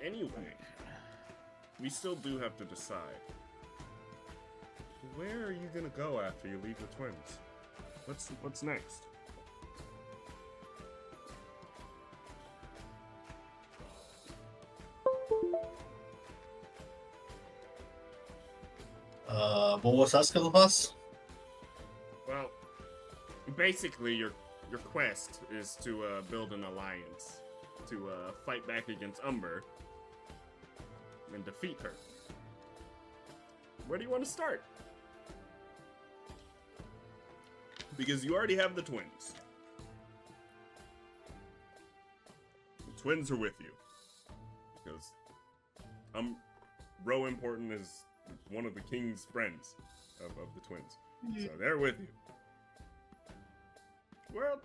Anyway, we still do have to decide. Where are you gonna go after you leave the twins? What's next? What was asked of us? Well, basically, your quest is to build an alliance to fight back against Umber and defeat her. Where do you want to start? Because you already have the twins. The twins are with you. Because Roux Importan is one of the king's friends of the twins. Mm-hmm. So they're with you. Well,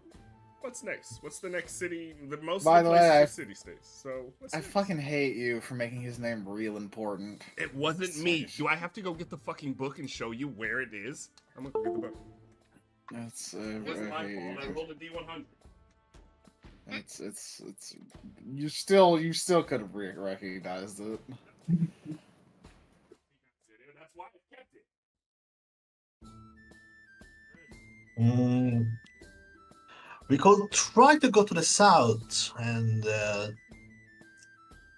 what's next? What's the next city? By the way, city-states. So I fucking hate you for making his name real important. It wasn't me. Do I have to go get the fucking book and show you where it is? I'm gonna go get the book. That's my fault. I rolled a D100. It's you still could have recognized it. That's why I kept it. We could try to go to the south and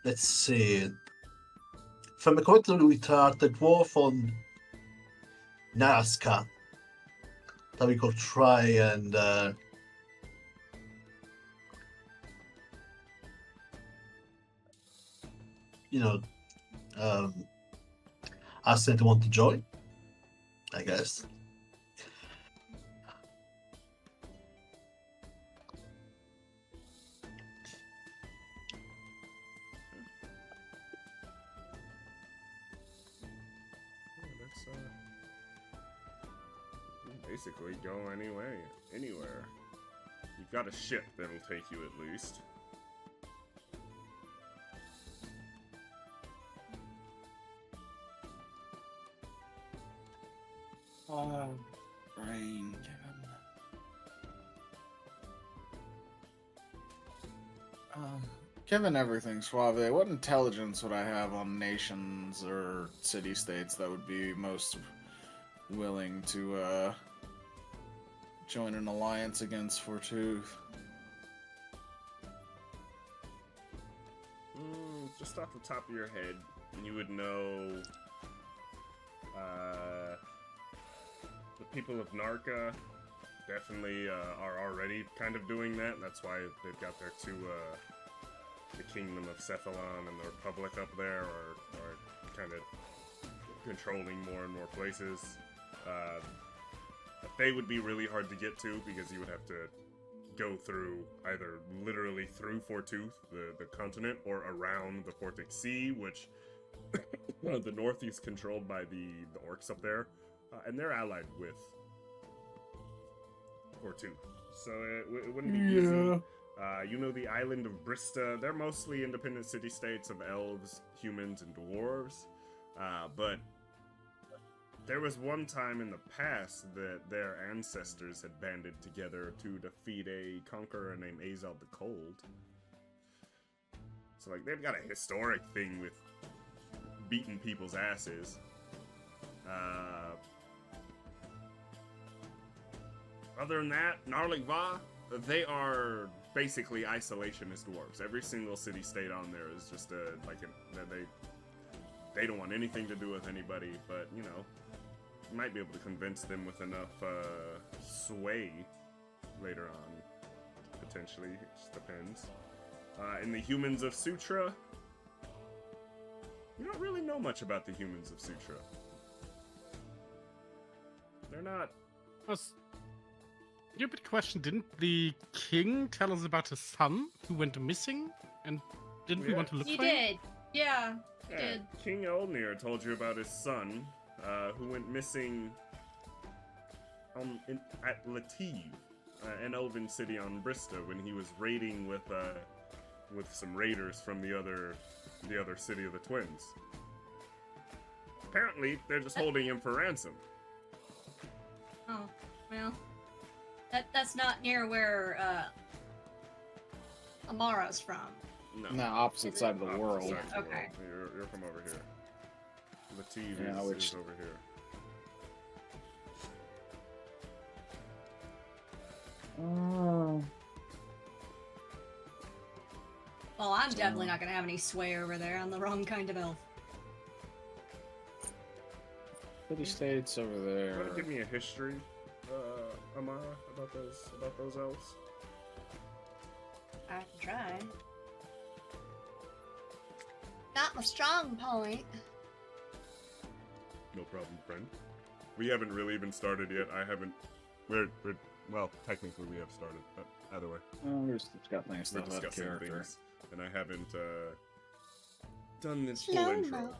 let's see. If I'm correct, we start the dwarf on Nazca. That we could try and ask them to want to join, I guess. Basically go anywhere. You've got a ship that'll take you at least. Brain, given everything, Suaveh, what intelligence would I have on nations or city-states that would be most willing to join an alliance against Fortuth? Just off the top of your head, you would know the people of Narca definitely are already kind of doing that. That's why they've got their two, the Kingdom of Cephalon and the Republic up there are kind of controlling more and more places. But they would be really hard to get to because you would have to go through either literally through Fortuth, the continent, or around the Portic Sea, which the north is controlled by the orcs up there, and they're allied with Fortuth. So it wouldn't be easy. You know the island of Brista, they're mostly independent city-states of elves, humans, and dwarves, but there was one time in the past that their ancestors had banded together to defeat a conqueror named Azal the Cold. So, like, they've got a historic thing with beating people's asses. Other than that, Narlikva, they are basically isolationist dwarves. Every single city-state on there is just they don't want anything to do with anybody, but, you know, you might be able to convince them with enough sway later on, potentially. It just depends. In the humans of Sutra, you don't really know much about the humans of Sutra. They're not... Stupid question, didn't the king tell us about his son who went missing? And didn't we want to look for him? He did. Yeah, he did. King Elnir told you about his son, who went missing at Lativ, an elven city on Brista, when he was raiding with some raiders from the other city of the twins. Apparently, they're just holding him for ransom. Oh, well, that's not near where Amara's from. No. on the opposite side of the Opposite world. side of the Okay. world. You're from over here. Lativ Yeah, is which- over here. Oh. Well, I'm definitely not gonna have any sway over there. I'm the wrong kind of elf. City states over You there. want to give me a history, Amara, about those elves? I can try. Not my strong point. No problem, friend. We haven't really even started yet. I haven't. Well, technically we have started, but either way, We're just discussing we're stuff about discussing character. things, and I haven't done this full Slow-mo. intro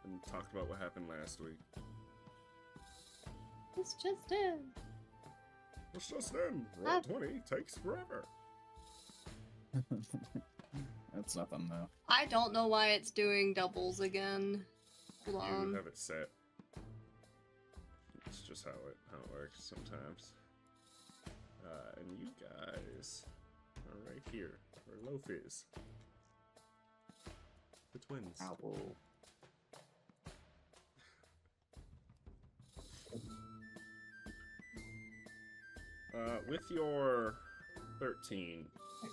and talked about what happened last week. It's just in. It's just in. Roll 20 takes forever. That's nothing though. I don't know why it's doing doubles again. Hold You on. have it set. It's just how it works sometimes. And you guys are right here, where Loaf is. The twins. Ow. With your 13,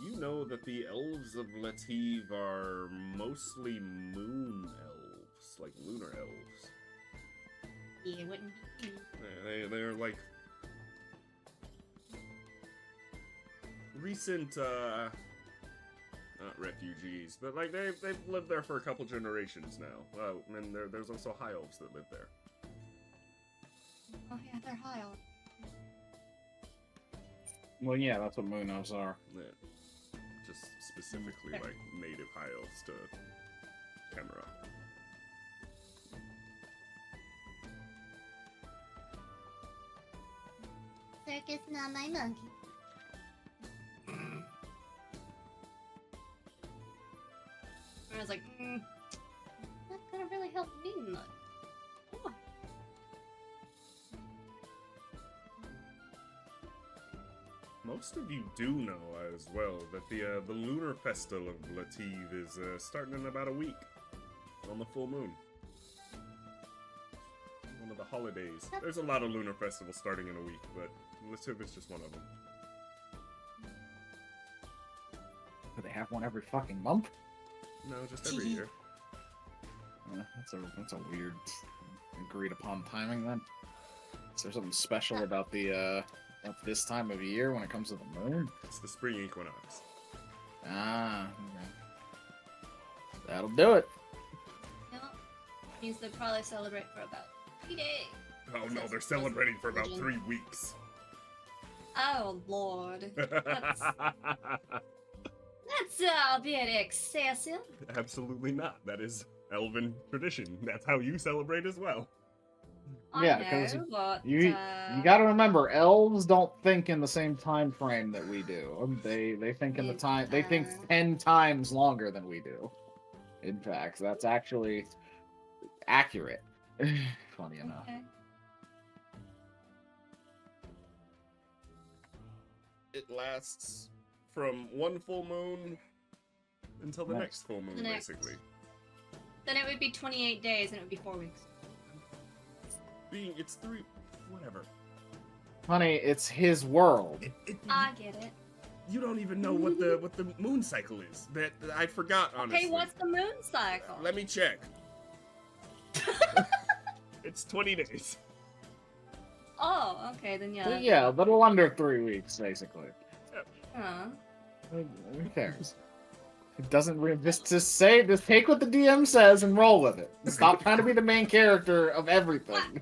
you know that the elves of Lativ are mostly moon elves, like lunar elves. Yeah, it wouldn't be. They're like recent, not refugees, but like they've lived there for a couple generations now. And there's also high elves that live there. Oh yeah, they're high on. Well, yeah, that's what moon elves are. Yeah. Just specifically like native high elves to Amara. Circus, not my monkey. I was like, that's gonna really help me much. Oh. Most of you do know as well that the lunar festival of Lativ is starting in about a week on the full moon. One of the holidays. There's a lot of lunar festivals starting in a week, but Lativ is just one of them. Do they have one every fucking month? No, just every year. That's a weird agreed upon timing then. Is there something special about the of this time of year when it comes to the moon? It's the spring equinox. Ah, okay. That'll do it. No, means they'll probably celebrate for about 3 days. Oh no, they're celebrating for about 3 weeks. Oh lord, that's a bit excessive. Absolutely not. That is elven tradition. That's how you celebrate as well. Yeah, I 'cause know, but, You got to remember, elves don't think in the same time frame that we do. They think in the time. They think 10 times longer than we do. In fact, that's actually accurate. Funny enough. Okay. It lasts from one full moon until the next full moon, The next. basically. Then it would be 28 days and it would be 4 weeks. It's 3, whatever. Honey, it's his world. I get it. You don't even know what the moon cycle is. That I forgot, honestly. Okay, what's the moon cycle? Let me check. It's 20 days. Oh, okay, then yeah. Yeah, a little under 3 weeks, basically. Huh. Who cares? It doesn't just take what the DM says and roll with it. Stop trying to be the main character of everything.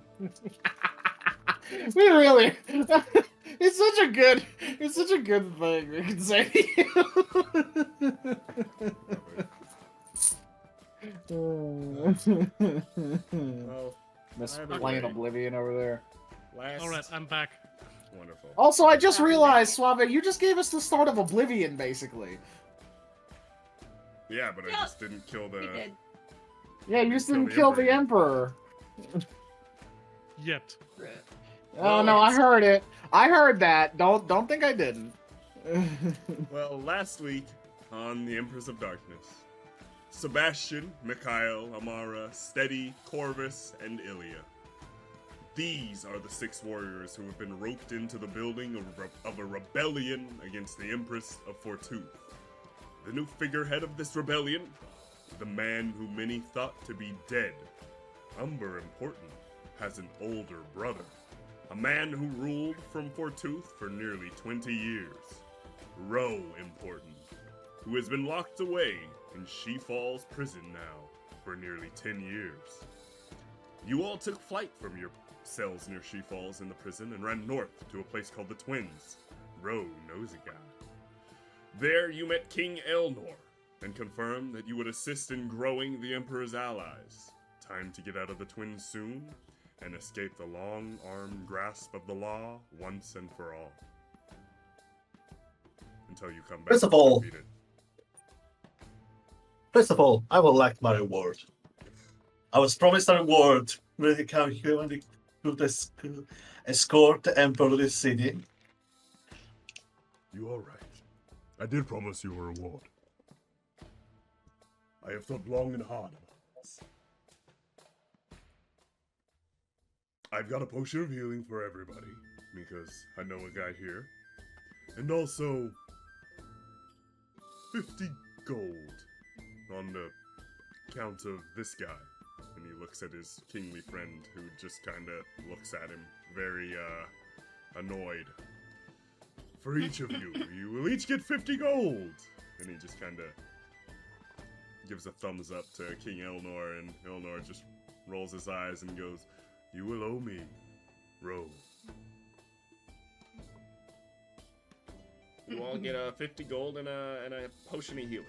We really it's such a good thing we can say to you. Well, Miss either playing way. Oblivion over there. last. Alright, I'm back. Wonderful. Also, I just realized, Suaveh, you just gave us the start of Oblivion, basically. Yeah, but I Yep. just didn't kill We the. did. Yeah, you just Kill didn't the kill the Emperor. Emperor. Yet. Oh Well, no, I it's- heard it. I heard that. Don't think I didn't. Well, last week, on the Empress of Darkness. Sebastian, Mikhail, Amara, Steady, Corvus, and Ilia. These are the 6 warriors who have been roped into the building of a rebellion against the Empress of Fortuth. The new figurehead of this rebellion, the man who many thought to be dead, Umber Importan, has an older brother, a man who ruled from Fortuth for nearly 20 years, Roux Importan, who has been locked away in Shefalls Prison now for nearly 10 years. You all took flight from your cells near Shefalls in the prison and ran north to a place called the Twins. Roux knows a guy. There you met King Elnor and confirmed that you would assist in growing the Emperor's allies. Time to get out of the Twins soon and escape the long-armed grasp of the law once and for all. Until you come back First of all, defeated. I would like my reward. I was promised a reward when he came here and he could escort the Emperor to this city. You are right. I did promise you a reward. I have thought long and hard about this. I've got a potion of healing for everybody, because I know a guy here. And also 50 gold on the count of this guy. And he looks at his kingly friend, who just kind of looks at him very annoyed. For each of you, you will each get 50 gold! And he just kind of gives a thumbs up to King Elnor, and Elnor just rolls his eyes and goes, "You will owe me, Roux." You all get 50 gold and a potion of healing.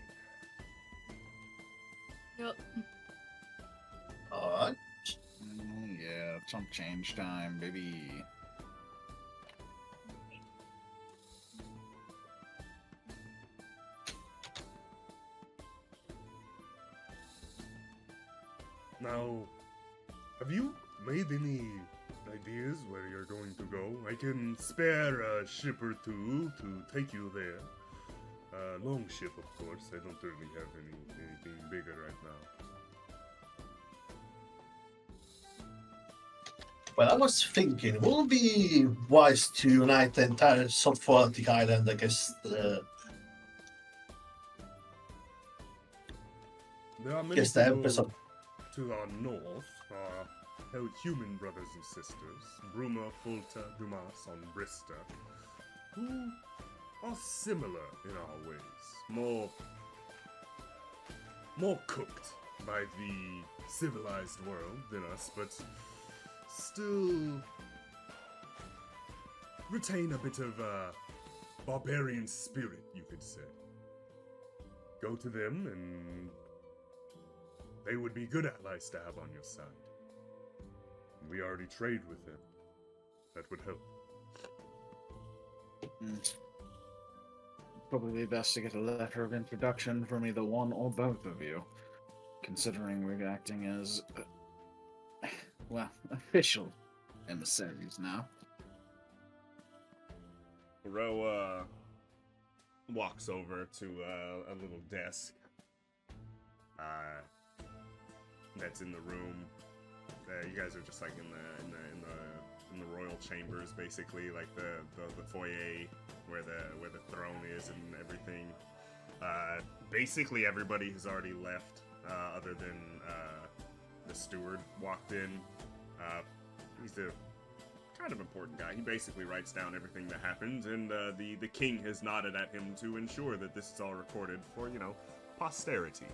Yep. Alright. Yeah, chump change time, baby. Now, have you made any ideas where you're going to go? I can spare a ship or two to take you there. Long ship, of course. I don't really have anything bigger right now. Well, I was thinking, will it be wise to unite the entire Fortuth island against the There are many against the people Empress of... to our north, our human brothers and sisters, Bruma, Fulta, Dumas on Brista, who are similar in our ways. More cooked by the civilized world than us, but still retain a bit of a barbarian spirit, you could say. Go to them and they would be good allies to have on your side. We already trade with them. That would help. Probably best to get a letter of introduction from either one or both of you, considering we're acting as, well, official emissaries now. Roux walks over to a little desk that's in the room. You guys are just like in the royal chambers, basically, like the foyer where the throne is and everything. Basically, everybody has already left, other than the steward walked in. He's a kind of important guy. He basically writes down everything that happens, and the king has nodded at him to ensure that this is all recorded for, posterity.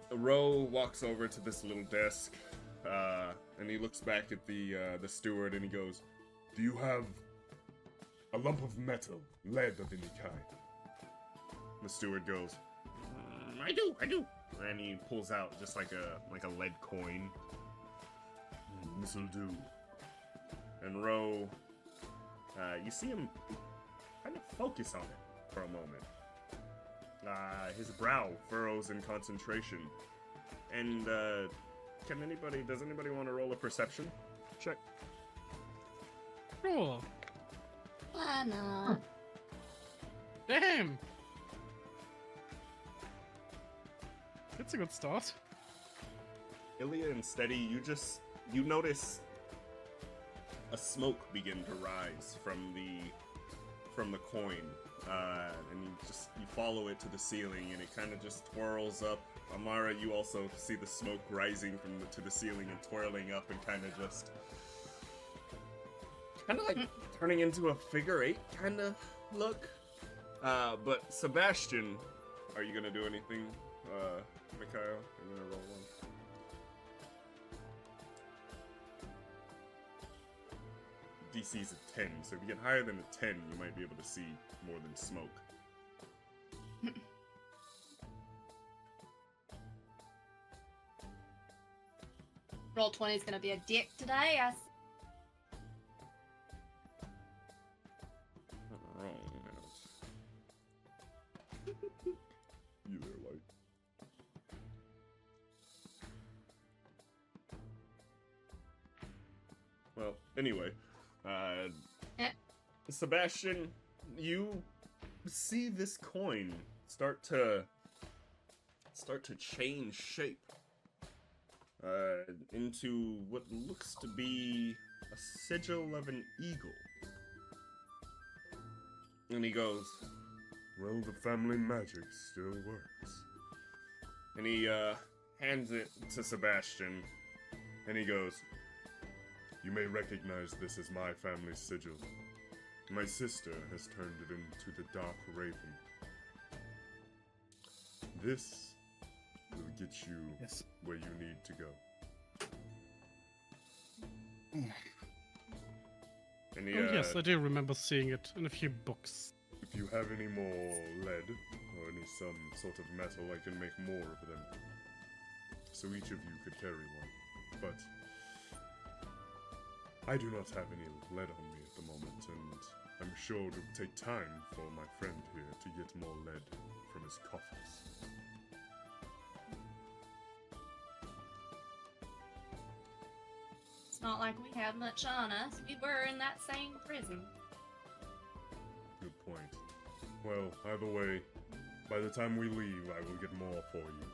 Roux walks over to this little desk, and he looks back at the steward, and he goes, "Do you have a lump of metal, lead of any kind?" The steward goes, I do. And he pulls out just like a lead coin. This'll do. And Roux, you see him kind of focus on it for a moment. His brow furrows in concentration. And does anybody want to roll a perception check? Sure. Why not? Damn! That's a good start. Ilia and Steady, you notice a smoke begin to rise from the coin, and you follow it to the ceiling, and it kind of just twirls up. Amara, you also see the smoke rising to the ceiling and twirling up, and kind of like turning into a figure 8 kind of look. But Sebastian, are you gonna do anything? Mikhail, I'm gonna roll one. DC's a 10, so if you get higher than a 10, you might be able to see more than smoke. Roll 20 is gonna be a dick today. Yes. You there, Light? Well, anyway, Sebastian, you see this coin start to change shape into what looks to be a sigil of an eagle. And he goes, "Well, the family magic still works." And he hands it to Sebastian, and he goes, "You may recognize this as my family's sigil. My sister has turned it into the Dark Raven. This will get you where you need to go." And he, Oh yes, I do remember seeing it in a few books. "If you have any more lead, or some sort of metal, I can make more of them. So each of you could carry one. But I do not have any lead on me at the moment, and I'm sure it will take time for my friend here to get more lead from his coffers." It's not like we have much on us. We were in that same prison. Good point. Well, either way, by the time we leave, I will get more for you.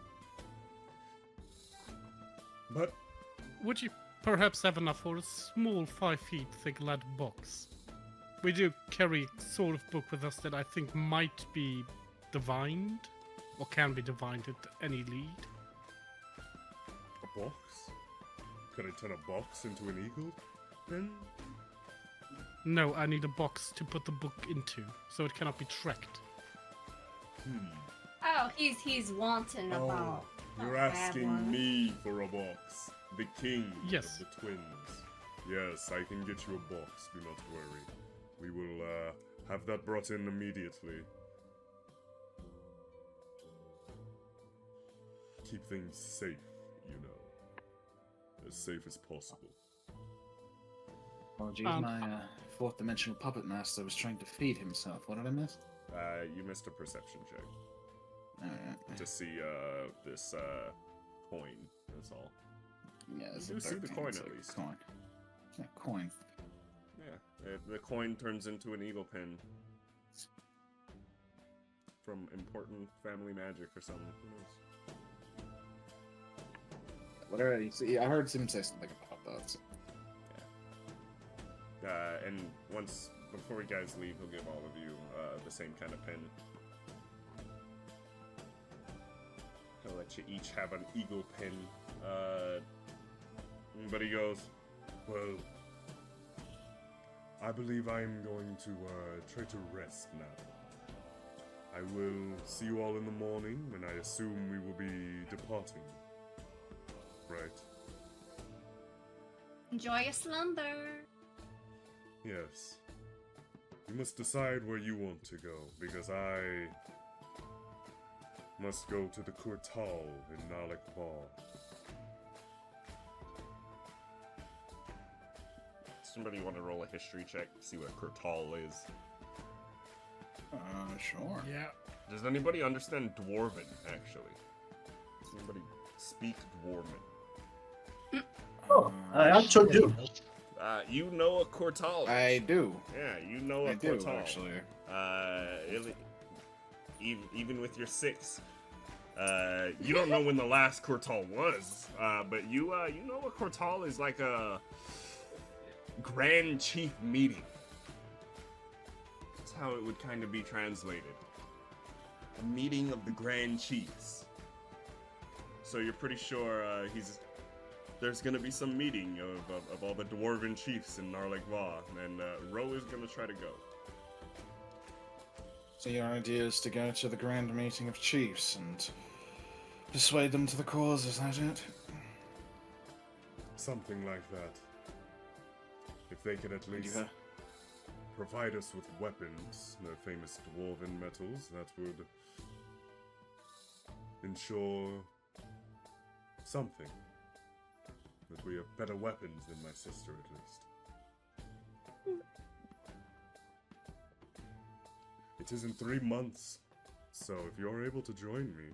But Would you perhaps have enough for a small 5 feet thick lead box? We do carry a sort of book with us that I think might be divined, or can be divined at any lead. a box? Could I turn a box into an eagle? Then No, I need a box to put the book into, so it cannot be tracked. Oh, he's wanting a ball. You're Not a bad asking one. me for a box. The king Yes. of the twins. Yes, I can get you a box, do not worry. We will have that brought in immediately. Keep things safe, you know. As safe as possible. Apologies, my fourth dimensional puppet master was trying to feed himself. What did I miss? You missed a perception check Alright. to see this coin, that's all. Yeah, it's You a do see the 13, coin it's at a least. Coin. Yeah, coin. Yeah, the coin turns into an eagle pin. From important family magic or something. Who knows? Whatever you see, I heard him say something about that. So. And once, before you guys leave, he'll give all of you the same kind of pin. He'll let you each have an eagle pin. But he goes, "Well, I believe I'm going to try to rest now. I will see you all in the morning, and I assume we will be departing. Right? Enjoy your slumber. Yes. You must decide where you want to go, because I must go to the Kurtal in Nalik Bar." Somebody want to roll a history check, see what Kurtal is? Sure. Yeah. Does anybody understand Dwarven, actually? Does anybody speak Dwarven? Oh, I actually do. You know a Kurtal. I do. Yeah, you know a I do, Kurtal. actually. even with your 6. You don't know when the last Cortal was, but you know a Cortal is like a Grand Chief meeting. That's how it would kind of be translated. A meeting of the Grand Chiefs. So you're pretty sure there's gonna be some meeting of all the Dwarven Chiefs in Narlek-Va, and Roux is gonna try to go. So your idea is to go to the grand meeting of chiefs and persuade them to the cause, is that it? Something like that. If they could at least provide us with weapons, the famous dwarven metals, that would ensure something. That we have better weapons than my sister, at least. It is in 3 months, so if you're able to join me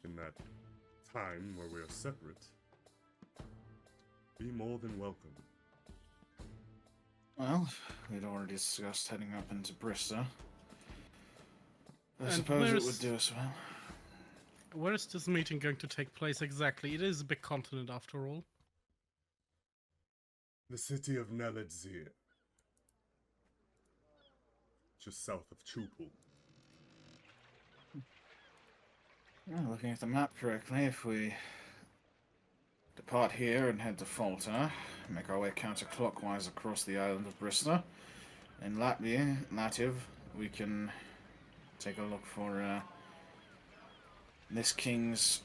in that time where we are separate, be more than welcome. Well, we'd already discussed heading up into Brista. I And suppose it where's- would do us well. Where is this meeting going to take place exactly? It is a big continent after all. The city of Neledzir. Just south of Chupul. Well, looking at the map correctly, if we depart here and head to Falta, make our way counterclockwise across the island of Brista, in Lativ, we can take a look for this king's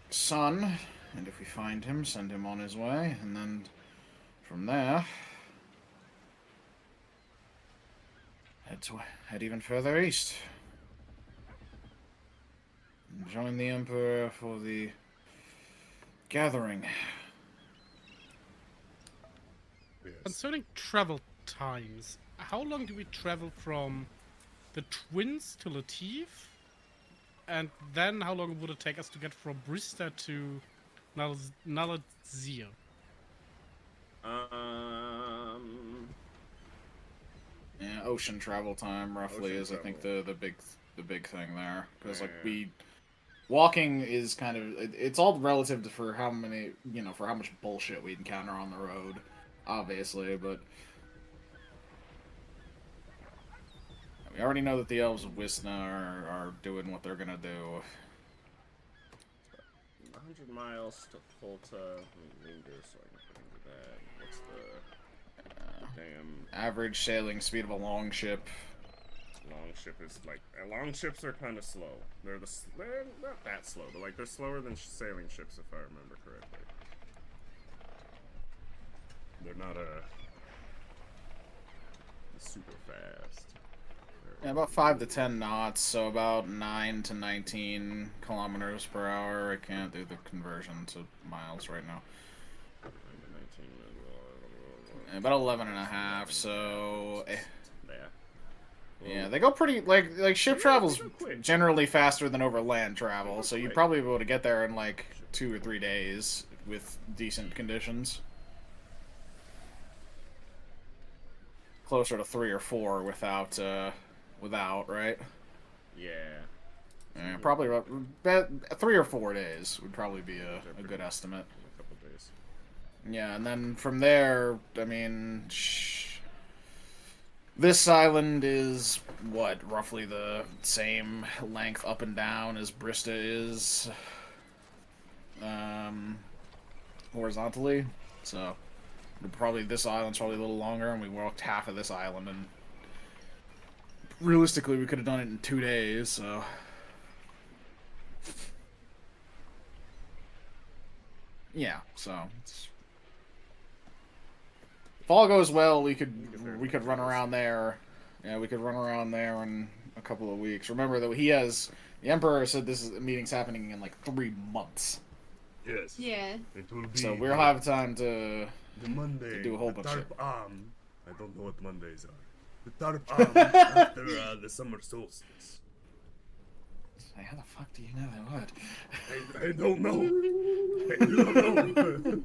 son, and if we find him, send him on his way, and then from there, head even further east. And join the Emperor for the gathering. Yes. Concerning travel times, how long do we travel from the Twins to Latif? And then how long would it take us to get from Brista to Naladzir? Yeah, ocean travel time roughly Ocean is I think travel. the big thing there, because like Yeah. walking is kind of it's all relative to for how many for how much bullshit we encounter on the road, obviously, but we already know that the elves of Wisna are doing what they're gonna do. 100 miles to Folta. Linger, so I can do that. What's the damn Average sailing speed of a long ship. long ship is like? Long ships are kind of slow. They're not that slow, but like they're slower than sailing ships, if I remember correctly. They're not super fast. Yeah, about 5 to 10 knots, so about 9 to 19 kilometers per hour. I can't do the conversion to miles right now. About 11 and a half, so yeah, they go pretty like ship travels they go quick. generally faster than overland travel, go so you'd quick. probably be able to get there in like 2 or 3 days with decent conditions. Closer to 3 or 4 without, right? Yeah. Yeah, probably about 3 or 4 days would probably be a good estimate. A couple days. Yeah, and then from there, I mean, this island is, what, roughly the same length up and down as Brista is, horizontally, so this island's probably a little longer, and we walked half of this island, and realistically, we could have done it in 2 days, so... Yeah, so... If all goes well, we could run around there. Yeah, we could run around there in a couple of weeks. Remember that the Emperor said this meeting's happening in like 3 months. Yes. Yeah. It will be. So we'll have time to the Monday. do a whole the bunch of Dark Arm. I don't know what Mondays are. The Dark Arm after the summer solstice. Hey, how the fuck do you know that word? I don't know. I don't know.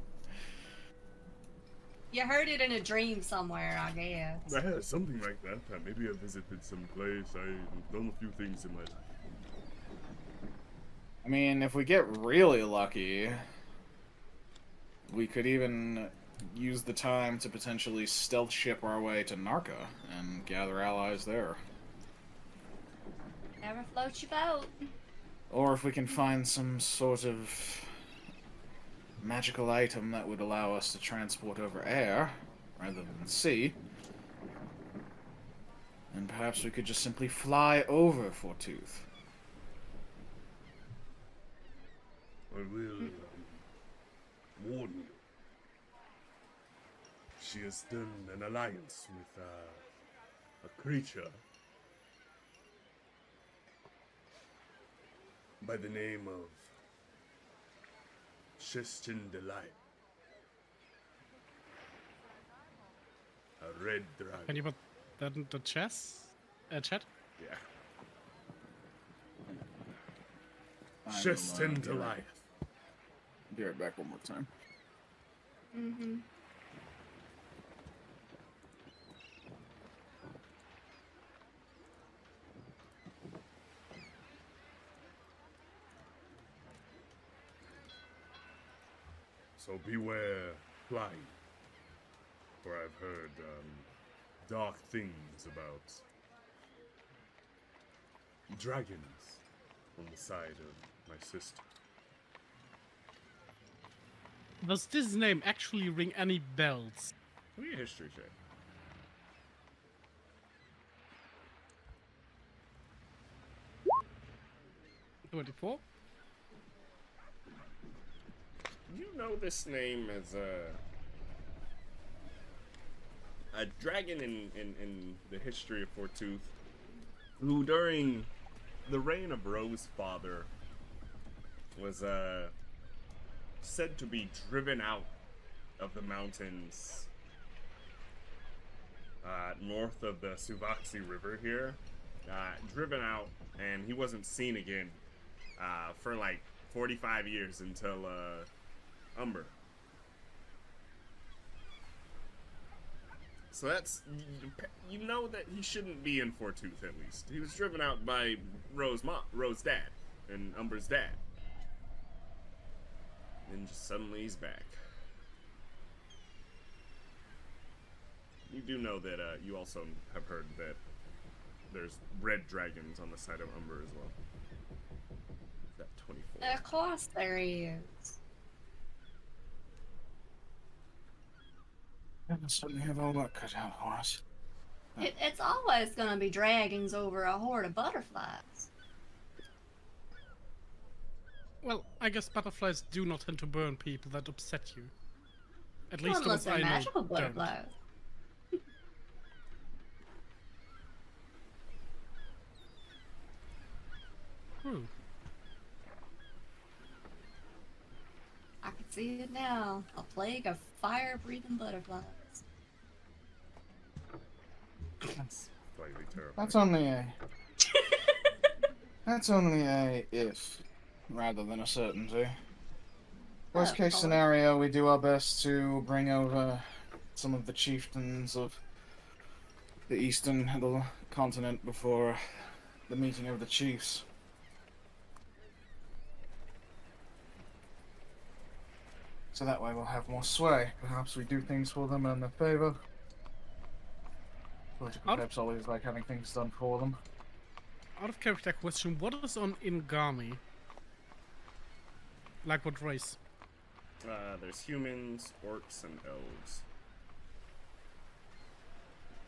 You heard it in a dream somewhere, I guess. Yeah, something like that. Maybe I visited some place. I've done a few things in my life. I mean, if we get really lucky, we could even use the time to potentially stealth ship our way to Narca and gather allies there. Never float your boat. Or if we can find some sort of magical item that would allow us to transport over air rather than sea, and perhaps we could just simply fly over Fortuth. I will warn you. She has done an alliance with a creature by the name of Shestin Delight. A red dragon. Can you put that in the chat? Yeah. I will, Shestin be right- Delight. Be right back one more time. Mm-hmm. So beware flying, for I've heard dark things about dragons on the side of my sister. Does this name actually ring any bells? Give me a history check. $24? You know this name as a dragon in the history of Fortuth, who during the reign of Roux' father was said to be driven out of the mountains north of the Suaveh River here. Driven out, and he wasn't seen again for like 45 years until Umber. So that's, you know that he shouldn't be in Fortuth at least. He was driven out by Ro's dad, and Umber's dad. And just suddenly he's back. You do know that you also have heard that there's red dragons on the side of Umber as well. That 24. Of course there is. I certainly have all that cut out for us. It's always gonna be dragons over a horde of butterflies. Well, I guess butterflies do not tend to burn people that upset you. At Well, least the unless ones they're I know magical don't. butterflies. Hmm. I can see it now. A plague of fire-breathing butterflies. That's slightly terrifying. That's only a... That's only a if, rather than a certainty. Worst case course. scenario, we do our best to bring over some of the chieftains of the eastern the continent before the meeting of the chiefs. So that way we'll have more sway. Perhaps we do things for them in their favor. Political Out- peps always like having things done for them. Out of character question, what is on Ingami? Like what race? There's humans, orcs, and elves.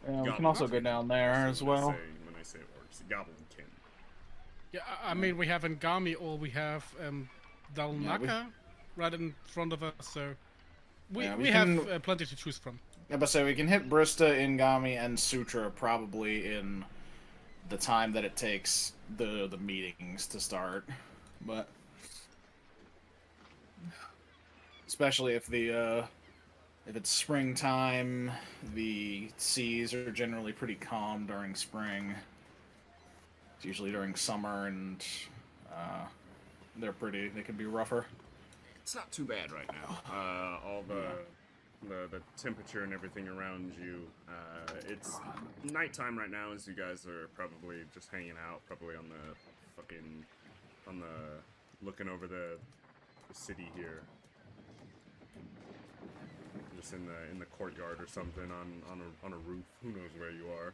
We can also go down there as well. When I say orcs, goblinkin. Yeah, I mean, we have Ngami or we have Dalnaka right in front of us, so we have plenty to choose from. Yeah, but so we can hit Brista, Ingami, and Sutra probably in the time that it takes the meetings to start, but especially if it's springtime, the seas are generally pretty calm during spring. It's usually during summer, and they can be rougher. It's not too bad right now. All the the temperature and everything around you. It's nighttime right now, as you guys are probably just hanging out, probably on the looking over the city here, just in the courtyard or something on a roof. Who knows where you are?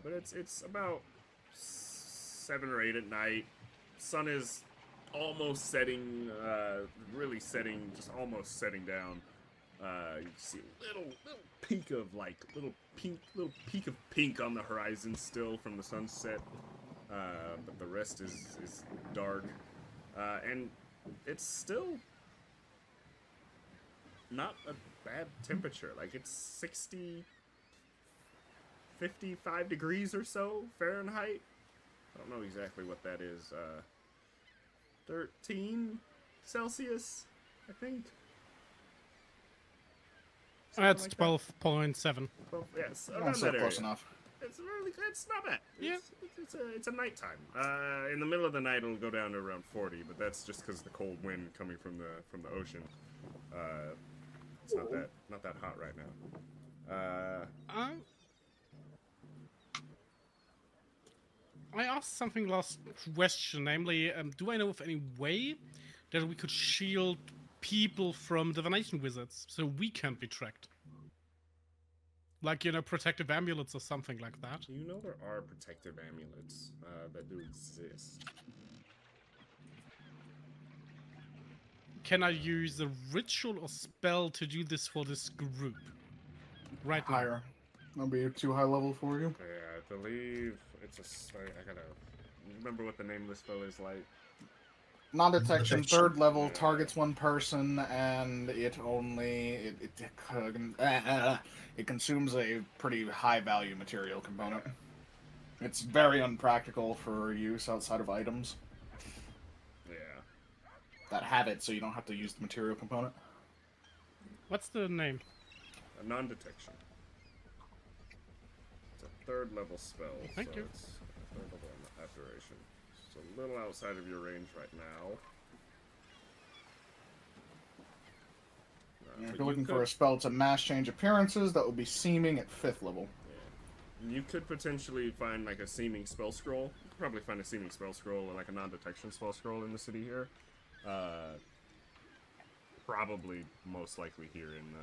But it's about 7 or 8 at night. Sun is almost setting, really setting, just almost setting down. You see a little peak of little peak of pink on the horizon still from the sunset, but the rest is dark, and it's still not a bad temperature. Like, it's 55 degrees or so Fahrenheit. I don't know exactly what that is. 13 Celsius, I think. That's Like that. 12.7. Well, yes, Oh, around so that area. close enough. It's not bad. Yeah. It's a nighttime. In the middle of the night, it'll go down to around 40, but that's just because the cold wind coming from the ocean. It's not that hot right now. I asked something last question, namely, do I know of any way that we could shield people from divination wizards so we can't be tracked? Like, protective amulets or something like that. You know there are protective amulets that do exist. Can I use a ritual or spell to do this for this group? Right now. Higher. That'll be too high level for you. Yeah, I believe it's I gotta remember what the name of the spell is like. Non-detection, Detection. 3rd level, targets one person, and it consumes a pretty high value material component. It's very unpractical for use outside of items Yeah. that have it, so you don't have to use the material component. What's the name? A non-detection. It's a 3rd level spell. Thank so you. It's a 3rd level abjuration. It's a little outside of your range right now. If But you're looking you for a spell to mass change appearances, that would be seeming at 5th level. You could potentially find like a seeming spell scroll. You could probably find a seeming spell scroll or like a non-detection spell scroll in the city here. Probably most likely here in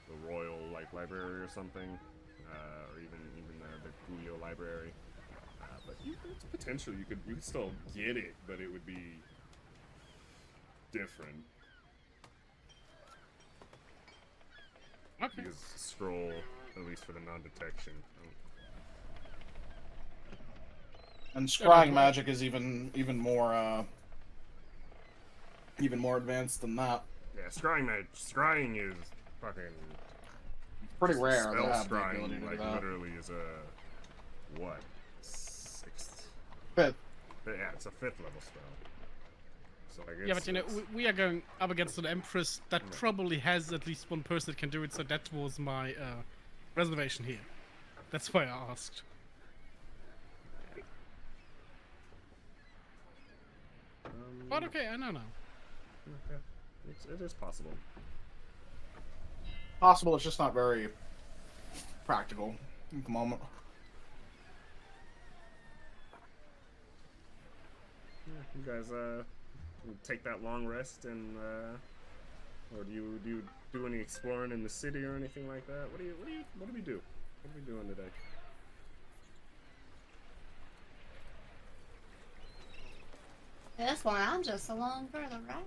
the Royal Library or something, or even the Julio Library. But it's potential you could still get it, but it would be different. Okay. Because scroll, at least for the non-detection. And scrying magic is even more advanced than that. Yeah, scrying is fucking Pretty rare spell to have the scrying, ability to do like that. literally is a what? 6th. 5th. But yeah, it's a 5th level spell. So like Yeah, but we are going up against an Empress that Right. probably has at least one person that can do it, so that was my reservation here. That's why I asked. But okay, I know now. yeah, it is possible. Possible, it's just not very practical at the moment. Yeah, you guys take that long rest and or do you do any exploring in the city or anything like that? What do we do? What are we doing today? This one, I'm just along further, right?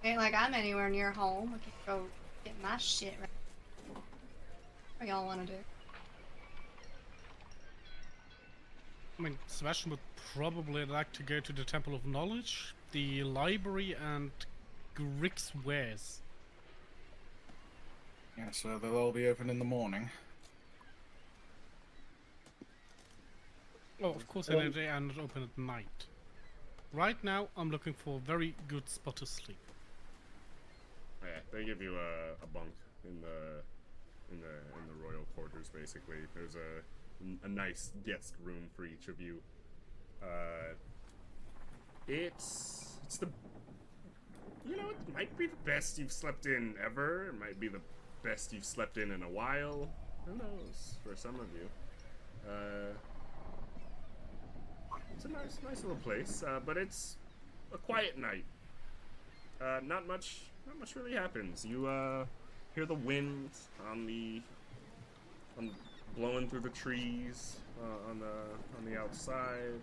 Ain't like I'm anywhere near home. I can go get my shit right. What y'all want to do? I mean, Sebastian would probably like to go to the Temple of Knowledge, the library, and Grick's Wares. Yeah, so they'll all be open in the morning. Oh, of course, they are not open at night. Right now, I'm looking for a very good spot to sleep. Yeah, they give you a bunk in the royal quarters. Basically, there's a nice guest room for each of you. It's the you know, it might be the best you've slept in ever. It might be the best you've slept in a while. Who knows? For some of you, it's a nice little place, but it's a quiet night. Not much really happens. You hear the wind blowing through the trees on the outside,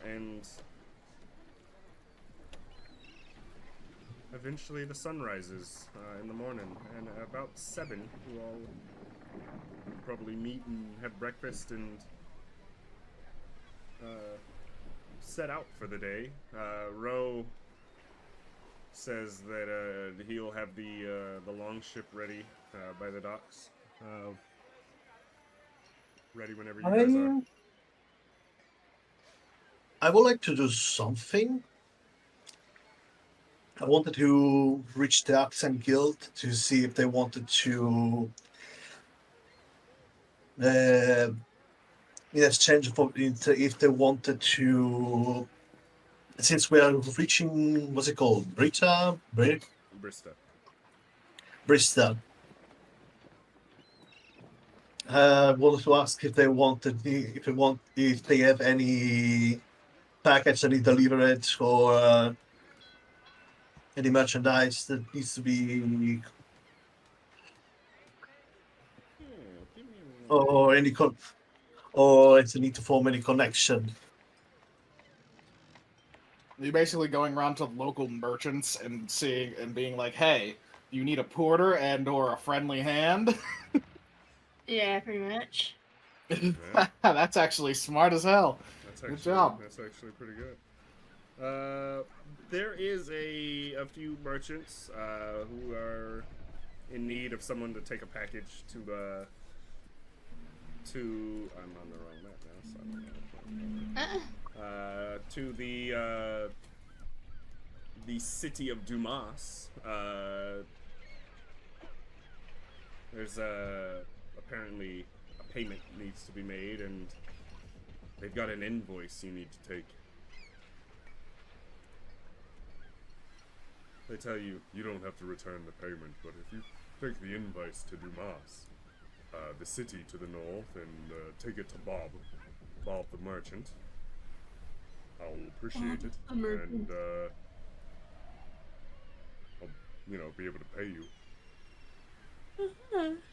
and eventually the sun rises in the morning. And at about 7, you all probably meet and have breakfast and set out for the day. Roux says that he'll have the longship ready by the docks. Ready whenever you guys are. I would like to do something. I wanted to reach the Accent Guild to see if they wanted to, in exchange for if they wanted to, since we are reaching, what's it called, Brista, Brista. Brista. Wanted to ask if they wanted, if they have any package that need delivered or any merchandise that needs to be, or any or it's a need to form any connection. You're basically going around to local merchants and seeing and being like, "Hey, you need a porter and or a friendly hand?" Yeah, pretty much. Yeah. That's actually smart as hell. Good job. That's actually pretty good. There is a few merchants who are in need of someone to take a package to I'm on the wrong map now, so I don't know. To the city of Dumas. There's apparently a payment needs to be made, and they've got an invoice you need to take. They tell you you don't have to return the payment, but if you take the invoice to Dumas, the city to the north, and take it to Bob the merchant, I'll appreciate it, and I'll be able to pay you.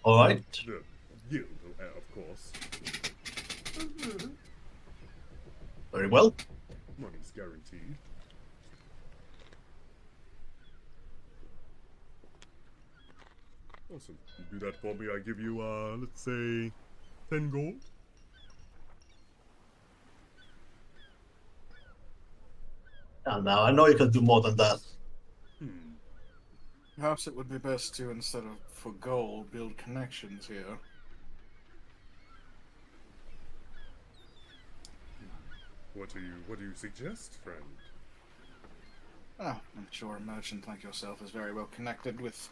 All right. The guild, of course. Very well. Money's guaranteed. Awesome. You do that for me, I give you, let's say, 10 gold. And now I know you can do more than that. Perhaps it would be best to, instead of for gold, build connections here. What do you suggest, friend? Oh, I'm sure a merchant like yourself is very well connected with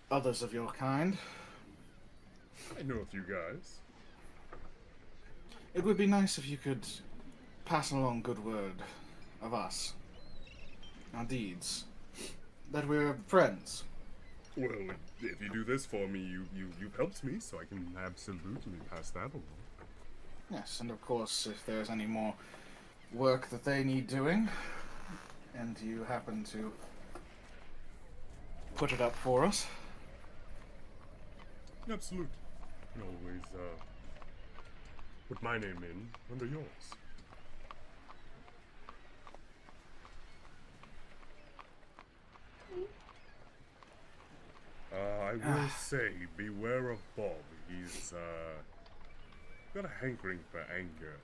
others of your kind. I know a few guys. It would be nice if you could pass along good word of us, our deeds, that we're friends. Well, if you do this for me, you've helped me, so I can absolutely pass that along. Yes, and of course, if there's any more work that they need doing, and you happen to put it up for us. Absolutely. You can always put my name in under yours. I will say, beware of Bob. He's got a hankering for anger.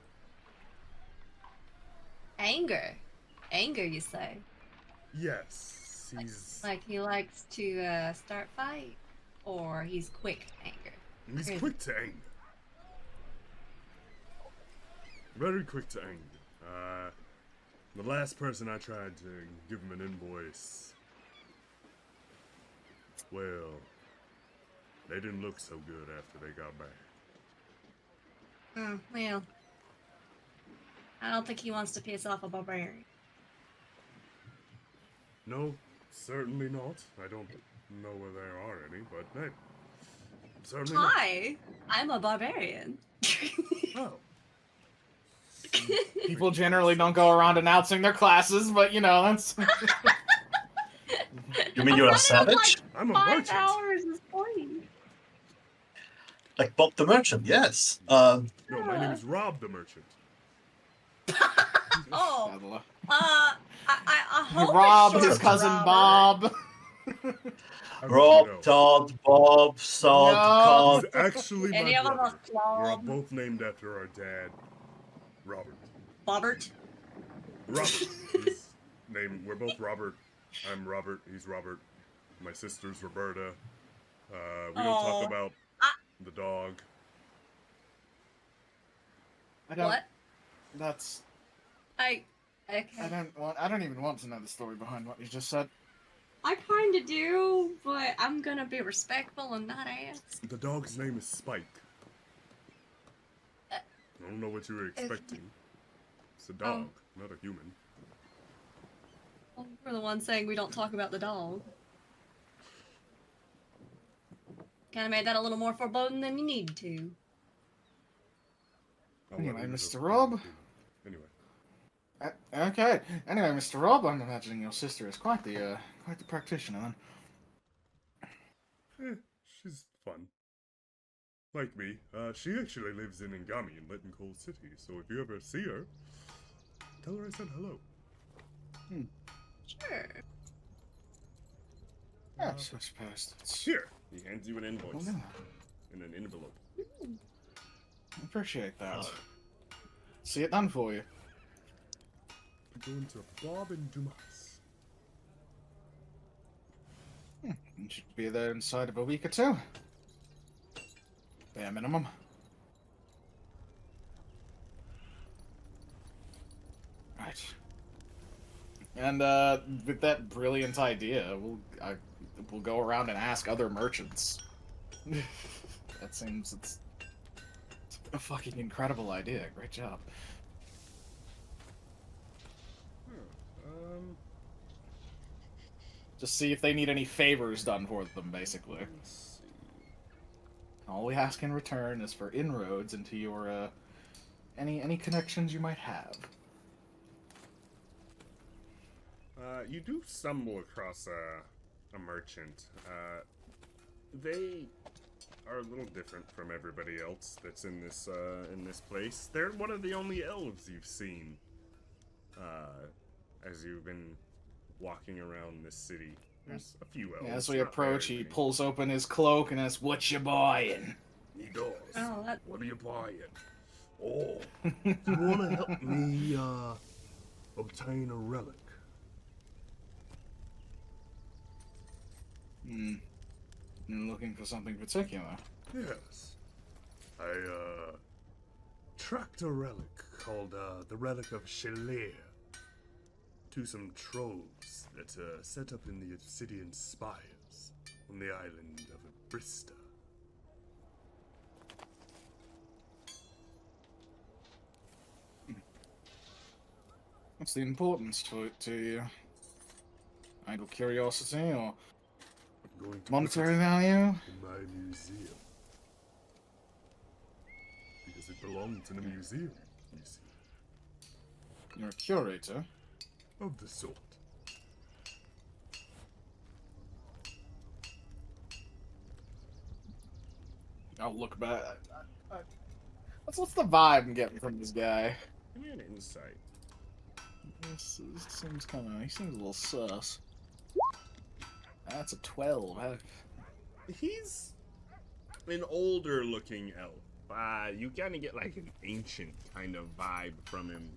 Anger, you say? Yes, he's Like he likes to start fight, or he's quick to anger. he's quick to anger. Very quick to anger. The last person I tried to give him an invoice, well, they didn't look so good after they got back. Oh, well. I don't think he wants to piss off a barbarian. No, Certainly not. I don't know where there are any, but hey, certainly not. Hi, I'm a barbarian. Oh. People generally don't go around announcing their classes, but you know, that's... You mean you're a savage? I'm a 5 merchant. hours is fine. Like Bob the Merchant? Yes. No, my name is Rob the Merchant. Oh, I hope Rob, it's his short for cousin Robert. Bob. How did Rob, you know? Todd, Bob, Sod, No. Cod. He's actually Any my of them brother. are We're all Bob? both named after our dad, Robert. Bobbert. Robert. His name. We're both Robert. I'm Robert. He's Robert. My sister's Roberta. We don't talk Oh. about the dog. What? That's... Okay. I don't even want to know the story behind what you just said. I kinda do, but I'm gonna be respectful and not ask. The dog's name is Spike. I don't know what you were expecting. It's a dog, not a human. Well, we're the ones saying we don't talk about the dog. Kinda made that a little more foreboding than you need to. Anyway, Mr. Rob. Anyway. Okay. Anyway, Mr. Rob, I'm imagining your sister is quite the practitioner then. She's fun. Like me. She actually lives in Ngami in Litton City, so if you ever see her, tell her I said hello. Sure. Yes, I suppose that's... Here! He hands you an invoice. Oh, no. In an envelope. I appreciate that. See it done for you. Going to Bob and Dumas. You should be there inside of a week or two. Bare minimum. Right. And with that brilliant idea, we'll go around and ask other merchants. That seems it's a fucking incredible idea. Great job. Just see if they need any favors done for them, basically. Let's see. All we ask in return is for inroads into your any connections you might have. You do stumble across a merchant. They are a little different from everybody else that's in this place. They're one of the only elves you've seen as you've been walking around this city. There's a few elves. As we not approach, very he many. pulls open his cloak and asks, "What you buying?" He does. Oh, that... What are you buying? Oh, you want to help me obtain a relic? You're looking for something particular. Yes. I tracked a relic called the Relic of Shefalls to some trolls that set up in the obsidian spires on the island of Brista. What's the importance to you? Idle curiosity or I'm going to monetary put it value? in my museum. Because it belongs in a museum, you see. You're a curator. Of the sort. I'll look back. What's the vibe I'm getting from this guy? Give me an insight. This seems kind of... He seems a little sus. That's a 12. He's an older looking elf. You kind of get like an ancient kind of vibe from him.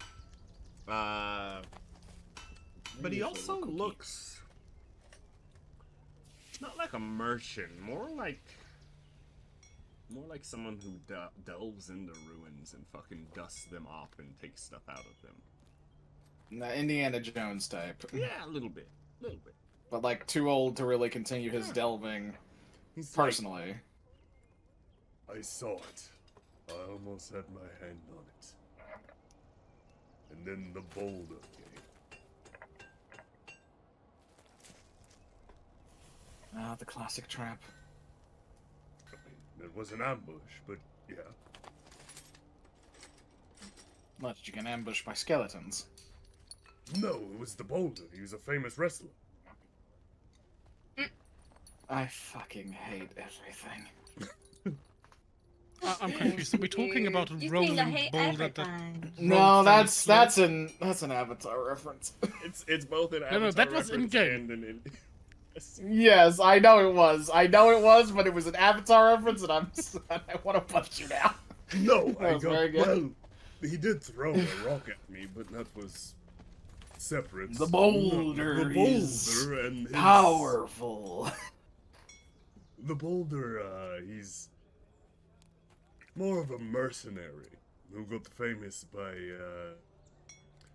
But he also looks not like a merchant, more like someone who delves into ruins and fucking dusts them off and takes stuff out of them. Indiana Jones type. Yeah, a little bit. But like too old to really continue his delving He's personally. I saw it. I almost had my hand on it. And then the boulder came. not the classic trap. I mean, it was an ambush, but yeah. What, did you get ambushed by skeletons? No, it was the boulder. He was a famous wrestler. I fucking hate everything. I'm confused. Are we talking about a You seem to rolling hate boulder that everything. No, rolls down that's slope? that's an Avatar reference. It's both an No, Avatar that was reference in-game. and an Yes, I know it was. I know it was, but it was an Avatar reference, and I want to punch you now. No, That was very good. well. He did throw a rock at me, but that was separate. The boulder The is boulder and his, powerful. The boulder, he's more of a mercenary who got famous by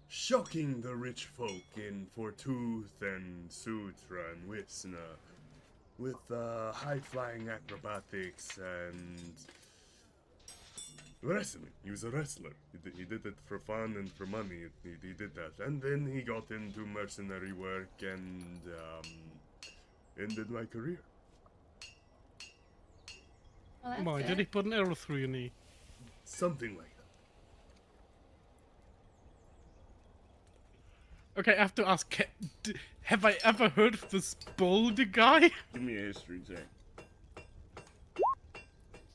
shocking the rich folk in Fortuth and Sutra and Wisna with high-flying acrobatics and wrestling. He was a wrestler. He did it for fun and for money. He did that. And then he got into mercenary work and ended my career. Well, that's Why, it. did he put an arrow through your knee? Something like that. Okay, I have to ask, have I ever heard of this boulder guy? Give me a history check.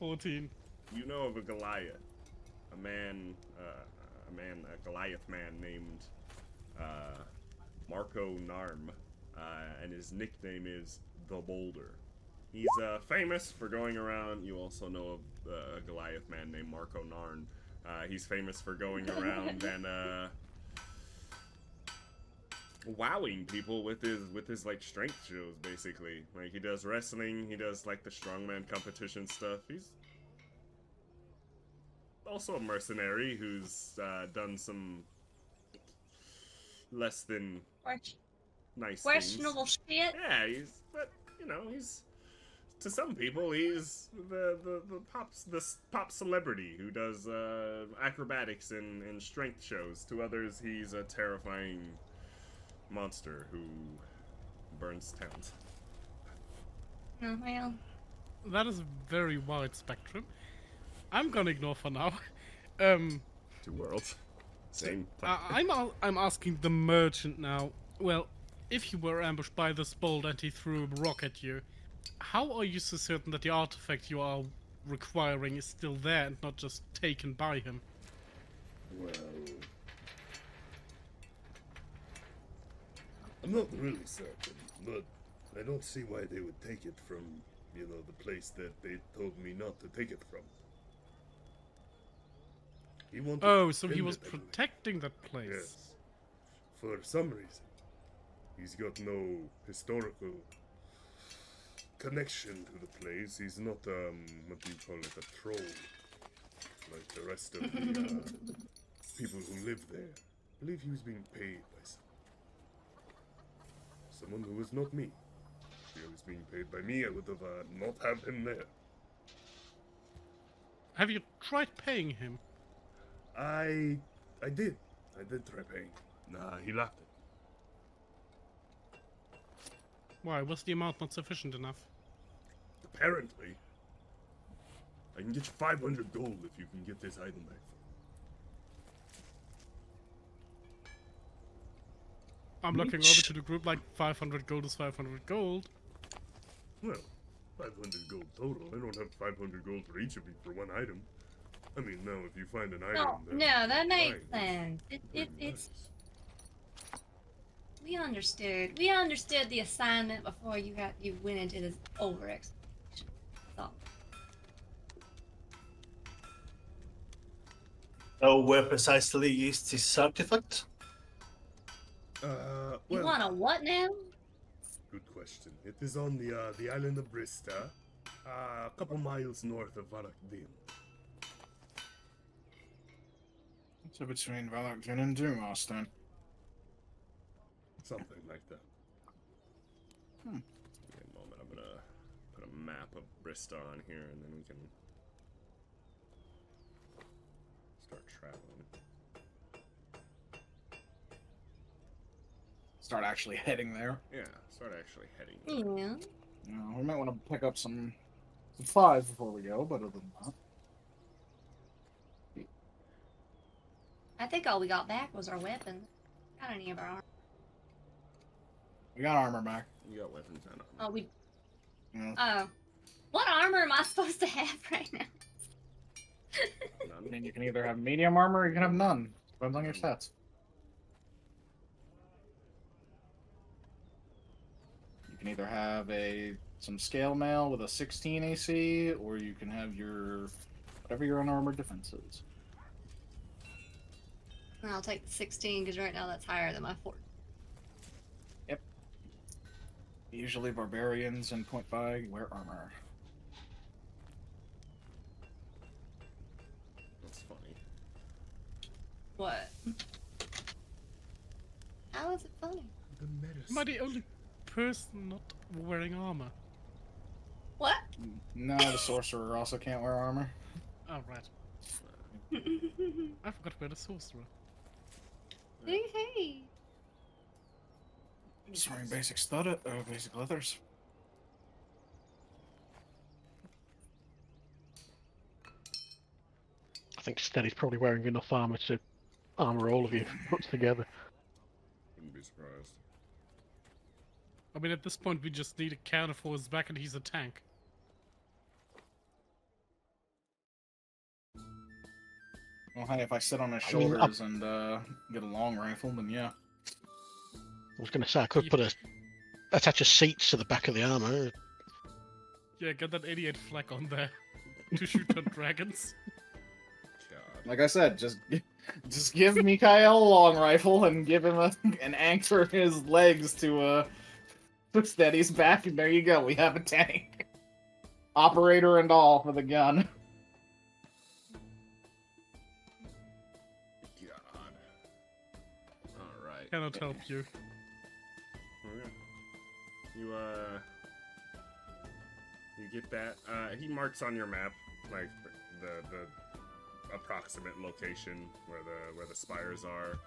14. You know of a Goliath, a Goliath man named Marco Narm, and his nickname is the Boulder. He's famous for going around. You also know of a Goliath man named Marco Narn. He's famous for going around and wowing people with his like strength shows. Basically, like he does wrestling, he does like the strongman competition stuff. He's also a mercenary who's done some less than nice Questionable things. shit. Yeah, but you know, he's to some people he's the pop celebrity who does acrobatics and strength shows. To others, he's a terrifying monster who burns towns. Oh, well. That is a very wide spectrum. I'm gonna ignore for now. Two worlds, same. I'm asking the merchant now. Well, if you were ambushed by this bolt and he threw a rock at you, how are you so certain that the artifact you are requiring is still there and not just taken by him? Well, I'm not really certain, but I don't see why they would take it from, the place that they told me not to take it from. He wanted Oh, to so he defend was it, I believe. protecting that place. Yes. For some reason. He's got no historical connection to the place. He's not, what do you call it, a troll. Like the rest of the, people who live there. I believe he was being paid by someone who was not me. If he was being paid by me, I would have, not have him there. Have you tried paying him? I did. I did try paying. Nah, he laughed at me. Why, was the amount not sufficient enough? Apparently. I can get you 500 gold if you can get this item back. I'm looking over to the group like 500 gold is 500 gold. Well, 500 gold total. I don't have 500 gold for each of you for one item. I mean, no, if you find an item No, that makes sense. It's. We understood. We understood the assignment before you went into this over explanation. So. Oh, where precisely is this artifact? You well, want a what now? good question. It is on the island of Brista, a couple miles north of Varakdin. So between Valakdin and Dumas, then. Something like that. Hmm. Give me a moment. I'm gonna put a map of Brista on here, and then we can start traveling. Start actually heading there. Yeah, start actually heading. Yeah. We might want to pick up some supplies before we go, but other than that. I think all we got back was our weapons. Not any of our armor. We got armor back. You got weapons and armor. Oh, we. Yeah. Oh. What armor am I supposed to have right now? I mean, you can either have medium armor or you can have none. Depends on your stats. You can either have some scale mail with a 16 AC, or you can have your whatever your unarmored defense is. I'll take the 16 because right now that's higher than my 4. Yep. Usually barbarians and point by wear armor. That's funny. What? How is it funny? The medicine. Am I the only person not wearing armor? What? No, the sorcerer also can't wear armor. Oh, right. I forgot to wear the sorcerer. Hey. Just wearing basic basic leathers. I think Steady's probably wearing enough armor to armor all of you put together. Wouldn't be surprised. I mean, at this point, we just need a counter for his back, and he's a tank. Well, hey, if I sit on his I mean, shoulders and get a long rifle, then yeah. I was going to say I could attach a seat to the back of the armor. Yeah, get that 88 flak on there to shoot on dragons. God. Like I said, just give Mikhail a long rifle and give him an anchor in his legs to steady his back, and there you go. We have a tank, operator and all for the gun. God. All right. Cannot help you. Okay. You get that. He marks on your map like the approximate location where the spires are.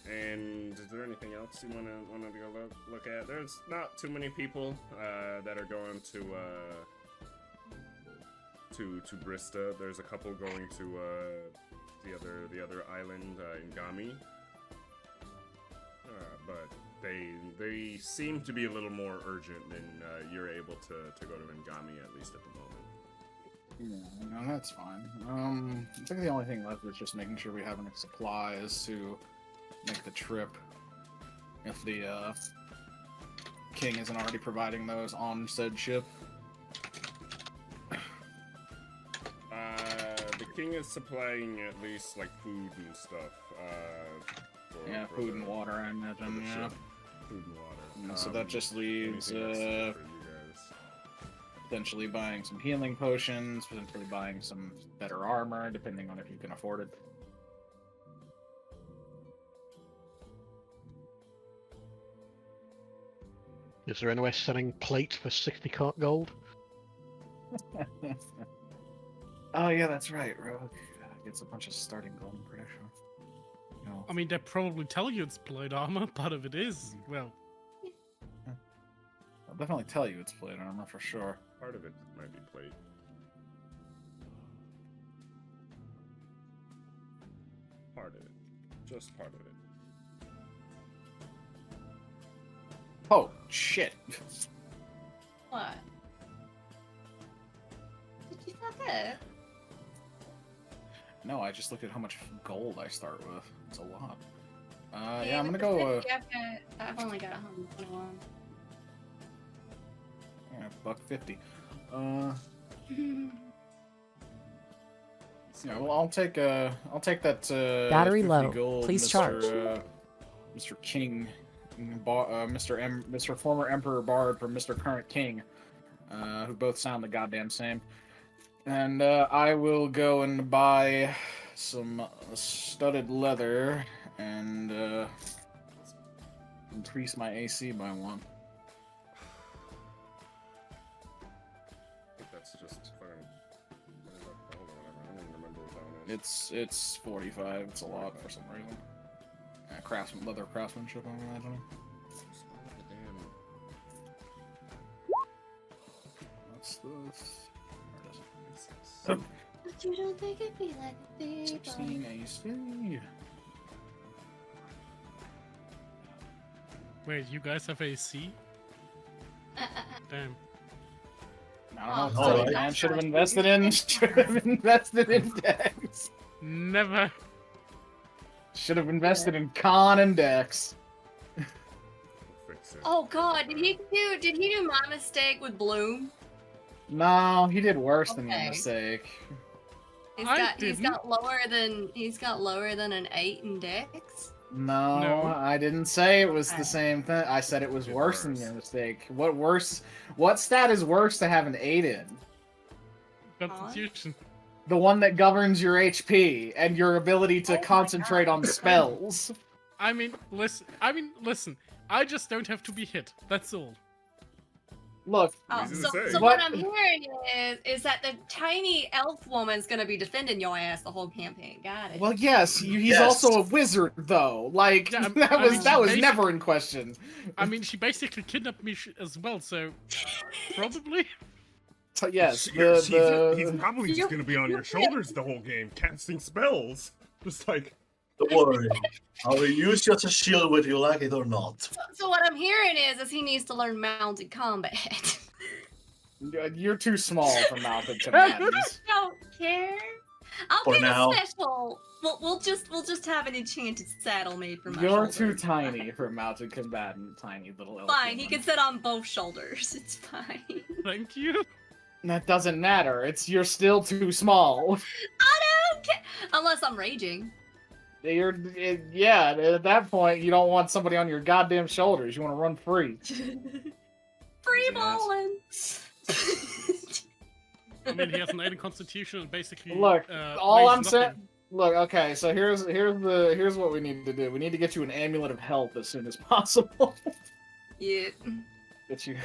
And is there anything else you wanna go look at? There's not too many people that are going to Brista. There's a couple going to the other island in Gami. But they seem to be a little more urgent than you're able to go to Ngami, at least at the moment. Yeah, no, that's fine. I think the only thing left is just making sure we have enough supplies to make the trip. If the king isn't already providing those on said ship. The king is supplying at least like food and stuff. Yeah, food and water, I imagine. Yeah. Food and water. And so that just leaves anything else for you guys? potentially buying some healing potions, potentially buying some better armor, depending on if you can afford it. Is there anywhere selling plate for 60 gold? Oh yeah, that's right. Rogue gets a bunch of starting gold, I'm pretty sure. No. I mean, they probably tell you it's plate armor. Part of it is, well, I'll definitely tell you it's plate armor for sure. Part of it might be plate. Part of it. Just part of it. Oh shit! What? Did you fuck up? No, I just looked at how much gold I start with. It's a lot. Yeah, Yeah, I'm but gonna go. I've only got 121. Yeah, $1.50. Yeah, well, I'll take that. Battery 50 low. gold, Please Mr. charge. Mr. King, Mr. Former Emperor Bard from Mr. Current King, who both sound the goddamn same. And I will go and buy some studded leather and increase my AC by 1. I think that's just fucking. What is that called or whatever? I don't even remember what that one is. It's 45. It's a lot for some reason. leather craftsmanship, I'm imagining. Damn. What's this? But you don't think it'd be like a big 16 AC. Wait, you guys have AC? Damn. I don't know. Oh, Man, right. should have invested in Dex. Never. Should have invested in Con and Dex. Fix it. Oh god, did he do my mistake with Bloom? No, he did worse than your Okay. mistake. He's I got didn't. lower than an 8 in Dex. No, No. I didn't say it was Okay. the same thing. I said it was It's worse than worse. your mistake. What worse? What stat is worse to have an 8 in? Constitution. The one that governs your HP and your ability to Oh my concentrate God. on spells. I mean, listen. I just don't have to be hit. That's all. Look, Oh, Easy to so say. what What- I'm hearing is that the tiny elf woman's gonna be defending your ass the whole campaign. Got it. well, yes, he's Yes. also a wizard, though. Like Yeah, that I was mean, that was basi- never in question. I mean, she basically kidnapped me as well, so probably. So, yes, He's probably just gonna be on your shoulders the whole game, casting spells. Just like, Don't worry. I will use you as a shield whether you like it or not. So what I'm hearing is he needs to learn mounted combat. You're too small for mounted combatants. Don't care. I'll For get now. a special. We'll just have an enchanted saddle made for my You're shoulders. too tiny for a mounted combatant, tiny little elf. Fine, he woman. can sit on both shoulders. It's fine. Thank you. That doesn't matter. You're still too small. I don't care. Unless I'm raging. Yeah. At that point, you don't want somebody on your goddamn shoulders. You want to run free. Free Yes. balling. I mean, he has an 8 in Constitution and basically. Look, weighs all I'm nothing. saying. Look, okay. So here's what we need to do. We need to get you an amulet of health as soon as possible. Yeah. Get you.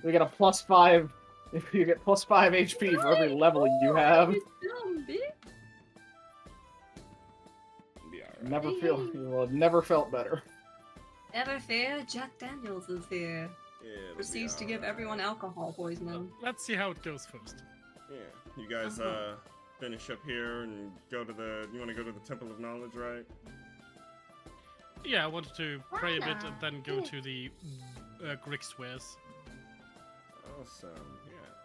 We get a +5. If you get +5 HP for every level you have. You dumb bitch. yeah, alright. Never felt better. Never fear, Jack Daniels is here. Yeah, it'll be Proceeds to give alright. everyone alcohol poisoning. Let's see how it goes first. Yeah, you guys finish up here and go to the. You want to go to the Temple of Knowledge, right? Yeah, I wanted to pray a bit Wow. and then go to the Grixwares. Awesome.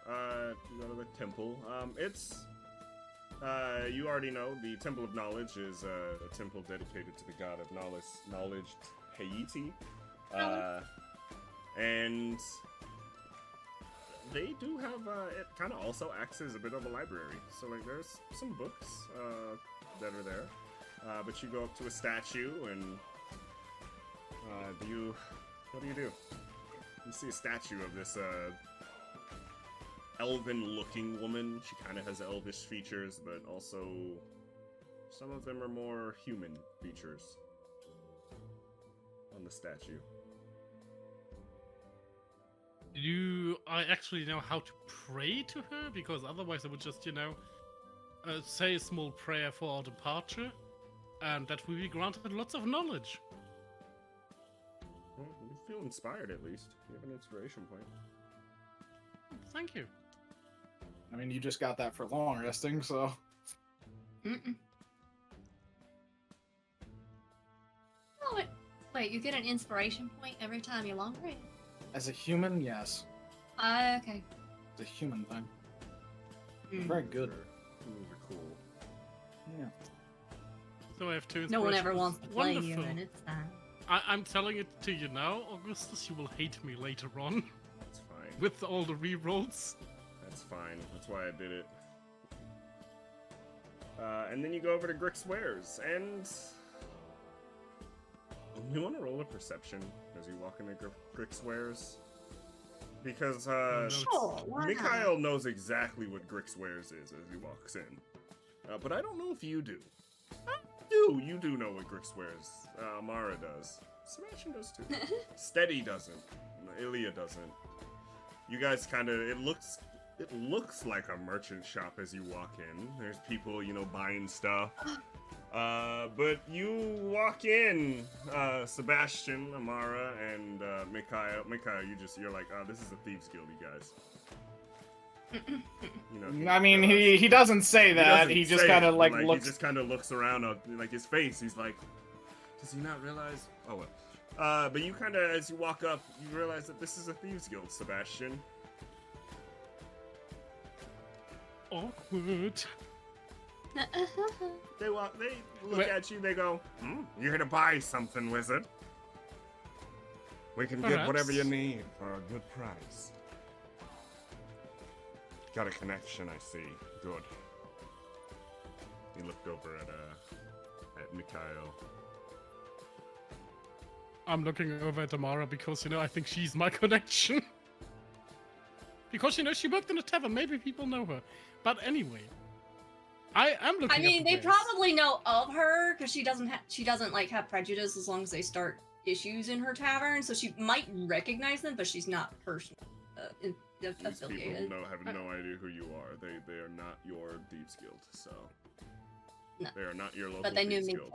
Yeah. You go to the temple. It's. You already know the Temple of Knowledge is a temple dedicated to the god of knowledge, Haiti. And they do have. It kind of also acts as a bit of a library. So like, there's some books that are there. But you go up to a statue and what do you do? You see a statue of this elven-looking woman. She kind of has elvish features, but also some of them are more human features on the statue. Do I actually know how to pray to her? Because otherwise I would just, say a small prayer for our departure, and that we be granted lots of knowledge. Well, you feel inspired at least. You have an inspiration point. Thank you. I mean, you just got that for long resting, so. Mm-mm. Oh, wait, you get an inspiration point every time you long rest? As a human, yes. Okay. It's a human thing. Hmm. Very good. Humans are cool. Yeah. So I have 2 No one ever inspirations. wants to play you, Wonderful. and it's fine. I'm telling it to you now, Augustus, you will hate me later on. That's fine. With all the rerolls. That's fine. That's why I did it. And then you go over to Grixwares, and you want to roll a perception as you walk into Grixwares? Because Sure, why not? Mikhail knows exactly what Grixwares is as he walks in. But I don't know if you do. You do know what Grixwares. Amara does. Sebastian does too. Steady doesn't. Ilia doesn't. You guys kind of, it looks like a merchant shop as you walk in. There's people, buying stuff. But you walk in, Sebastian, Amara, and Mikhail. Mikhail, you're like, oh, this is a thieves guild, you guys. You know, I mean, he doesn't say that. He just kind of like He looks. just kind of looks around, like his face. He's like, does he not realize? Oh well. But you kind of, as you walk up, you realize that this is a thieves guild, Sebastian. Awkward. They look at you. They go, "You're here to buy something, wizard. We can get whatever you need for a good price." Got a connection, I see. Good. He looked over at Mikhail. I'm looking over at Amara because, I think she's my connection. Because, she worked in a tavern. Maybe people know her. But anyway, I am looking. I mean, at the they place. probably know of her because she doesn't have prejudice as long as they start issues in her tavern. So she might recognize them, but she's not personally These affiliated. people have no idea who you are. They are not your thieves guild, so No. they are not your local But they knew thieves me. guild.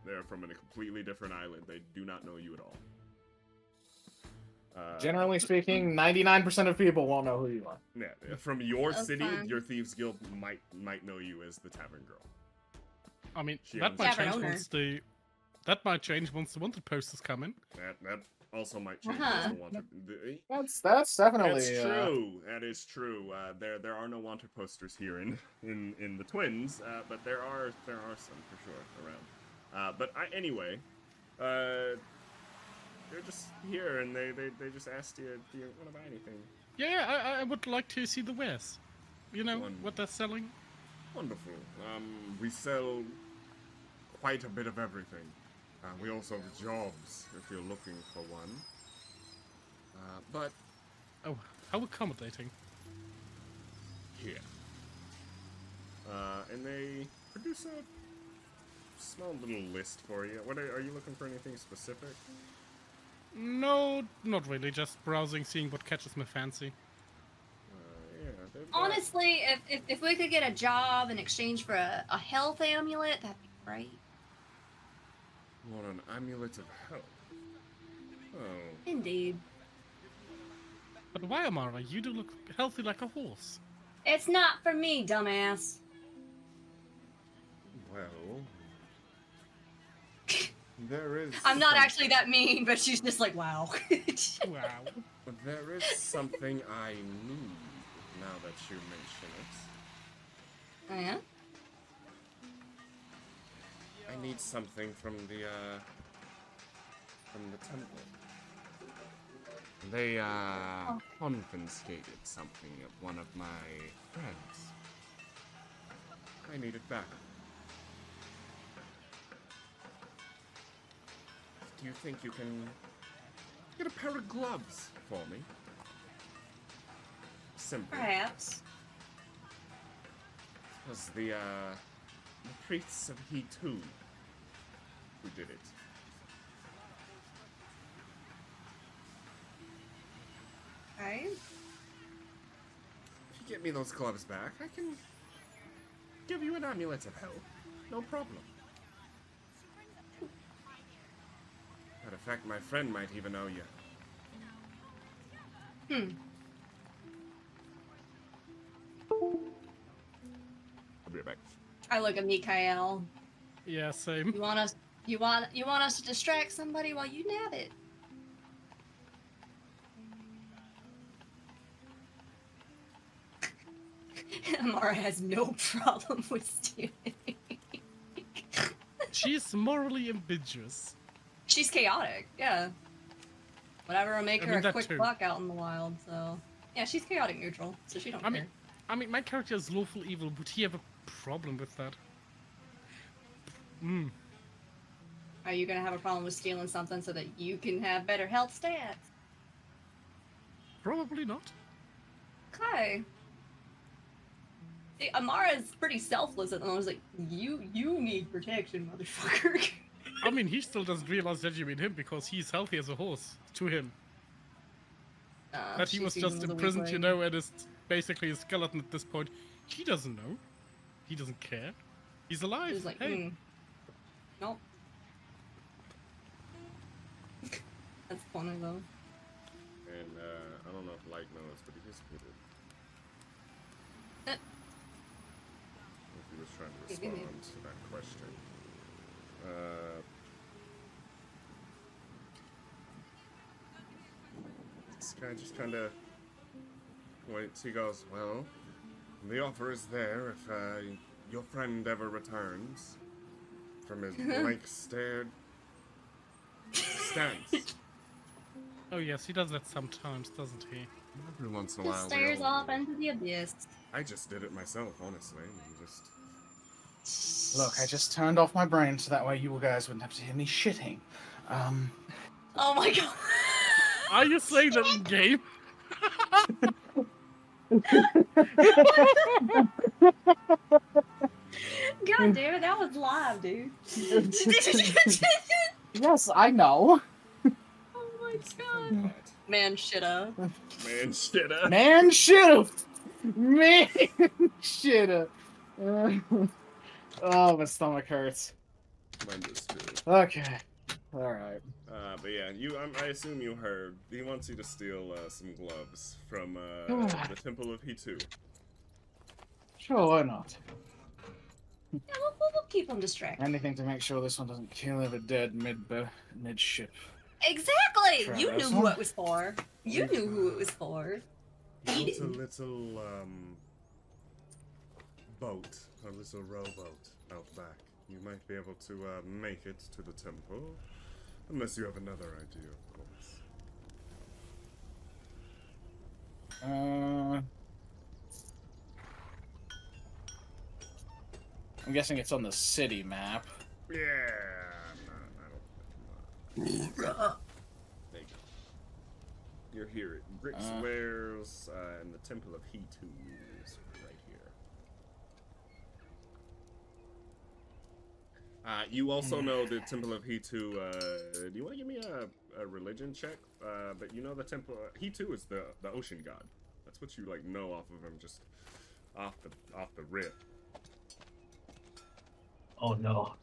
They are from a completely different island. They do not know you at all. Generally speaking, 99% of people won't know who you are. Yeah, from your That's city, fine. your thieves guild might know you as the tavern girl. I mean, She that owns might it. change Tavern once the. That might change once the wanted posters come in. That also might change. Uh-huh. As the wanted. That's definitely. That's true. That is true. There are no wanted posters here in the Twins, but there are some for sure around. But anyway, they're just here and they just asked you, do you want to buy anything? Yeah, I would like to see the wares. What they're selling. Wonderful. We sell quite a bit of everything. We also have jobs if you're looking for one. But Oh, how accommodating. here. And they produce a small little list for you. What are you looking for? Anything specific? No, not really. Just browsing, seeing what catches my fancy. Yeah. they've got- Honestly, if we could get a job in exchange for a health amulet, that'd be great. Want an amulet of health? Oh. Indeed. But why, Amara? You do look healthy like a horse. It's not for me, dumbass. Well. There is. I'm not actually that mean, but she's just like, wow. Wow. There is something I need now that you mention it. Oh, yeah? I need something from the temple. They confiscated something of one of my friends. I need it back. Do you think you can get a pair of gloves for me? Simple. Perhaps. It was the priests of He Too who did it. Okay. If you get me those gloves back, I can give you an amulet of health. No problem. Matter of fact, my friend might even know you. I'll be right back. I look at Mikhail. Yeah, same. You want us to distract somebody while you nab it? Amara has no problem with stealing. She's morally ambiguous. She's chaotic, yeah. Whatever will make I her mean, a that quick too. buck out in the wild, so... Yeah, she's chaotic neutral, so she don't I care. mean, my character is lawful evil. Would he have a problem with that? Are you gonna have a problem with stealing something so that you can have better health stats? Probably not. Okay. See, Amara's pretty selfless at the moment. Like, you need protection, motherfucker. I mean, he still doesn't realize that you mean him because he's healthy as a horse to him. That he she was sees him just as a imprisoned, weakling. and is basically a skeleton at this point. He doesn't know. He doesn't care. He's alive. She's like, hey. Nope. That's funny though. And I don't know if Light knows, but he disappeared. If he was trying to respond to that question. This guy just kind of waits. He goes, well, the offer is there if your friend ever returns from his blank-stared stance. Oh yes, he does that sometimes, doesn't he? Every once in a while. Just we stares all off do. into the abyss. I just did it myself, honestly. Look, I just turned off my brain so that way you guys wouldn't have to hear me shitting. Oh my god. Are you saying that in game? God damn it, that was live, dude. Yes, I know. Oh my god. Man, shitta. Man, shit up. Man, should've. Man, should've. Oh, my stomach hurts. Mine does too. Okay. Alright. But yeah, I assume you heard. He wants you to steal some gloves from the Temple of He2. Sure, why not? Yeah, we'll keep him distracted. Anything to make sure this one doesn't kill ever dead mid-ship. Exactly! You Travis. knew who it was for. You knew who it was for. He Built a didn't. little boat, a little rowboat out back. You might be able to make it to the temple, unless you have another idea, of course. I'm guessing it's on the city map. Yeah, I don't. There you go. You're here at Brick's Wares, and the Temple of He2 is right here. You also know the Temple of He2. Do you want to give me a religion check? But you know the Temple He2 is the ocean god. That's what you like know off of him, just off the rip. Oh no.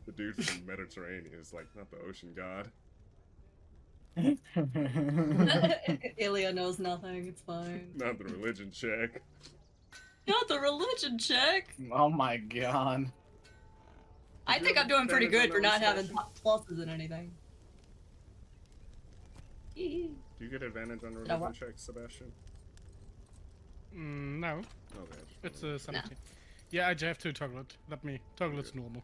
The dude from the Mediterranean is like not the ocean god. Ilia knows nothing, it's fine. Not the religion check. Not the religion check! Oh my god. I think I'm doing pretty good for not having pluses in anything. Do you get advantage on religion what? checks, Sebastian? No, Okay. it's 17. Yeah, I have to toggle it. Let me toggle it's normal.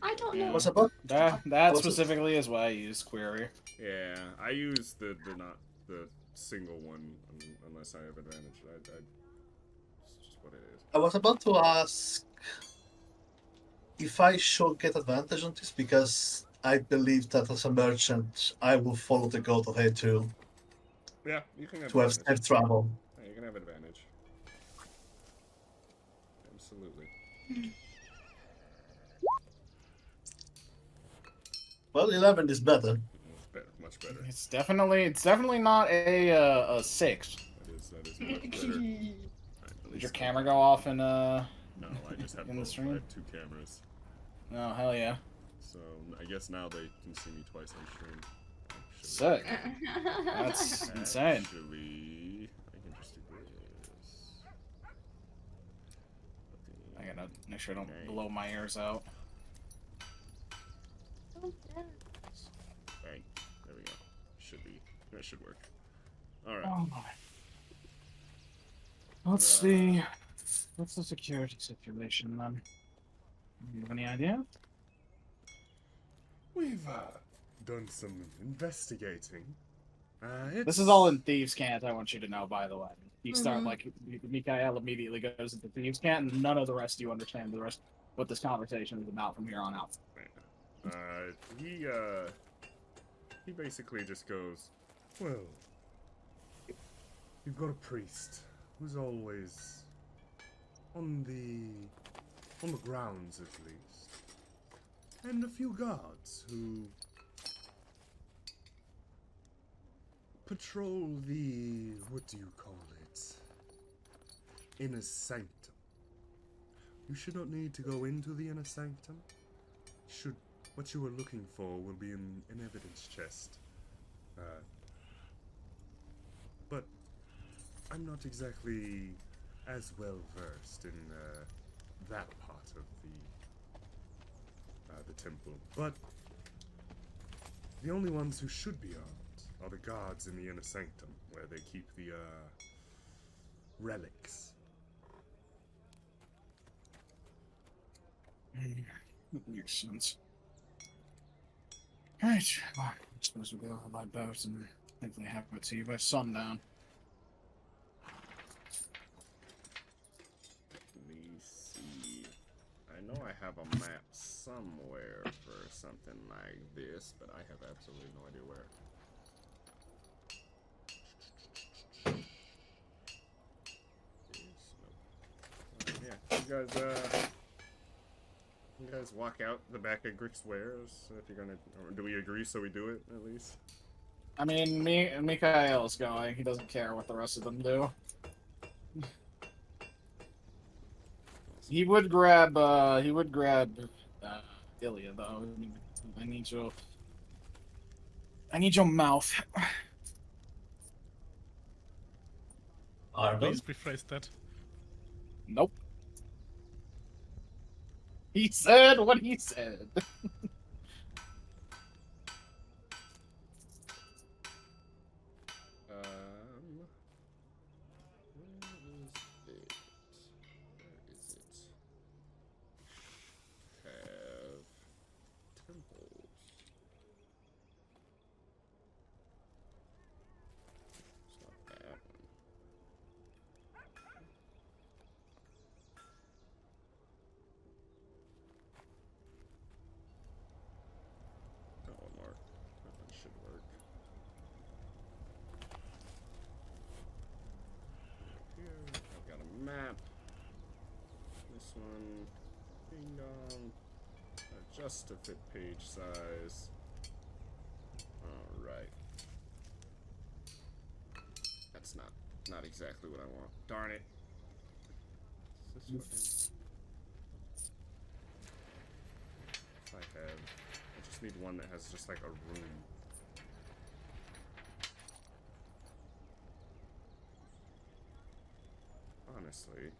I don't know. What's about? That What's it? specifically is why I use query. Yeah, I use the not the single one unless I have advantage. It's just what it is. I was about to ask if I should get advantage on this because I believe that as a merchant I will follow the god of A2 Yeah, you can have to have advantage. safe travel. Yeah, you can have advantage. Absolutely. Well, 11 is better. It's better, much better. It's definitely not a 6. That is much better. Did your camera go off in No, I just have in the both. I stream? have 2 cameras. Oh hell yeah. So I guess now they can see me twice on stream. Actually. Sick. That's insane. Actually, I can just do this. I gotta make sure I don't blow my ears out. Bang. There we go. Should be. That should work. Alright. Oh my. Let's see. What's the security situation then? You have any idea? We've done some investigating. This is all in Thieves' Cant, I want you to know, by the way. You start, like, Mikhail immediately goes into Thieves' Cant, and none of the rest of you understand the rest what this conversation is about from here on out. He basically just goes, well, you've got a priest who's always on the grounds at least, and a few guards who patrol the, what do you call it, inner sanctum. You should not need to go into the inner sanctum. What you are looking for will be in an evidence chest. But I'm not exactly as well versed in that part of the temple. But the only ones who should be armed are the guards in the inner sanctum, where they keep the relics. That makes sense. Right, well, I suppose we'll go on my boat and hopefully have it to you by sundown. Let me see. I know I have a map somewhere for something like this, but I have absolutely no idea where. Yeah, you guys walk out the back of Grick's Wares if you're gonna. Or do we agree? So we do it at least. I mean, Mikhail's going. He doesn't care what the rest of them do. He would grab. Ilia though. I need your mouth. Argon? Please rephrase that. Nope. He said what he said. Where is it? Have temples. It's not that one. That one more. That one should work. Here, I've got a map. This one, ding dong. Just to fit page size. Alright. That's not exactly what I want. Darn it. Is this what I just need one that has just like a room. Honestly.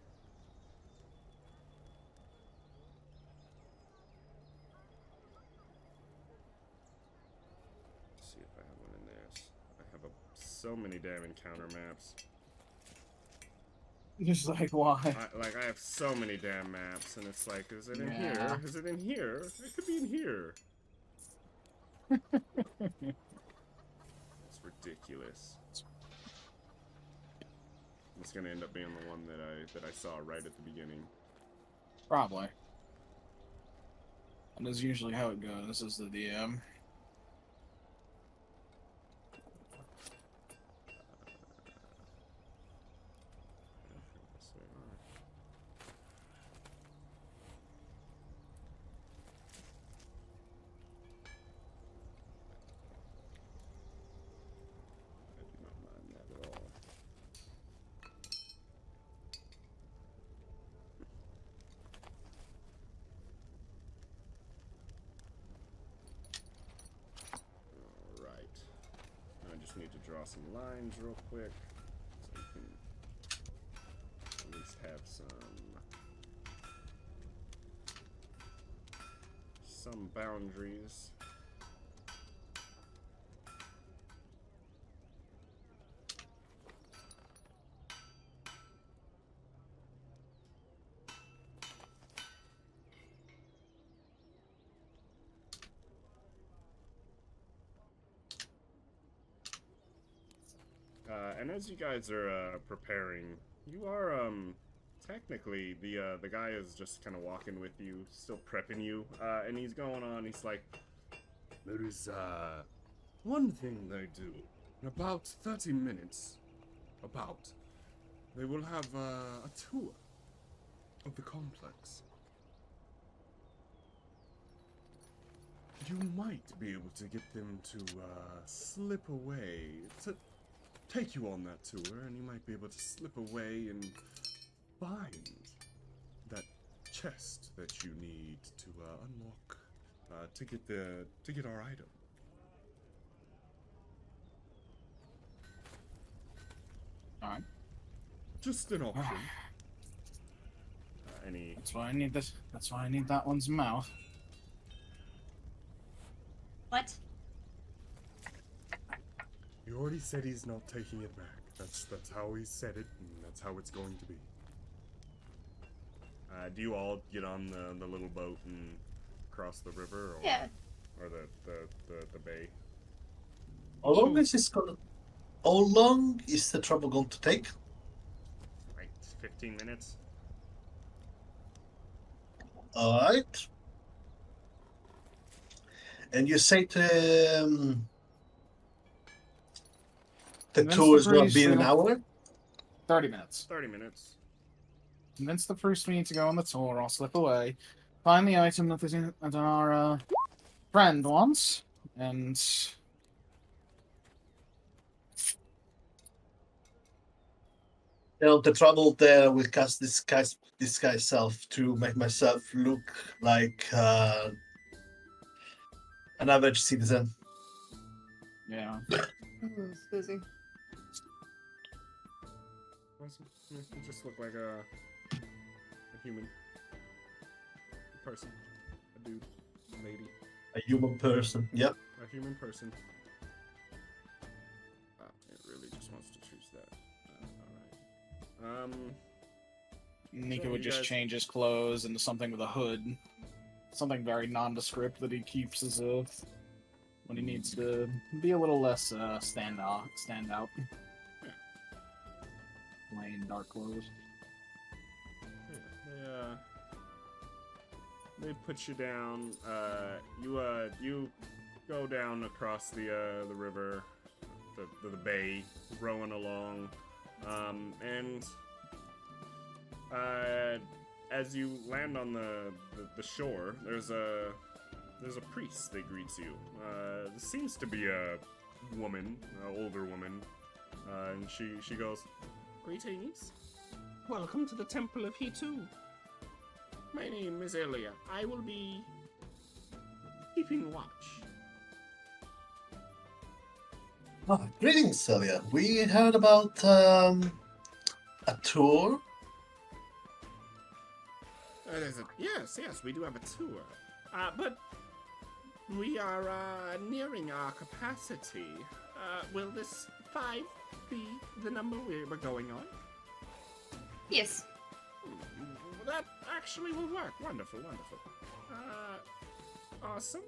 Let's see if I have one in there. I have so many damn encounter maps. Just like why? I have so many damn maps, and it's like, is it in Yeah. here? Is it in here? It could be in here. It's ridiculous. It's gonna end up being the one that I saw right at the beginning. Probably. And that's usually how it goes as the DM. Need to draw some lines real quick so we can at least have some boundaries. And as you guys are preparing, you are technically the guy is just kind of walking with you, still prepping you, and he's going on. He's like, there is one thing they do in about 30 minutes. They will have a tour of the complex. You might be able to get them to slip away to take you on that tour, and you might be able to slip away and find that chest that you need to unlock to get our item. Alright. Just an option. Any? That's why I need this. That's why I need that one's mouth. What? He already said he's not taking it back. That's how he said it, and that's how it's going to be. Do you all get on the little boat and cross the river, or Yeah. or the bay? How long is this gonna? How long is the travel going to take? Like 15 minutes. All right. And you say the Convince tour is the going to priest be we an don't- hour. 30 minutes. 30 minutes. Convince the priest we need to go on the tour. I'll slip away. Find the item that our friend wants. And... You know, the travel there will cast disguise self to make myself look like an average citizen. Yeah. Excuse me. You just look like a human. A person. A dude. A lady. A human person. Yep. A human person. It really just wants to choose that. Alright. Nika So would you just guys- change his clothes into something with a hood. Something very nondescript that he keeps as a... when he needs to be a little less stand out. Plain dark clothes. Yeah, they put you down. You go down across the river, the bay, rowing along, and as you land on the shore, there's a priest that greets you. This seems to be a woman, an older woman, and she goes, "Greetings. Welcome to the Temple of He2. My name is Ilia. I will be keeping watch." Greetings, Celia. We heard about a tour. Yes, we do have a tour. But we are nearing our capacity. Will this 5 be the number we're going on? Yes. That actually will work. Wonderful. Awesome.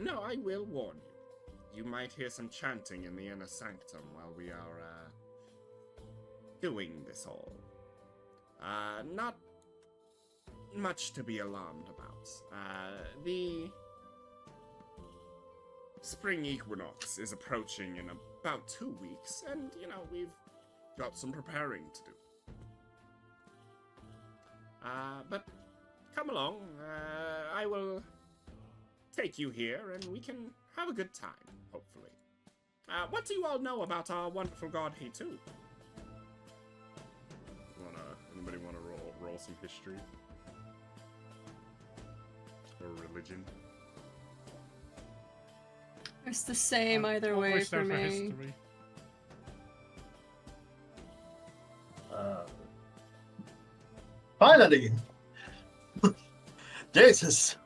No, I will warn you. You might hear some chanting in the inner sanctum while we are doing this all. Not much to be alarmed about. The spring equinox is approaching in about 2 weeks, and, we've got some preparing to do. But come along, I will take you here, and we can have a good time, hopefully. What do you all know about our wonderful god He2? Anybody wanna roll some history? Or religion? It's the same either way Always for there me. history. Finally! Jesus!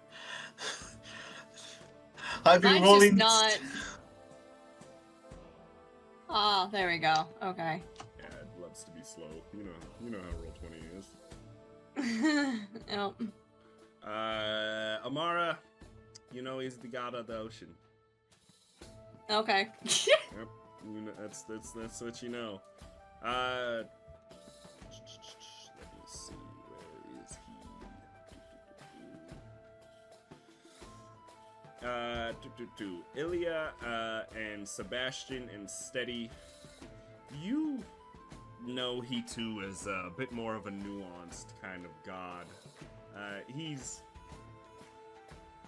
I've been Mine's rolling. just not. Ah, there we go. Okay. Yeah, it loves to be slow. You know how Roll20 is. Yep. Amara, he's the god of the ocean. Okay. Yep, that's what you know. Let me see, where is he? Ilia and Sebastian and Steady. You know He2 is a bit more of a nuanced kind of god. He's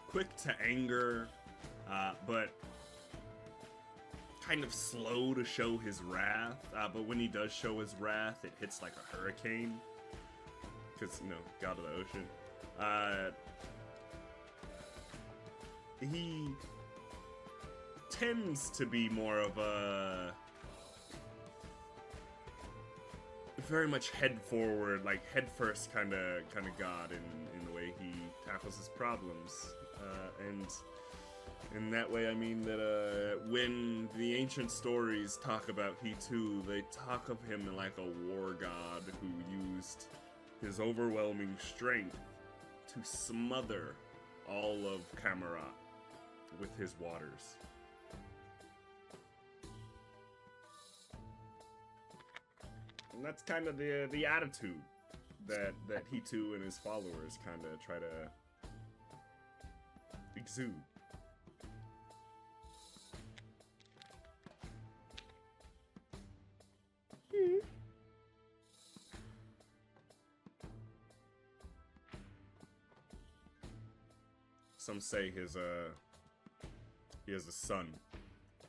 quick to anger, but kind of slow to show his wrath. But when he does show his wrath, it hits like a hurricane. because, god of the ocean. He tends to be more of a very much head forward, like head first kind of god in the way he tackles his problems. And in that way, I mean that when the ancient stories talk about he too, they talk of him like a war god who used his overwhelming strength to smother all of Amara with his waters. And that's kind of the attitude that he too and his followers kind of try to exude. Some say he has a son,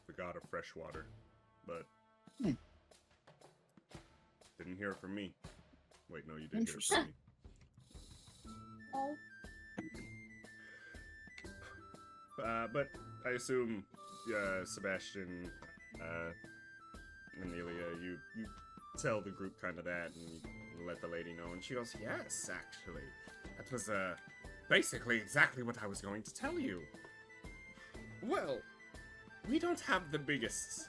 the god of fresh water, but didn't hear it from me. Wait, no, you did hear it from me. But I assume, Sebastian and Ilia, you tell the group kind of that, and you let the lady know, and she goes, "Yes, actually, that was basically exactly what I was going to tell you. Well, we don't have the biggest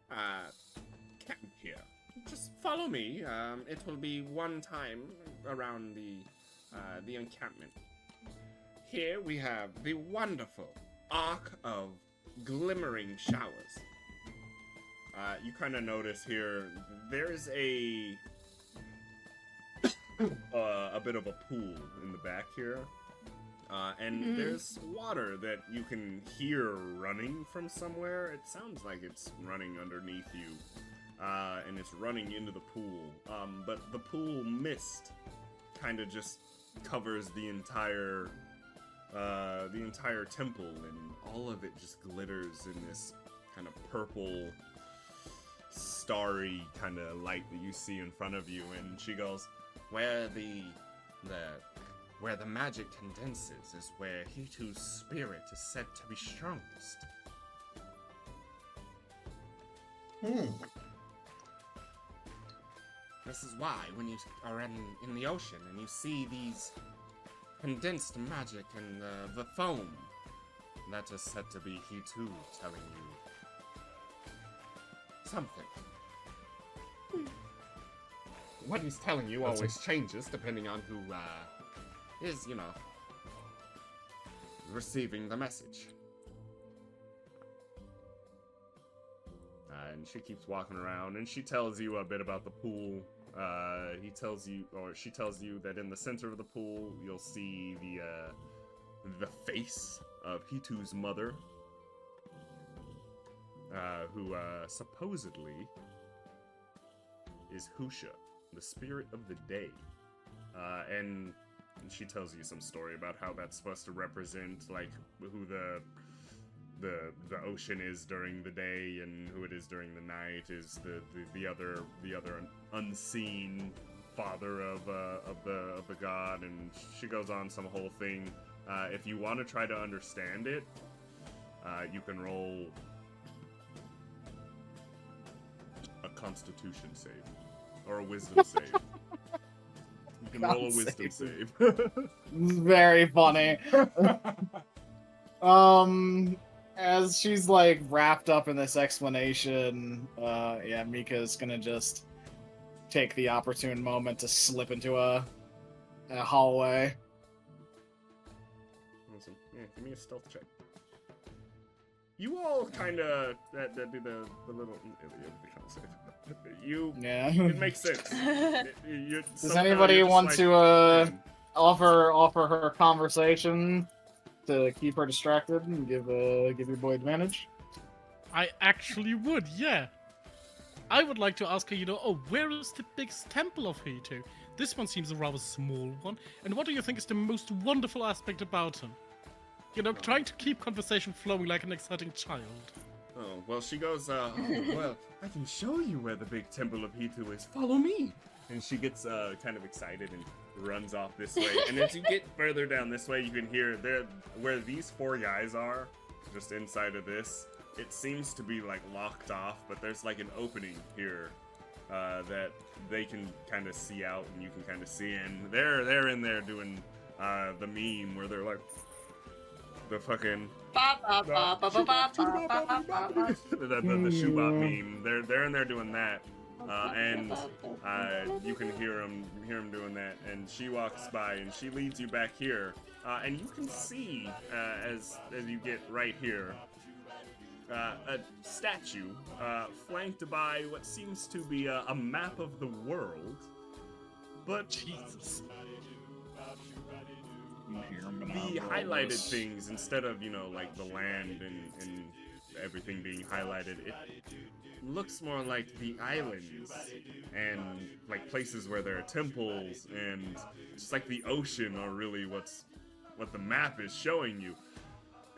camp here. Just follow me. It will be one time around the encampment. Here we have the wonderful Ark of Glimmering Showers. You kind of notice here, there's a bit of a pool in the back here. And there's water that you can hear running from somewhere. It sounds like it's running underneath you. And it's running into the pool. But the pool mist kind of just covers the entire temple, and all of it just glitters in this kind of purple, starry kind of light that you see in front of you. And she goes, "Where the magic condenses is where Hitu's spirit is said to be strongest." This is why, when you are in the ocean and you see these condensed magic and the foam, that is said to be Hitu telling you something. What he's telling you always changes depending on who is, receiving the message. And she keeps walking around, and she tells you a bit about the pool. She tells you that in the center of the pool, you'll see the face of Hitu's mother, who supposedly is Husha, the spirit of the day. And she tells you some story about how that's supposed to represent, like, who the ocean is during the day and who it is during the night is the other unseen father of the god. And she goes on some whole thing. If you want to try to understand it, you can roll a Constitution save or a Wisdom save. You can roll a Wisdom save. Very funny. As she's like wrapped up in this explanation, Mika's gonna just take the opportune moment to slip into a hallway. Awesome. Yeah, give me a stealth check. You all kind of that'd be the little. It makes sense. Does anybody want to offer her conversation to keep her distracted and give your boy advantage? I actually would, yeah. I would like to ask her, where is the biggest temple of Hitu? This one seems a rather small one. And what do you think is the most wonderful aspect about him? Trying to keep conversation flowing like an exciting child. Oh, well, she goes, well, I can show you where the big temple of Hitu is. Follow me. And she gets kind of excited and runs off this way. And as you get further down this way, you can hear there where these 4 guys are, just inside of this. It seems to be like locked off, but there's like an opening here that they can kind of see out, and you can kind of see. And they're in there doing the meme where they're like the fucking the shoebop meme. They're in there doing that. And you can hear him doing that, and she walks by and she leads you back here, and you can see as you get right here a statue flanked by what seems to be a map of the world, but Jesus. The highlighted things, instead of like the land and everything being highlighted, it looks more like the islands and like places where there are temples, and just like the ocean are really what the map is showing you,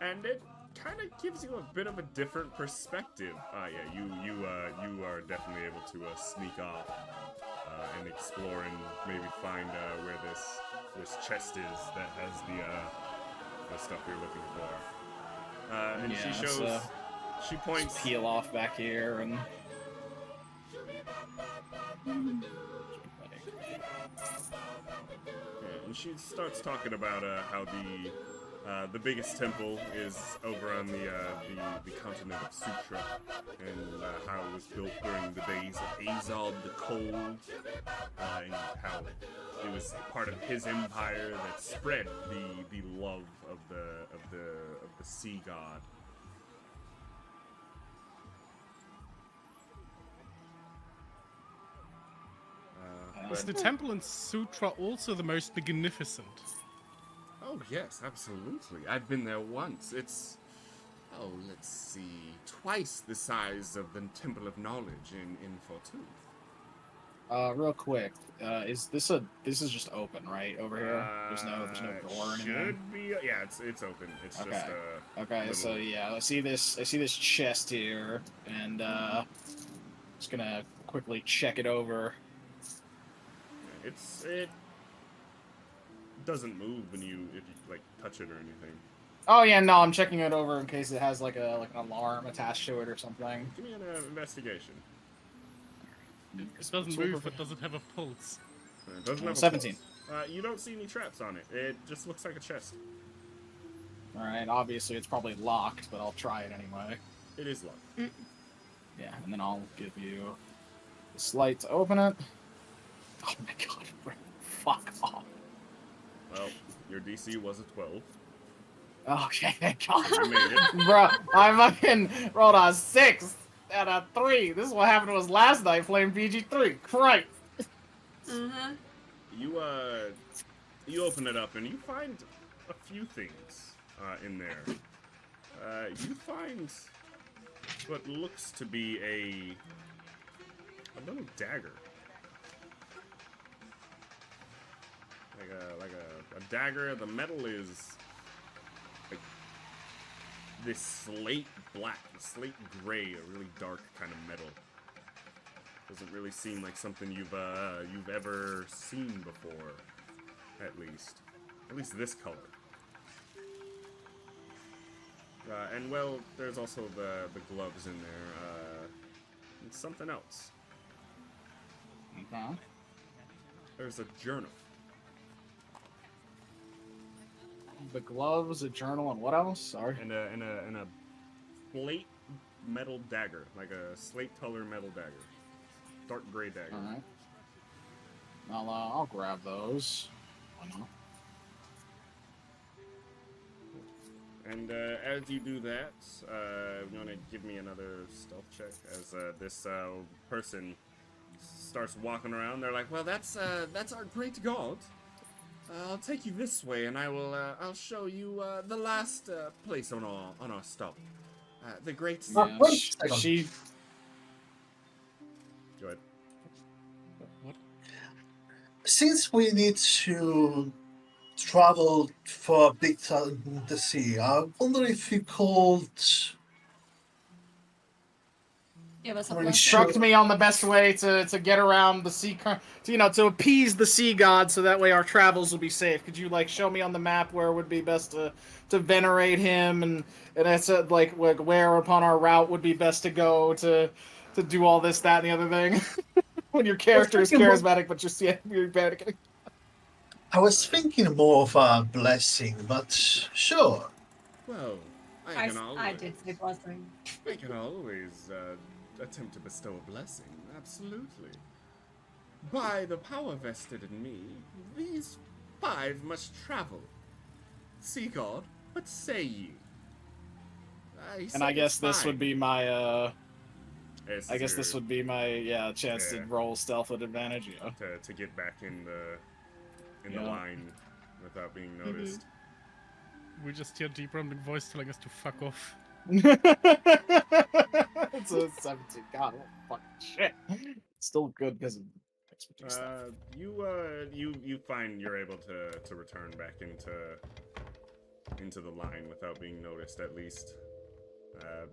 and it kind of gives you a bit of a different perspective. Yeah, you are definitely able to sneak off and explore and maybe find where this chest is that has the stuff you're looking for. And Yeah, she shows. She points. Just peel off back here and. Yeah, and she starts talking about how the biggest temple is over on the continent of Sutra, and how it was built during the days of Azog the Cold, and how it was part of his empire that spread the love of the sea god. Is the temple in Sutra also the most magnificent? Oh yes, absolutely. I've been there once. It's, let's see, twice the size of the Temple of Knowledge in Fortuth. Real quick, is this is just open, right, over here? There's no door or anything. Should be, yeah, it's open. It's Okay. just Okay, little... so yeah, I see this chest here, and just gonna quickly check it over. It doesn't move if you like touch it or anything. Oh yeah, no, I'm checking it over in case it has like an alarm attached to it or something. Give me an investigation. It doesn't move, but does it have a pulse? It doesn't have a 17. pulse. You don't see any traps on it. It just looks like a chest. All right, obviously it's probably locked, but I'll try it anyway. It is locked. Yeah, and then I'll give you the slight to open it. Oh my god, bro. Fuck off. Well, your DC was a 12. Okay, thank god. You made it. Bro, I fucking rolled a 6 and a 3. This is what happened to us last night playing BG3. Christ. Mm-hmm. You open it up and you find a few things in there. You find what looks to be a little dagger. Like a dagger. The metal is like this slate black, slate gray, a really dark kind of metal. Doesn't really seem like something you've ever seen before, at least this color. And well, there's also the gloves in there. And something else. Okay. There's a journal. The gloves, a journal, and what else? Sorry. And a slate metal dagger, like a slate color metal dagger, dark gray dagger. All right. I'll grab those. Why not? And as you do that, you want to give me another stealth check as this person starts walking around. They're like, "Well, that's our great god. I'll take you this way, and I'll show you the last place on our stop. The great. Yeah, wait a second. she. Go ahead. What? Since we need to travel for a big time in the sea, I wonder if you could Give us a Or blessing. Instruct me on the best way to get around the sea, to appease the sea god, so that way our travels will be safe. Could you like show me on the map where it would be best to venerate him, and that's like where upon our route would be best to go to do all this, that, and the other thing. When your character is thinking more- charismatic, but you're panicking. I was thinking more of a blessing, but sure. Well, I can always. I did say blessing. I can always attempt to bestow a blessing. Absolutely. By the power vested in me, these 5 must travel. Sea god, what say ye? And I guess this would be my This I is guess this your- would be my chance to Yeah. roll stealth at advantage. Yeah. to get back in the Yeah. line without being noticed. We just hear deep rumbling voice telling us to fuck off. It's a 17. God, oh, fucking shit. Still good because of expertise stuff. You find you're able to return back into the line without being noticed, at least.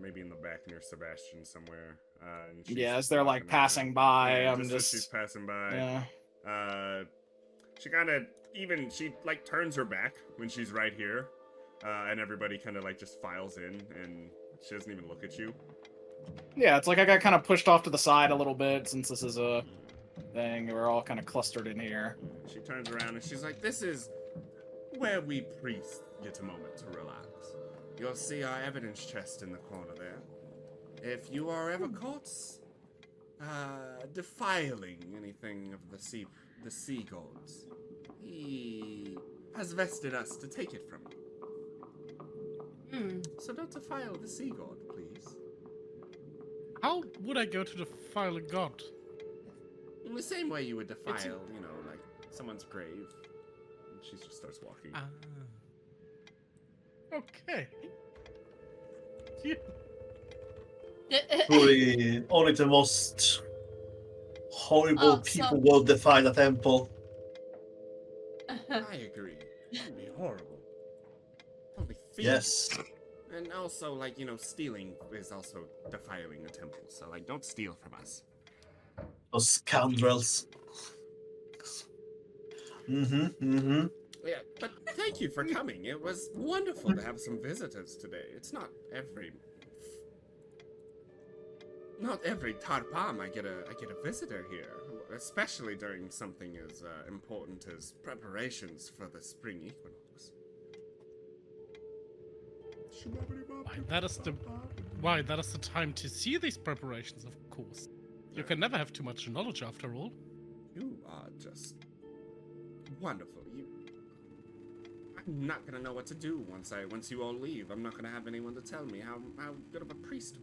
Maybe in the back near Sebastian somewhere. And she's Yeah, as they're like walking passing around. by, Yeah, I'm as just she's passing by. yeah. She kind of she like turns her back when she's right here, and everybody kind of like just files in, and she doesn't even look at you. Yeah, it's like I got kind of pushed off to the side a little bit since this is a thing. We're all kind of clustered in here. She turns around and she's like, "This is where we priests get a moment to relax. You'll see our evidence chest in the corner there. If you are ever caught defiling anything of the sea gods, he has vested us to take it from you. So don't defile the sea god, please. How would I go to defile a god? In the same way you would defile, like someone's grave." And she just starts walking. Ah. Okay. Yeah. Only the most horrible Oh, people will defy the temple. I agree. It would be horrible. Only thieves. Yes. And also, like, stealing is also defiling a temple. So, like, don't steal from us. Those scoundrels. Yeah, but thank you for coming. It was wonderful to have some visitors today. It's not every Tarpam I get a visitor here, especially during something as important as preparations for the spring equinox. Why, that is the time to see these preparations, of course. You can never have too much knowledge after all. You are just wonderful. I'm not gonna know what to do once you all leave. I'm not gonna have anyone to tell me how good of a priesthood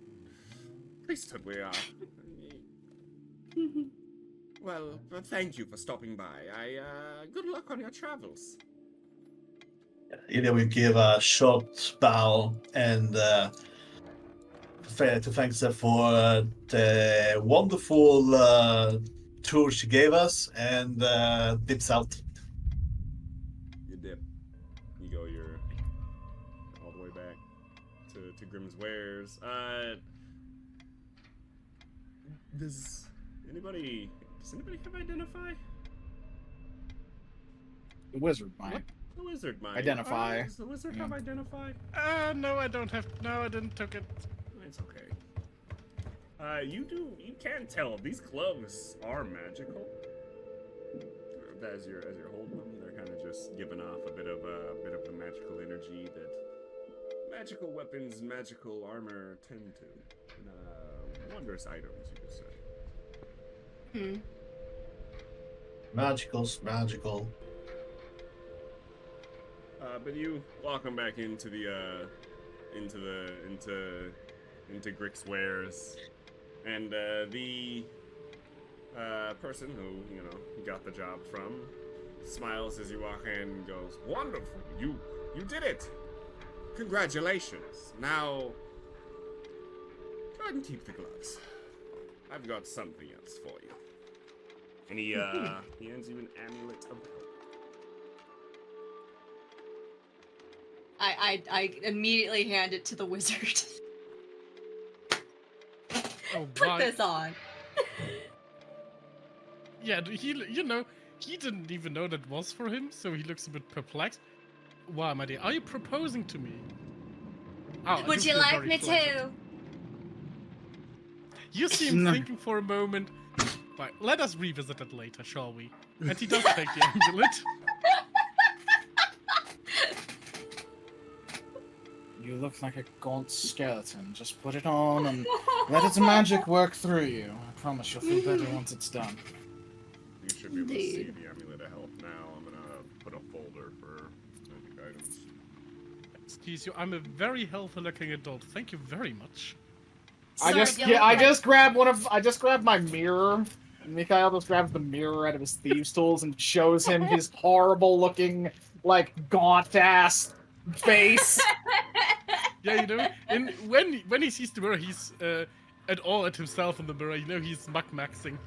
we are. Well, thank you for stopping by. Good luck on your travels. Ilia will give a short bow and to thank her for the wonderful tour she gave us, and dips out. You dip. You go all the way back to Grimm's Wares. Does anybody have Identify? The wizard might. The wizard might. Identify. Does the wizard have Identify? No, I don't have. No, I didn't took it. It's okay. You can tell these gloves are magical. As you're holding them, they're kind of just giving off a bit of the magical energy that magical weapons and magical armor tend to. Wondrous items, you could say. Magical. But you walk them back into Grick's Wares, and the person who you got the job from smiles as you walk in and goes, "Wonderful! You did it! Congratulations! Now go ahead and keep the gloves. I've got something else for you." And he hands you an amulet of hope. I immediately hand it to the wizard. Oh, know put why. this on. Yeah, he didn't even know that was for him, so he looks a bit perplexed. Why, my dear, are you proposing to me? Oh, Would you feel like very me flattered. to? You seem No. thinking for a moment. Right, let us revisit it later, shall we? And he does take the amulet. You look like a gaunt skeleton. Just put it on and let its magic work through you. I promise you'll feel better once it's done. You should be able to see Indeed. the amulet of health now. I'm gonna put a folder for magic items. Excuse you, I'm a very healthy-looking adult. Thank you very much. I just grabbed my mirror. Mikhail just grabs the mirror out of his thieves' tools and shows him his horrible-looking, like, gaunt-ass face. Yeah, you know, when he sees the mirror, he's at all at himself in the mirror. You know, he's maxing.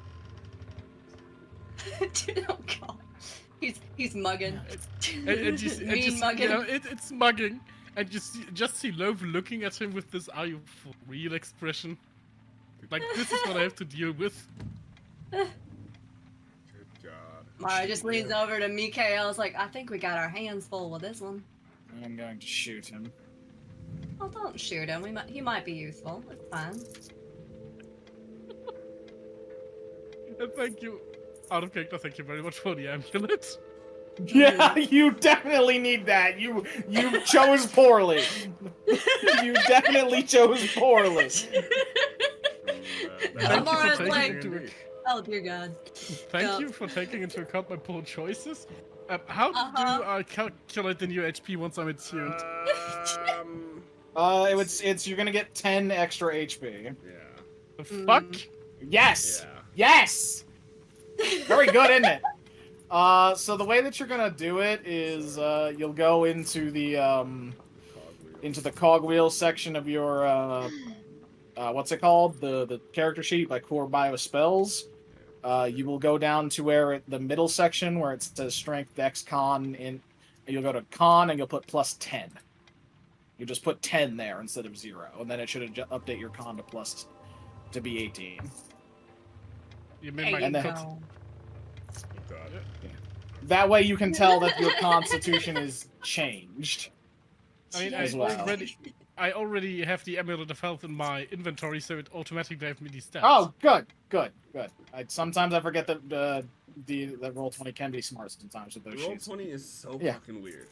Oh god. He's mugging. And you Mean mugging. You know, it's mugging. And you just see Loaf looking at him with this "Are you for real?" expression. Like, this is what I have to deal with. Good God. Mara just leans over to Mikhail's like, I think we got our hands full with this one. I'm going to shoot him. Oh, don't shoot him. He might be useful. It's fine. And thank you, out of character, thank you very much for the amulet. Yeah, you definitely need that. You chose poorly. You definitely chose poorly. Thank you for Amara's taking like- into Oh dear God. Thank you for taking into account my poor choices. How do I calculate the new HP once I'm attuned? You're gonna get 10 extra HP. Yeah. The fuck? Yes! Yeah. Yes! Very good, isn't it? So the way that you're gonna do it is, you'll go into the cogwheel section of your, what's it called? The character sheet, like core bio spells. You will go down to where the middle section where it says strength, dex, con, you'll go to con and you'll put plus 10. You just put 10 there instead of 0, and then it should update your con to be 18. You made my And then- go. Got it. That way you can tell that your constitution is changed. I mean, As well. I already have the amulet of health in my inventory, so it automatically gave me these stats. Oh, good. Sometimes I forget that the Roll20 can be smart sometimes with those sheets. Roll20 is so Yeah. fucking weird.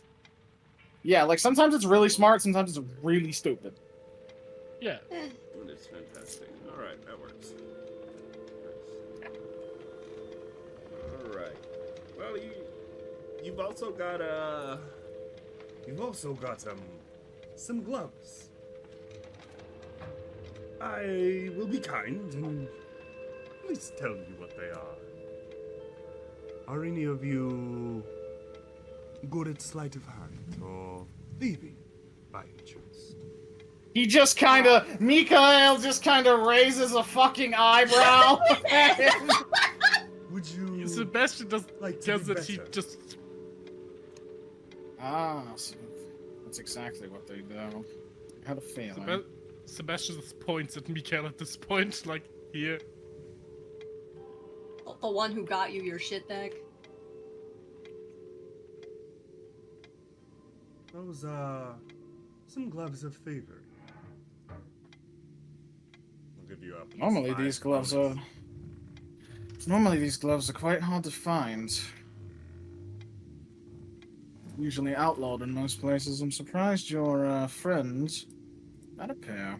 Yeah, like sometimes it's really smart, sometimes it's really stupid. Yeah. That is fantastic. Alright, that works. Nice. Alright. Well, you've also got some gloves. I will be kind and at least tell you what they are. Are any of you good at sleight of hand or thieving by any chance? He just Mikhail just raises a fucking eyebrow. Would you Sebastian does like to be it. He better? just So that's exactly what they do. I had a feeling. Sebastian just points at Mikhail at this point, like, here. The one who got you your shit deck. Those are some gloves of thievery. I'll give you a Normally these gloves are quite hard to find. Usually outlawed in most places. I'm surprised your friend had a pair.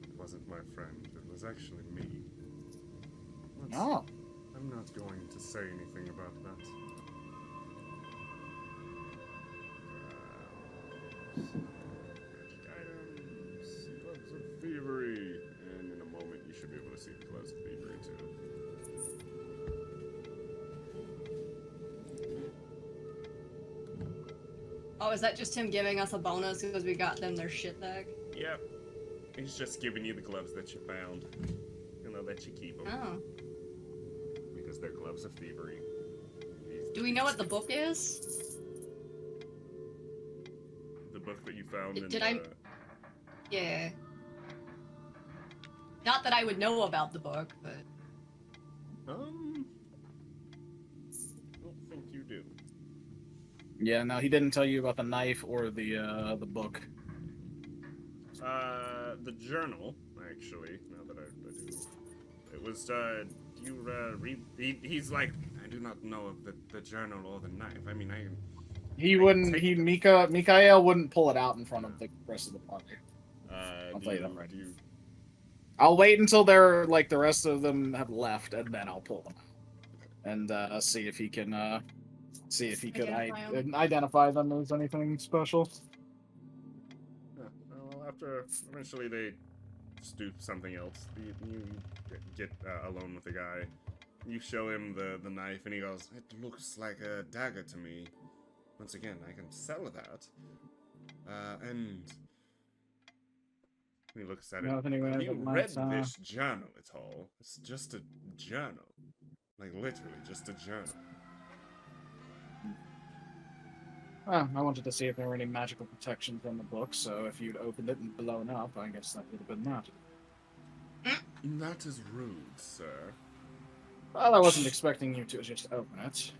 It wasn't my friend. It was actually me. Oh. I'm not going to say anything about that. Magic items, gloves of thievery, and in a moment you should be able to see the gloves of thievery too. Oh, is that just him giving us a bonus because we got them their shit deck? Yep. He's just giving you the gloves that you found. And I'll let you keep them. Oh. Because they're gloves of thievery. Do we know what the book is? The book that you found in Did I- Yeah. Not that I would know about the book, but I don't think you do. Yeah, no, he didn't tell you about the knife or the book. The journal, actually. Now that I do, it was you read. He's like, I do not know of the journal or the knife. I mean, He wouldn't. Mikhail wouldn't pull it out in front of the rest of the party. I'll tell you that right. I'll wait until they're like the rest of them have left, and then I'll pull them out and see if he can identify them as anything special. Well, after eventually they just do something else. You get alone with the guy. You show him the knife, and he goes, "It looks like a dagger to me. Once again, I can sell that." And he looks at it. Have you read this journal at all? It's just a journal. Like, literally, just a journal. Well, I wanted to see if there were any magical protections on the book, so if you'd opened it and blown up, I guess that would have been that. That is rude, sir. Well, I wasn't expecting you to just open it.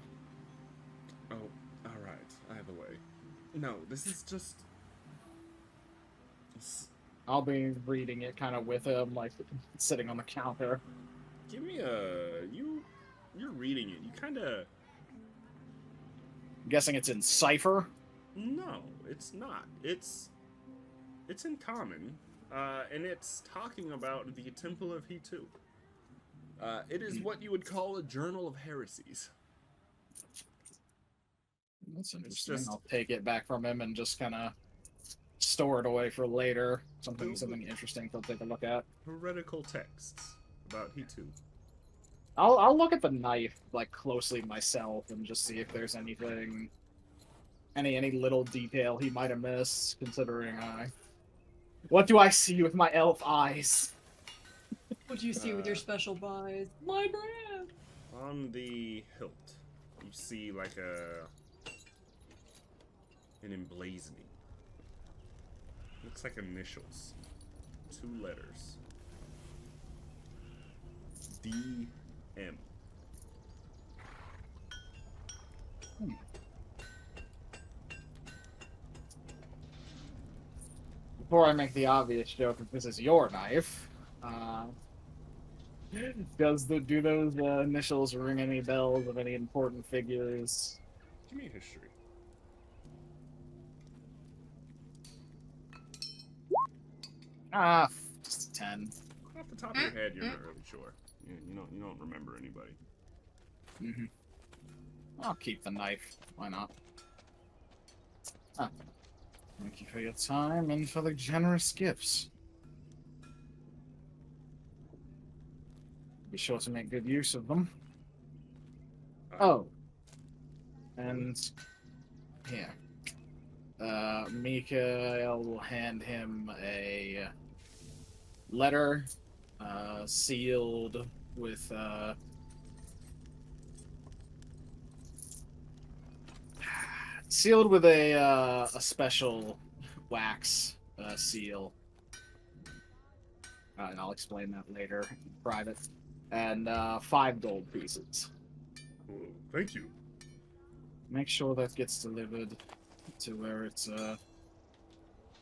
Oh, alright. Either way. No, this is just... I'll be reading it kind of with him, like, sitting on the counter. Give me a... You're reading it. You kind of... I'm guessing it's in cipher? No, it's not. It's in common, and it's talking about the Temple of He2. It is what you would call a journal of heresies. That's interesting. I'll take it back from him and just kind of store it away for later. Something interesting to take a look at. Heretical texts about He2. I'll look at the knife like closely myself and just see if there's anything, any little detail he might have missed. Considering what do I see with my elf eyes? What do you see with your special buys? My brand. On the hilt, you see like an emblazoning. Looks like initials. 2 letters. DM. Before I make the obvious joke that this is your knife, do those initials ring any bells of any important figures? Give me history. Just a 10. Off the top of your head, you're not really sure. You don't remember anybody. Mm-hmm. I'll keep the knife. Why not? Thank you for your time and for the generous gifts. Be sure to make good use of them. And here. Mikhail will hand him a letter sealed with a special wax seal. And I'll explain that later in private. And 5 gold pieces. Well, thank you. Make sure that gets delivered to where it's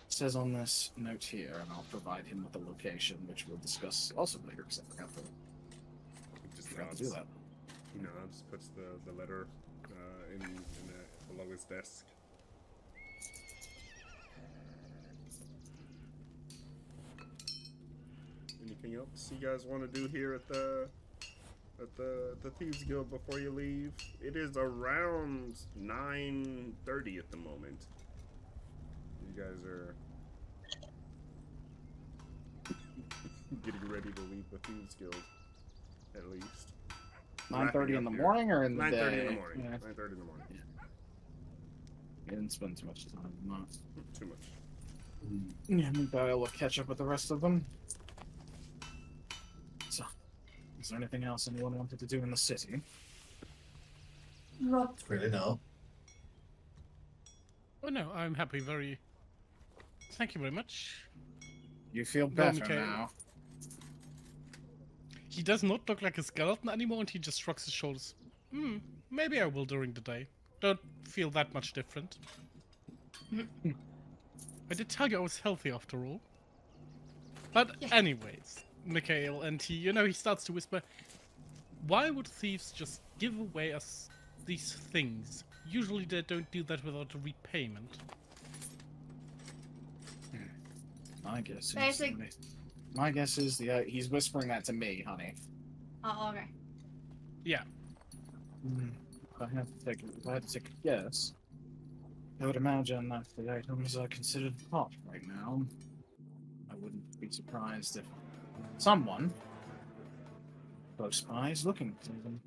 says on this note here, and I'll provide him with the location, which we'll discuss also later, because I forgot to do that. He nods, puts the letter below his desk. Anything else you guys want to do here at the Thieves Guild before you leave? It is around 9:30 at the moment. You guys are getting ready to leave the Thieves Guild, at least. 9:30 in the morning or in the day? 9:30 in the morning. Yeah. 9:30 in the morning. Yeah. I didn't spend too much time. Not too much. Yeah, maybe I'll catch up with the rest of them. So, is there anything else anyone wanted to do in the city? Not really, no. Oh no, I'm happy. Thank you very much. You feel better now? He does not look like a skeleton anymore, and he just shrugs his shoulders. Maybe I will during the day. Don't feel that much different. I did tell you I was healthy after all. But anyways, Mikhail, and he starts to whisper, why would thieves just give away us these things? Usually they don't do that without a repayment. My guess is... Basic. My guess is he's whispering that to me, honey. Oh, okay. Yeah. If I had to take a guess, I would imagine that the items are considered hot right now. I wouldn't be surprised if someone close by is looking for them.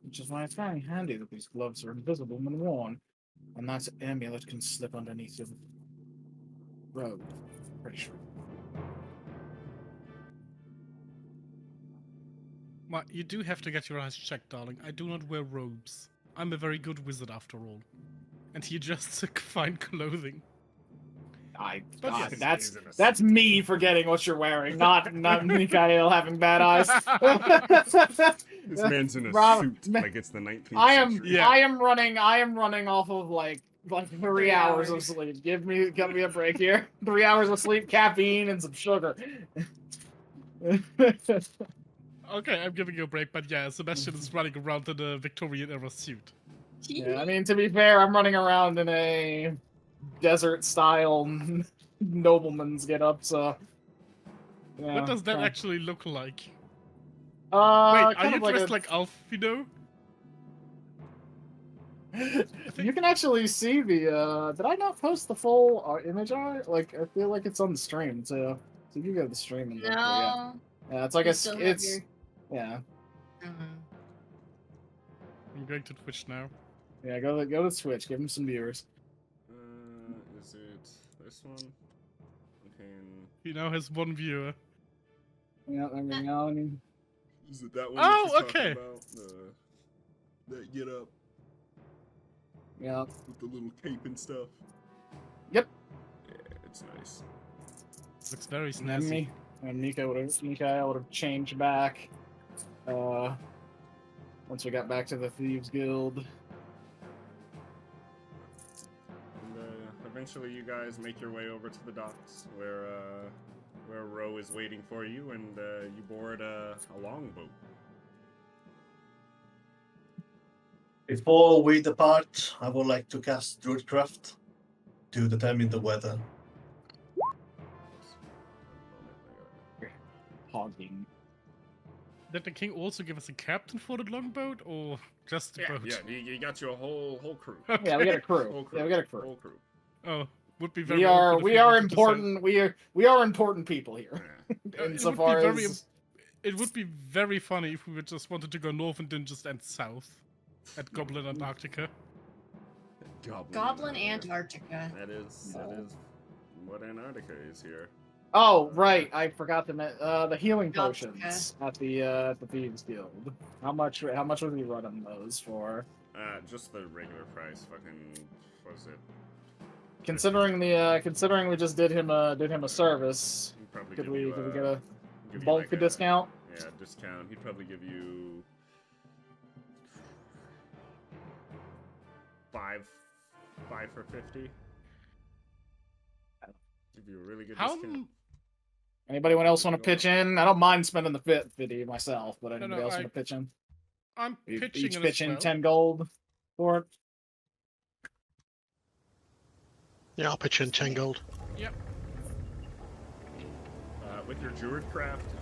Which is why it's very handy that these gloves are invisible when worn, and that amulet can slip underneath your robe. Pretty sure. Well, you do have to get your eyes checked, darling. I do not wear robes. I'm a very good wizard after all. And he adjusts to fine clothing. But yes, that's me forgetting what you're wearing, not Mikhail having bad eyes. This man's in a suit like it's the 19th century. I am running off of like 3 hours of sleep. Give me a break here. 3 hours of sleep, caffeine, and some sugar. Okay, I'm giving you a break, but yeah, Sebastian is running around in a Victorian era suit. Yeah, I mean, to be fair, I'm running around in a desert-style nobleman's get-up, so... Yeah, What does that actually look like? Wait, kind are you of like dressed like Alfino? You can actually see the, did I not post the full image art? Like, I feel like it's on the stream, too. So you go to the stream and look, yeah. Yeah, it's like yeah. I'm going to Twitch now. Yeah, go to Twitch, give him some viewers. Is it this one? Okay. He now has one viewer. Yeah, there we go. Is it that one? Oh, that she's okay. talking about? That get up Yeah. with the little cape and stuff. Yep. Yeah, it's nice. Looks very And then snazzy. Mikhail would have changed back. Once we got back to the Thieves Guild. And eventually, you guys make your way over to the docks, where Roux is waiting for you, and you board a longboat. Before we depart, I would like to cast Druidcraft to determine the weather. Hogging. Did the king also give us a captain for the longboat, or just a boat? Yeah, he got you a whole crew. Yeah, we got a crew. Whole crew. Yeah, we got a crew. Whole crew. Oh, would be very. We awkward if are wanted to important. We are important people here. Yeah. Insofar as it would be very funny if we just wanted to go north and then just end south at Goblin Antarctica. Goblin Antarctica. That is what Antarctica is here. Oh, right. I forgot to mention the healing Gotcha. potions at the Thieves Guild. How much would we run on those for? Just the regular price. Fucking, what was it? Considering we just did him a service, could we get a bulk discount? Yeah, discount. He'd probably give you five for 50. Give you a really good discount. Anybody else want to pitch in? I don't mind spending the 50 myself, but anybody else want to pitch in? I'm pitching Each it pitch as in well. 10 gold for it. Yeah, I'll pitch in 10 gold. Yep. With your Druidcraft,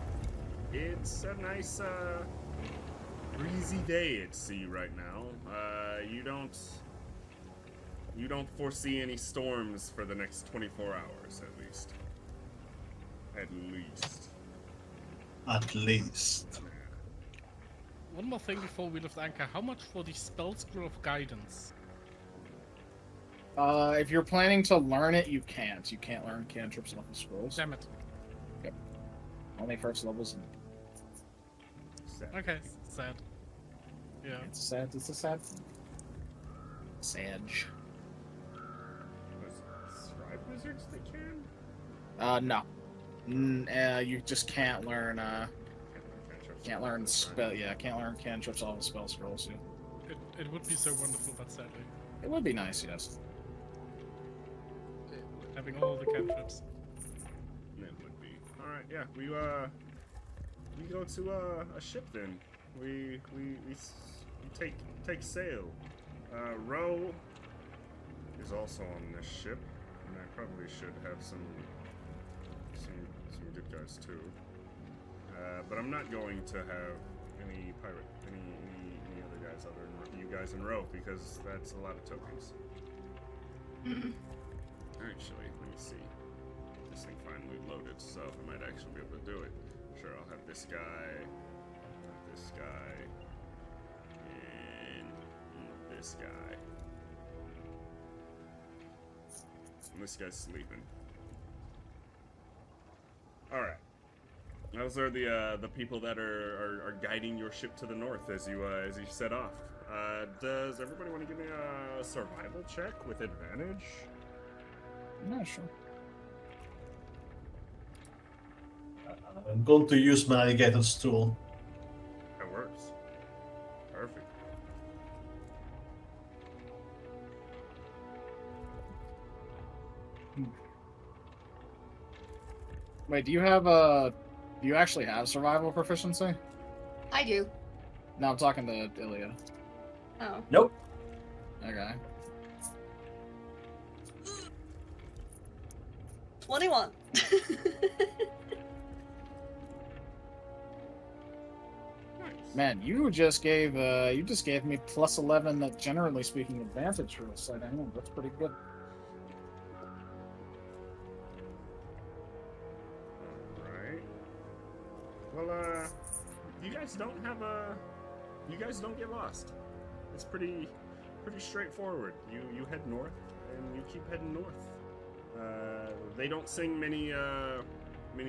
it's a nice, breezy day at sea right now. You don't foresee any storms for the next 24 hours, at least. At least. One more thing before we lift anchor. How much for the spell scroll of guidance? If you're planning to learn it, you can't. You can't learn cantrips off the scrolls. Damn it. Yep. Only first levels. Okay, sad. Yeah. It's a sad thing. Sage. Scribe wizards that can? No. You just can't learn, Can't learn spell. Yeah, can't learn cantrips off of spell scrolls. Yeah. It would be so wonderful, but sadly, It would be nice, yes. having all the cantrips. It would be. All right, yeah. We go to a ship then. We take sail. Roux is also on this ship, and I probably should have some good guys too. But I'm not going to have any other guys other than you guys in Roux because that's a lot of tokens. Actually, let me see. This thing finally loaded, so I might actually be able to do it. Sure, I'll have this guy, and this guy. And this guy's sleeping. Alright. Those are the people that are guiding your ship to the north as you set off. Does everybody want to give me a survival check with advantage? Yeah, sure. I'm going to use my navigator's tool. That works. Perfect. Wait, do you actually have survival proficiency? I do. No, I'm talking to Ilia. Oh. Nope. Okay. 21. Man, you just gave me plus 11 that generally speaking advantage for a sleight of hand. That's pretty good. Alright. Well, you guys don't get lost. It's pretty straightforward. You head north, and you keep heading north. They don't sing many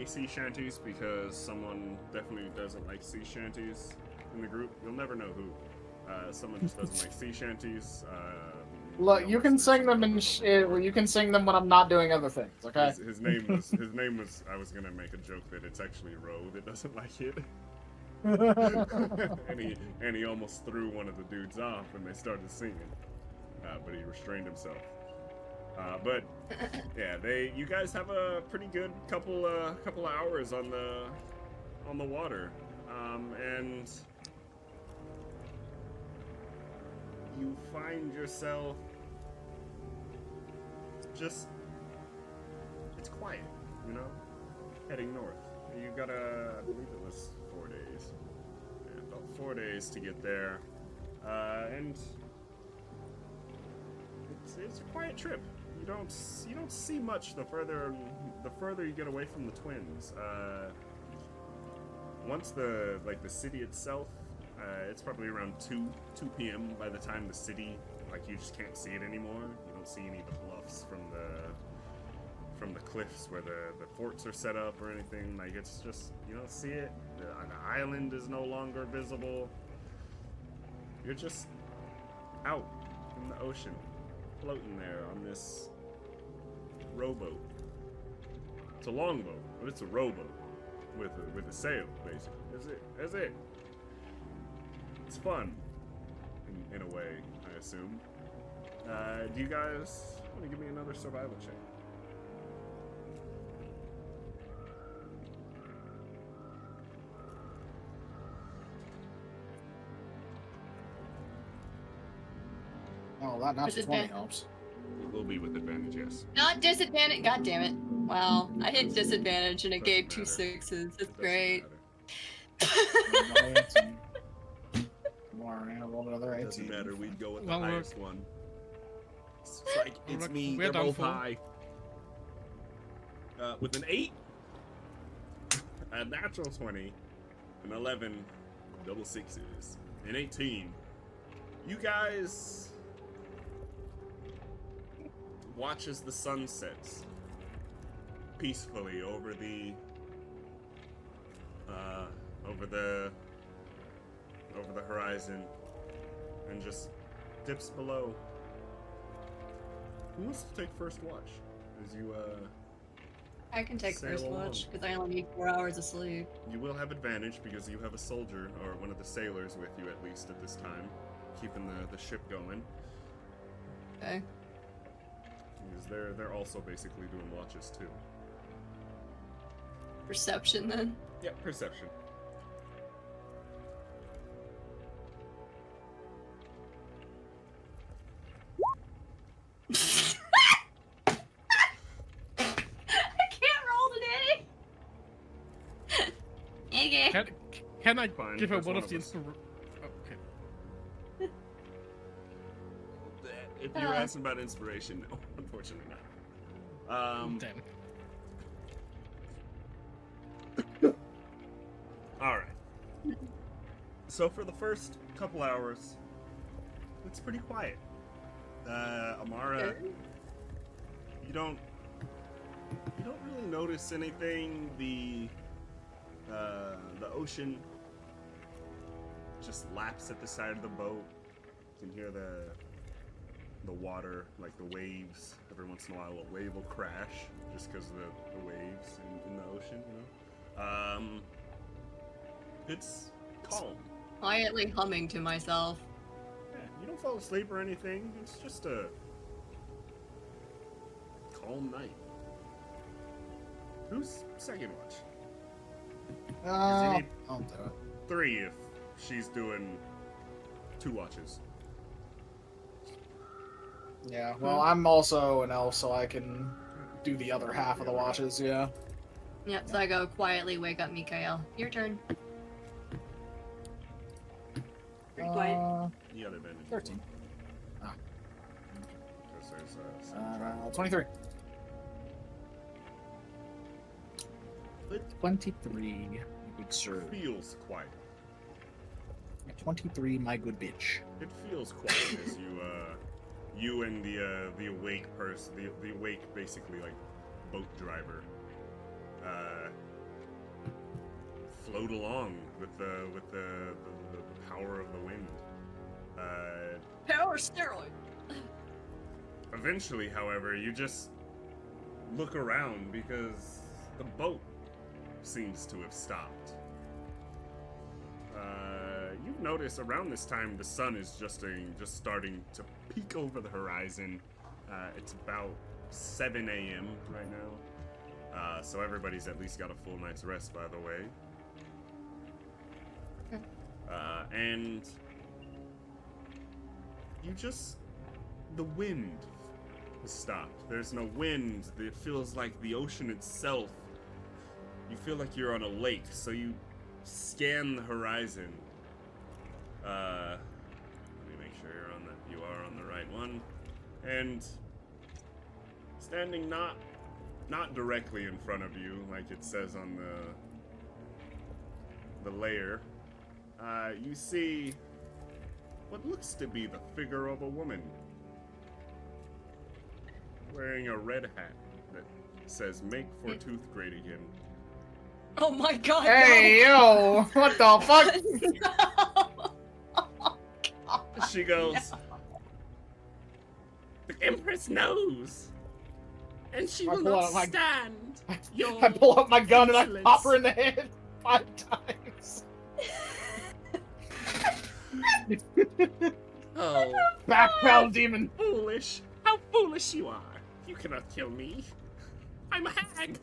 sea shanties because someone definitely doesn't like sea shanties in the group. You'll never know who. Someone just doesn't like sea shanties. Look, you can sing them you can sing them when I'm not doing other things. Okay. His name was. I was gonna make a joke that it's actually Roux that doesn't like it. and he almost threw one of the dudes off when they started singing, but he restrained himself. But yeah, you guys have a pretty good couple hours on the water, and you find yourself just it's quiet, heading north. You got I believe it was 4 days. Yeah, about 4 days to get there, and it's a quiet trip. You don't see much the further you get away from the twins. Once the city itself, it's probably around 2 p.m. by the time the city, you just can't see it anymore. You don't see any of the bluffs from the cliffs where the forts are set up or anything. It's just, you don't see it. The island is no longer visible. You're just out in the ocean, floating there on this rowboat. It's a longboat, but it's a rowboat with a sail, basically. That's it. It's fun, in a way, I assume. Do you guys want to give me another survival check? Oh, that natural 20 Disadvantage. helps. It will be with advantage, yes. Not disadvantage. God damn it. Wow. I hit disadvantage and it Doesn't gave 2 matter. 6s. It's Doesn't great. matter. Roll another 18. Doesn't matter. We'd go with the Well, look. highest one. It's Look, me. we're They're done both for. high. With an 8, a natural 20, an 11, double 6s, an 18. You guys watch as the sun sets peacefully over the horizon and just dips below. Who wants to take first watch as you I can take Sail first along. watch because I only need 4 hours of sleep. You will have advantage because you have a soldier or one of the sailors with you at least at this time, keeping the ship going. Okay. Because they're also basically doing watches too. Perception then. Yep, perception. I can't roll today. Okay. Can I Fine, give her that's one one of the of us. Okay. If you're asking about inspiration, no, unfortunately not. Damn. Alright. So for the first couple hours, it's pretty quiet. Amara, you don't really notice anything. The ocean just laps at the side of the boat. You can hear the water, like the waves. Every once in a while, a wave will crash just because of the waves in the ocean. You know, it's calm. Quietly humming to myself. Yeah, you don't fall asleep or anything. It's just a calm night. Who's second watch? I'll need- do it. 3 if she's doing 2 watches. Yeah, well, I'm also an elf, so I can do the other half of the watches, yeah. Yep, so I go quietly wake up Mikhail. Your turn. Pretty quiet. You got advantage. 13. Because there's some 23. 23, good sir. feels quiet. 23, my good bitch. It feels quiet as you and the awake person, the awake basically like boat driver, float along with the power of the wind. Power steroid. Eventually, however, you just look around because the boat seems to have stopped. You've noticed around this time the sun is just starting to peek over the horizon. It's about 7 a.m. right now. So everybody's at least got a full night's rest, by the way. And the wind has stopped. There's no wind. It feels like the ocean itself. You feel like you're on a lake, so you scan the horizon. Let me make sure you are on the right one. And standing not directly in front of you, like it says on the layer, you see what looks to be the figure of a woman wearing a red hat that says "Make Fortuth Great Again." Oh my god. Hey, yo! What the fuck? No. She goes, "The Empress knows, and she I will pull not out my- stand your I pull up my gun and I insolence." pop her in the head 5 times. Oh, Backpedal, demon! foolish! How foolish you are! You cannot kill me. I'm a hag.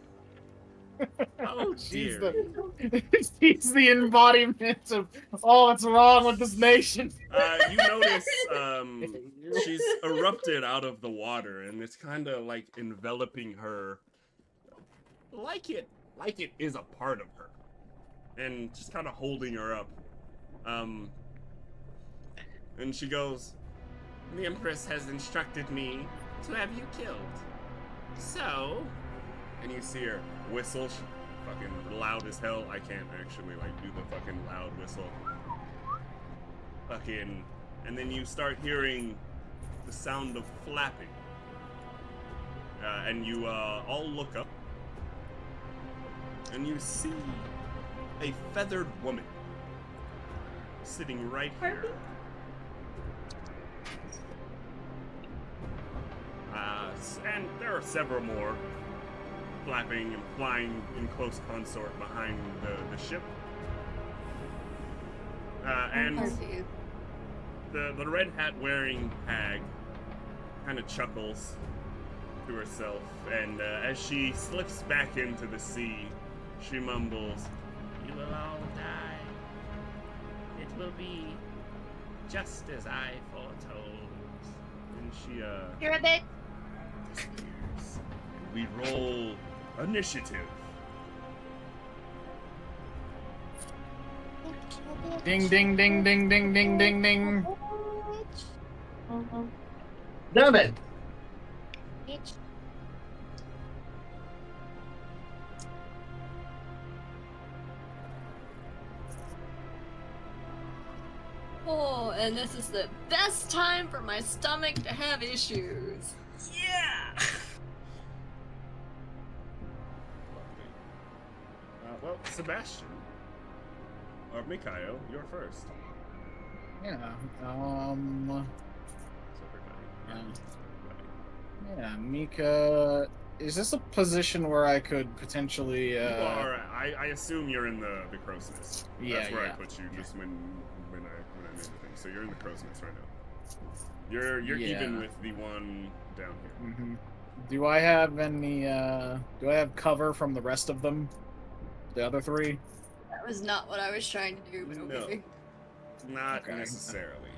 Oh She's dear. she's the embodiment of all that's wrong with this nation. You notice she's erupted out of the water, and it's kind of like enveloping her, like it is a part of her, and just kind of holding her up. And she goes, "The Empress has instructed me to have you killed. So," and you see her whistle, fucking loud as hell. I can't actually like do the fucking loud whistle. Fucking, and then you start hearing the sound of flapping. And you all look up, and you see a feathered woman sitting right here. And there are several more. flapping and flying in close consort behind the ship. And the red hat wearing hag kind of chuckles to herself, and as she slips back into the sea, she mumbles, "You will all die. It will be just as I foretold." And she You're a bit. disappears. We roll initiative. Ding ding ding ding ding ding ding ding. Damn it! Oh, and this is the best time for my stomach to have issues. Yeah. Well, Sebastian or Mikhail, you're first. Yeah. It's everybody. Yeah, Mika. Is this a position where I could potentially? You are. I assume you're in the crow's nest. Yeah, That's where I yeah. put you just when I made the thing. So you're in the crow's nest right now. You're even Yeah. with the one down here. Mm-hmm. Do I have any? Do I have cover from the rest of them? The other three? That was not what I was trying to do, but okay. Not Okay. necessarily.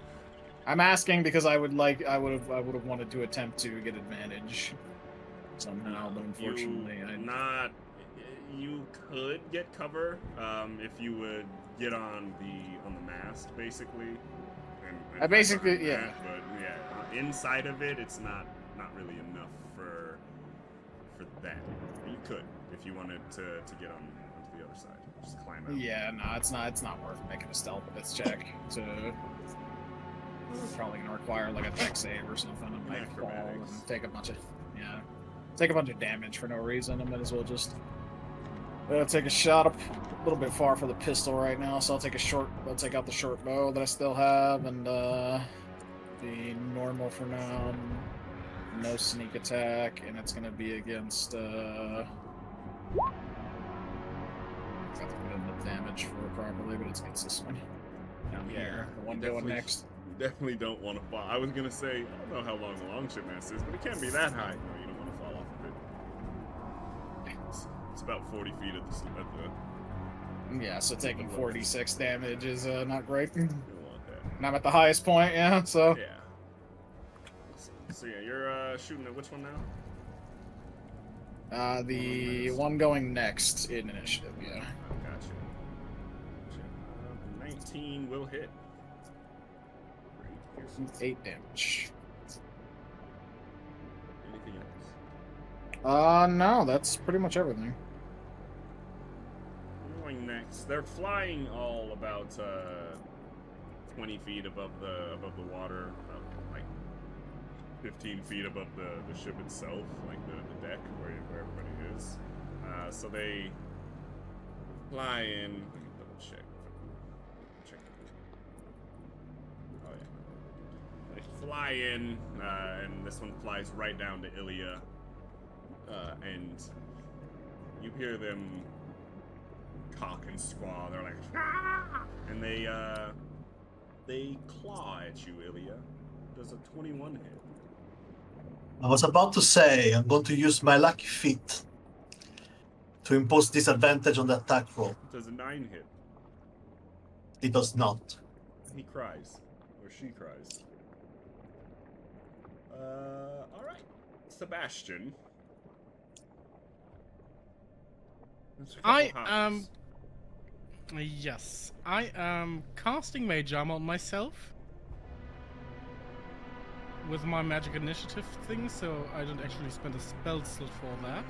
I'm asking because I would have wanted to attempt to get advantage somehow, but unfortunately, You could get cover if you would get on the mast, basically. And I basically- cover on yeah. that, but yeah, inside of it, it's not really enough for that. You could if you wanted to get onto the other side, just climb out. yeah, no, it's not worth making a stealth check to. Probably gonna require like a dex save or something. I might fall Acrobatics. and take a bunch of damage for no reason. I might as well just take a shot up a little bit far for the pistol right now. So I'll take out the short bow that I still have, and the normal for now. No sneak attack, and it's gonna be against. I have to put in the damage for it properly, but it's against this one. Down here, the one going next. You definitely don't want to fall. I was gonna say, I don't know how long the longship mast is, but it can't be that high. No, you don't want to fall off of it. It's about 40 feet at the. Yeah, so taking 46 damage is not great. You don't want that. And I'm at the highest point, yeah, so. Yeah. So yeah, you're shooting at which one now? The one going next in initiative, yeah. Oh, gotcha. 19 will hit. 8 damage. Anything else? No, that's pretty much everything. Going next, they're flying all about 20 feet above the water, like 15 feet above the ship itself, like the deck where everybody is. So they fly in. Let me double check. Oh yeah. They fly in, and this one flies right down to Ilia, and you hear them cock and squaw. They're like, ah! And they claw at you, Ilia. Does a 21 hit? I was about to say, I'm going to use my lucky feet to impose disadvantage on the attack roll. Does a 9 hit? It does not. He cries. Or she cries. Alright. Sebastian. There's a couple hotties. Yes, I am casting Mage Armor on myself with my magic initiative thing, so I don't actually spend a spell slot for that.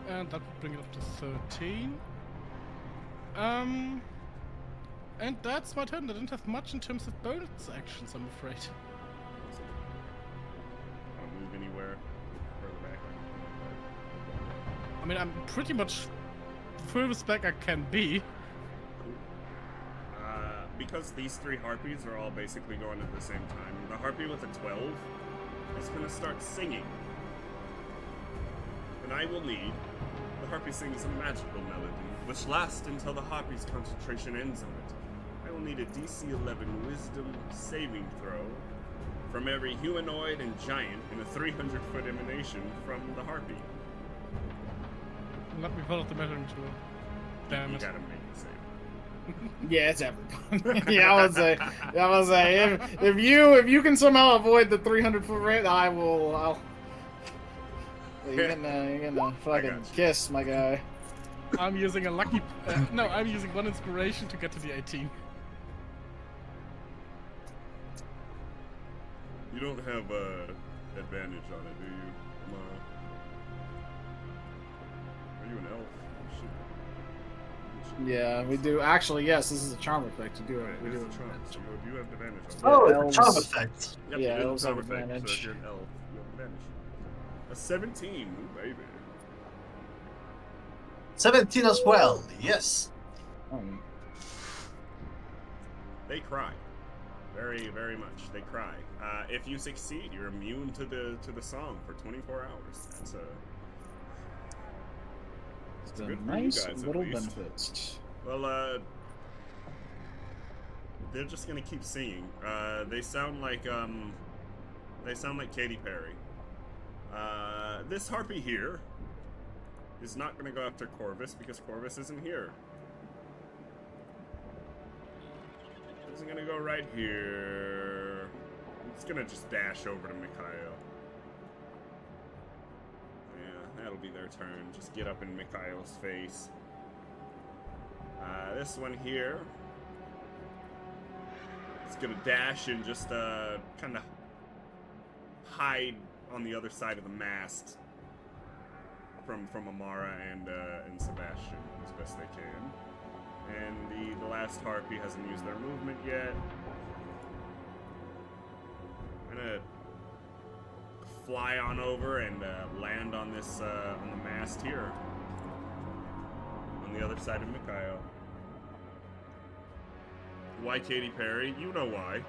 And that would bring it up to 13. And that's my turn. I don't have much in terms of bonus actions, I'm afraid. Want to move anywhere further back? I mean, I'm pretty much furthest back I can be. Because these 3 harpies are all basically going at the same time, the harpy with a 12 is going to start singing. And I will lead. The harpy sings a magical melody, which lasts until the harpy's concentration ends on it. I will need a DC 11 Wisdom saving throw from every humanoid and giant in a 300-foot emanation from the harpy. Let me follow the matter into You damn it. gotta make it save. Yeah, it's everyone. yeah, I would say, if you can somehow avoid the 300-foot rate, I'll. You're gonna fucking you. kiss my guy. I'm using a lucky. No, I'm using 1 inspiration to get to the 18. You don't have advantage on it, do you, Amara? Are you an elf? Oh, shit. Yeah, we do. Actually, yes, this is a charm effect. You do it. Right, We it is do a charm. it. So you have advantage on it. Oh, Yeah, it's a charm elves- effect. Yep, yeah, you do elves charm have effect, so advantage. if you're an elf, you have advantage. A 17, ooh, baby. 17 as well, yes. They cry. Very, very much. They cry. If you succeed, you're immune to the song for 24 hours. That's It's a good for you nice guys, at little least. benefit. well. They're just gonna keep singing. They sound like Katy Perry. This harpy here is not gonna go after Corvus because Corvus isn't here. It's gonna go right here. It's gonna just dash over to Mikhail. Yeah, that'll be their turn. Just get up in Mikhail's face. This one here. It's gonna dash and just kind of hide on the other side of the mast from Amara and Sebastian as best they can. And the last harpy hasn't used their movement yet. I'm gonna fly on over and land on this on the mast here, on the other side of Mikhail. Why Katy Perry? You know why.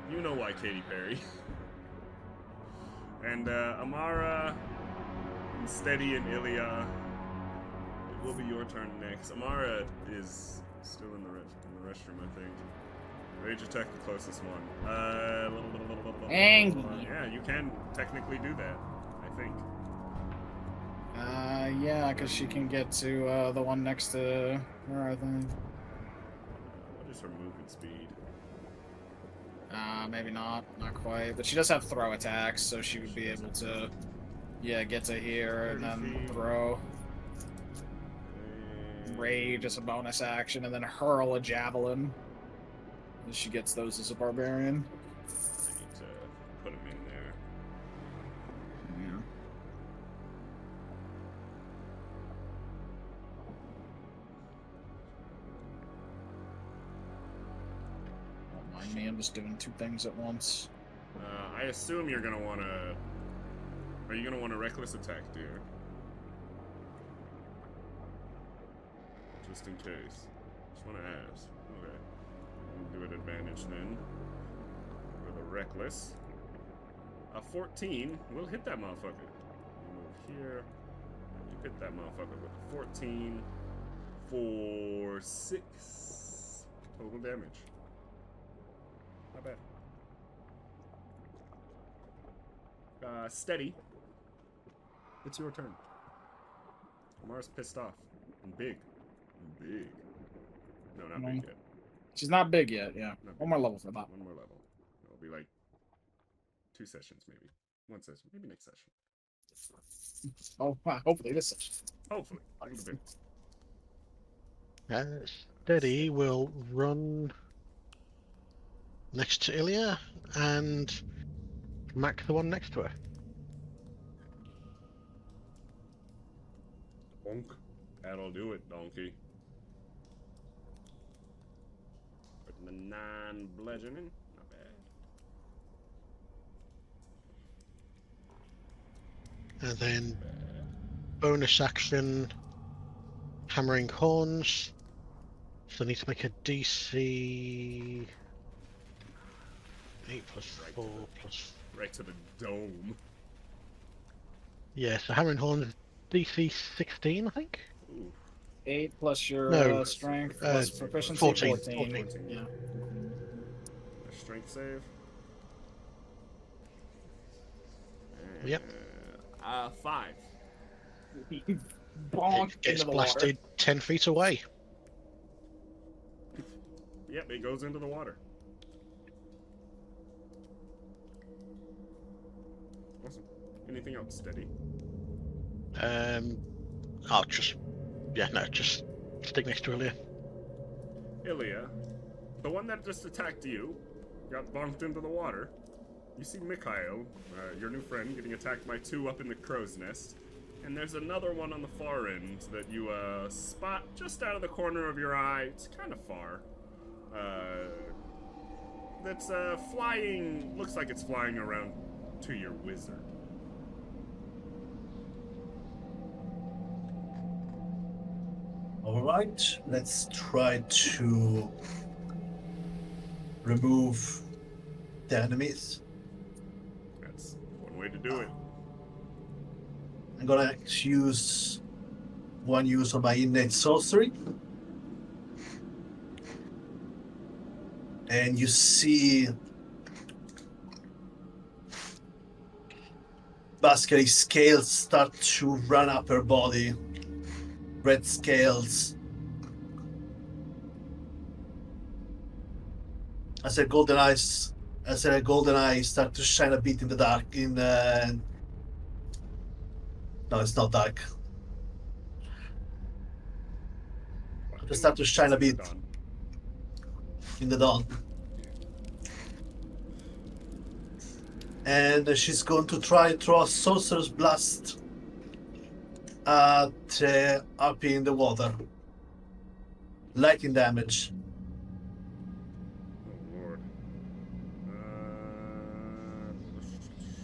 You know why Katy Perry. And Amara, and Steady, and Ilia. It will be your turn next. Amara is still in the restroom, I think. Rage attack the closest one. Angry. Yeah, you can technically do that, I think. Yeah, because she can get to the one next to her, I think. What is her movement speed? Maybe not quite. But she does have throw attacks, so she would be able to, yeah, get to here and 30 then feet. throw. Rage as a bonus action, and then hurl a javelin. And she gets those as a barbarian. I need to put him in there. Yeah. Don't mind me, I'm just doing 2 things at once. I assume you're gonna wanna. Are you gonna want a reckless attack, dear? Just in case. Just wanna ask. Okay. We'll do it advantage then. With a reckless. A 14 will hit that motherfucker. Move here. You hit that motherfucker with a 14 for 6 total damage. Not bad. Steady. It's your turn. Amara's pissed off. And big. Big. No, not big yet. She's not big yet, yeah. Not big. One more level for that. One more level. It'll be like 2 sessions, maybe. 1 session. Maybe next session. Oh, wow, hopefully this session. Hopefully. A little bit. Steady will run next to Ilia and smack the one next to her. Bonk. That'll do it, donkey. Putting the 9 bludgeoning. Not bad. And then bonus action, hammering horns. So I need to make a DC 8 plus 4 plus. Right to the dome. Yeah, so Hammering Horn DC 16, I think. Ooh, 8 plus your No, strength uh, plus proficiency 14. 14. Yeah. a strength save. Yep. 5. Bonk It gets into the blasted 10 feet away. Yep, it goes into the water. Awesome. Anything else, Steady? I'll just, just stick next to Ilia. Ilia, the one that just attacked you, got bonked into the water. You see Mikhail, your new friend, getting attacked by 2 up in the crow's nest. And there's another one on the far end that you spot just out of the corner of your eye. It's kind of far. That's flying, looks like it's flying around to your wizard. Alright, let's try to remove the enemies. That's one way to do it. I'm gonna use one use of my innate sorcery. And you see basically scales start to run up her body. Red scales. As her golden eyes start to shine a bit in the dark. No, it's not dark. They start to shine a bit in the dawn. And she's going to try to throw a sorcerer's blast at up in the water. Lightning damage. Oh lord.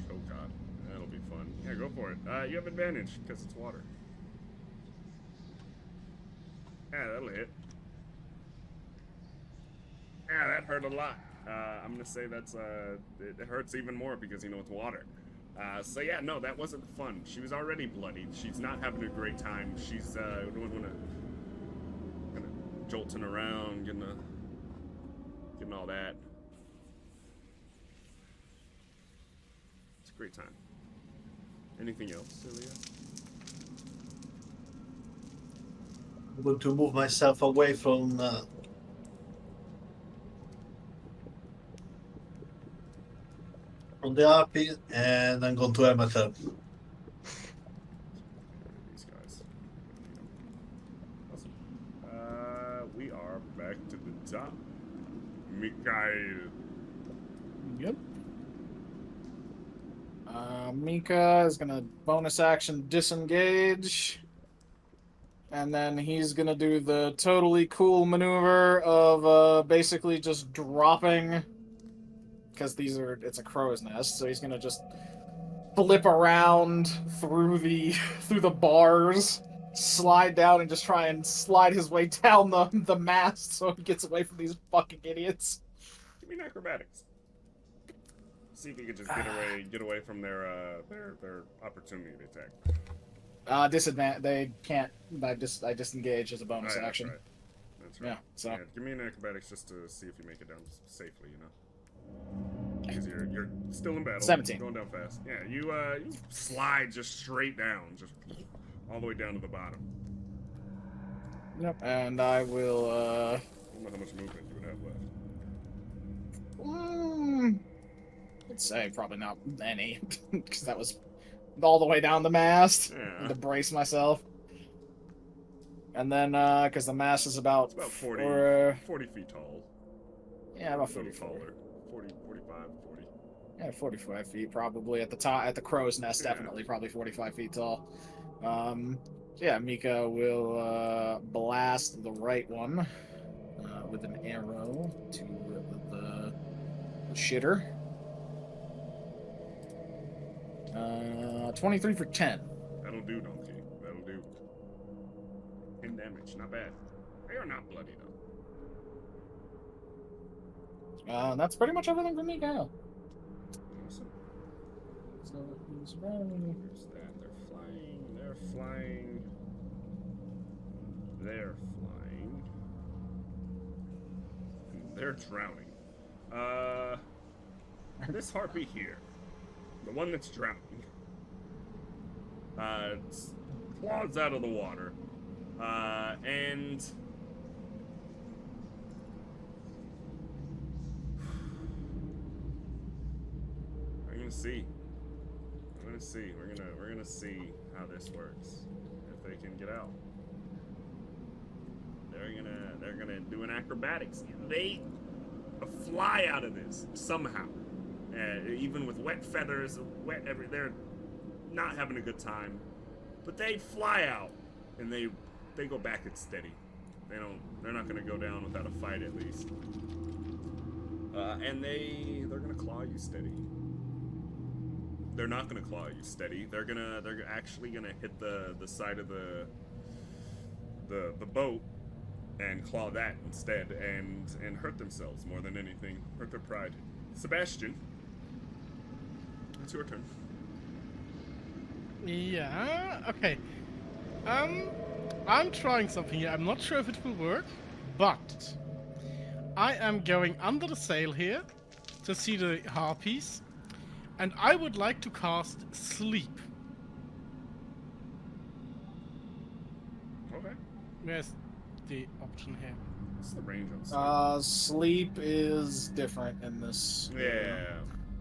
Oh god. That'll be fun. Yeah, go for it. You have advantage because it's water. Yeah, that'll hit. Yeah, that hurt a lot. I'm gonna say that's it hurts even more because you know it's water. So yeah, no, that wasn't fun. She was already bloodied. She's not having a great time. She's kind of jolting around, getting all that. It's a great time. Anything else, Ilia? I'm going to move myself away from the RP, and I'm going to have my turn. These guys. Awesome. We are back to the top. Mikhail. Yep. Mika is gonna bonus action disengage. And then he's gonna do the totally cool maneuver of basically just dropping, because it's a crow's nest, so he's gonna just flip around through the bars, slide down, and just try and slide his way down the mast so he gets away from these fucking idiots. Give me an acrobatics. See if you could just get away from their opportunity to attack. Disadvantage. They can't. I disengage as a bonus Right, action. That's right. Yeah. So. Yeah, give me an acrobatics just to see if you make it down safely. You know, because you're still in battle. 17. Going down fast. Yeah. You slide just straight down, just all the way down to the bottom. Yep. And I will. I don't know how much movement you would have left. I'd say probably not any, because that was all the way down the mast. Yeah. To brace myself. And then, because the mast is about... It's about 40 feet tall. Yeah, about A little 40 taller. 40, 45, 40. Yeah, 45 feet probably. At the top, at the crow's nest, Yeah. definitely, probably 45 feet tall. Yeah, Mika will blast the right one with an arrow to the shitter. 23 for 10. That'll do, donkey. That'll do. 10 damage. Not bad. They are not bloody, though. That's pretty much everything for Mikhail. Awesome. So he's running. Here's that. They're flying. They're flying. They're flying. They're drowning. This harpy here, the one that's drowning, claws out of the water, and we're gonna see. We're gonna see how this works. If they can get out, they're gonna do an acrobatics. They fly out of this somehow. Even with wet feathers, they're not having a good time. But they fly out, and they go back at steady. They're not gonna go down without a fight at least. And they're gonna claw you steady. They're not gonna claw you steady. They're actually gonna hit the side of the boat and claw that instead, and hurt themselves more than anything. Hurt their pride. Sebastian, it's your turn. Yeah, okay. I'm trying something here. I'm not sure if it will work, but I am going under the sail here to see the harpies, and I would like to cast Sleep. Okay. Where's the option here? What's the range on sleep? Sleep is different in this. Yeah.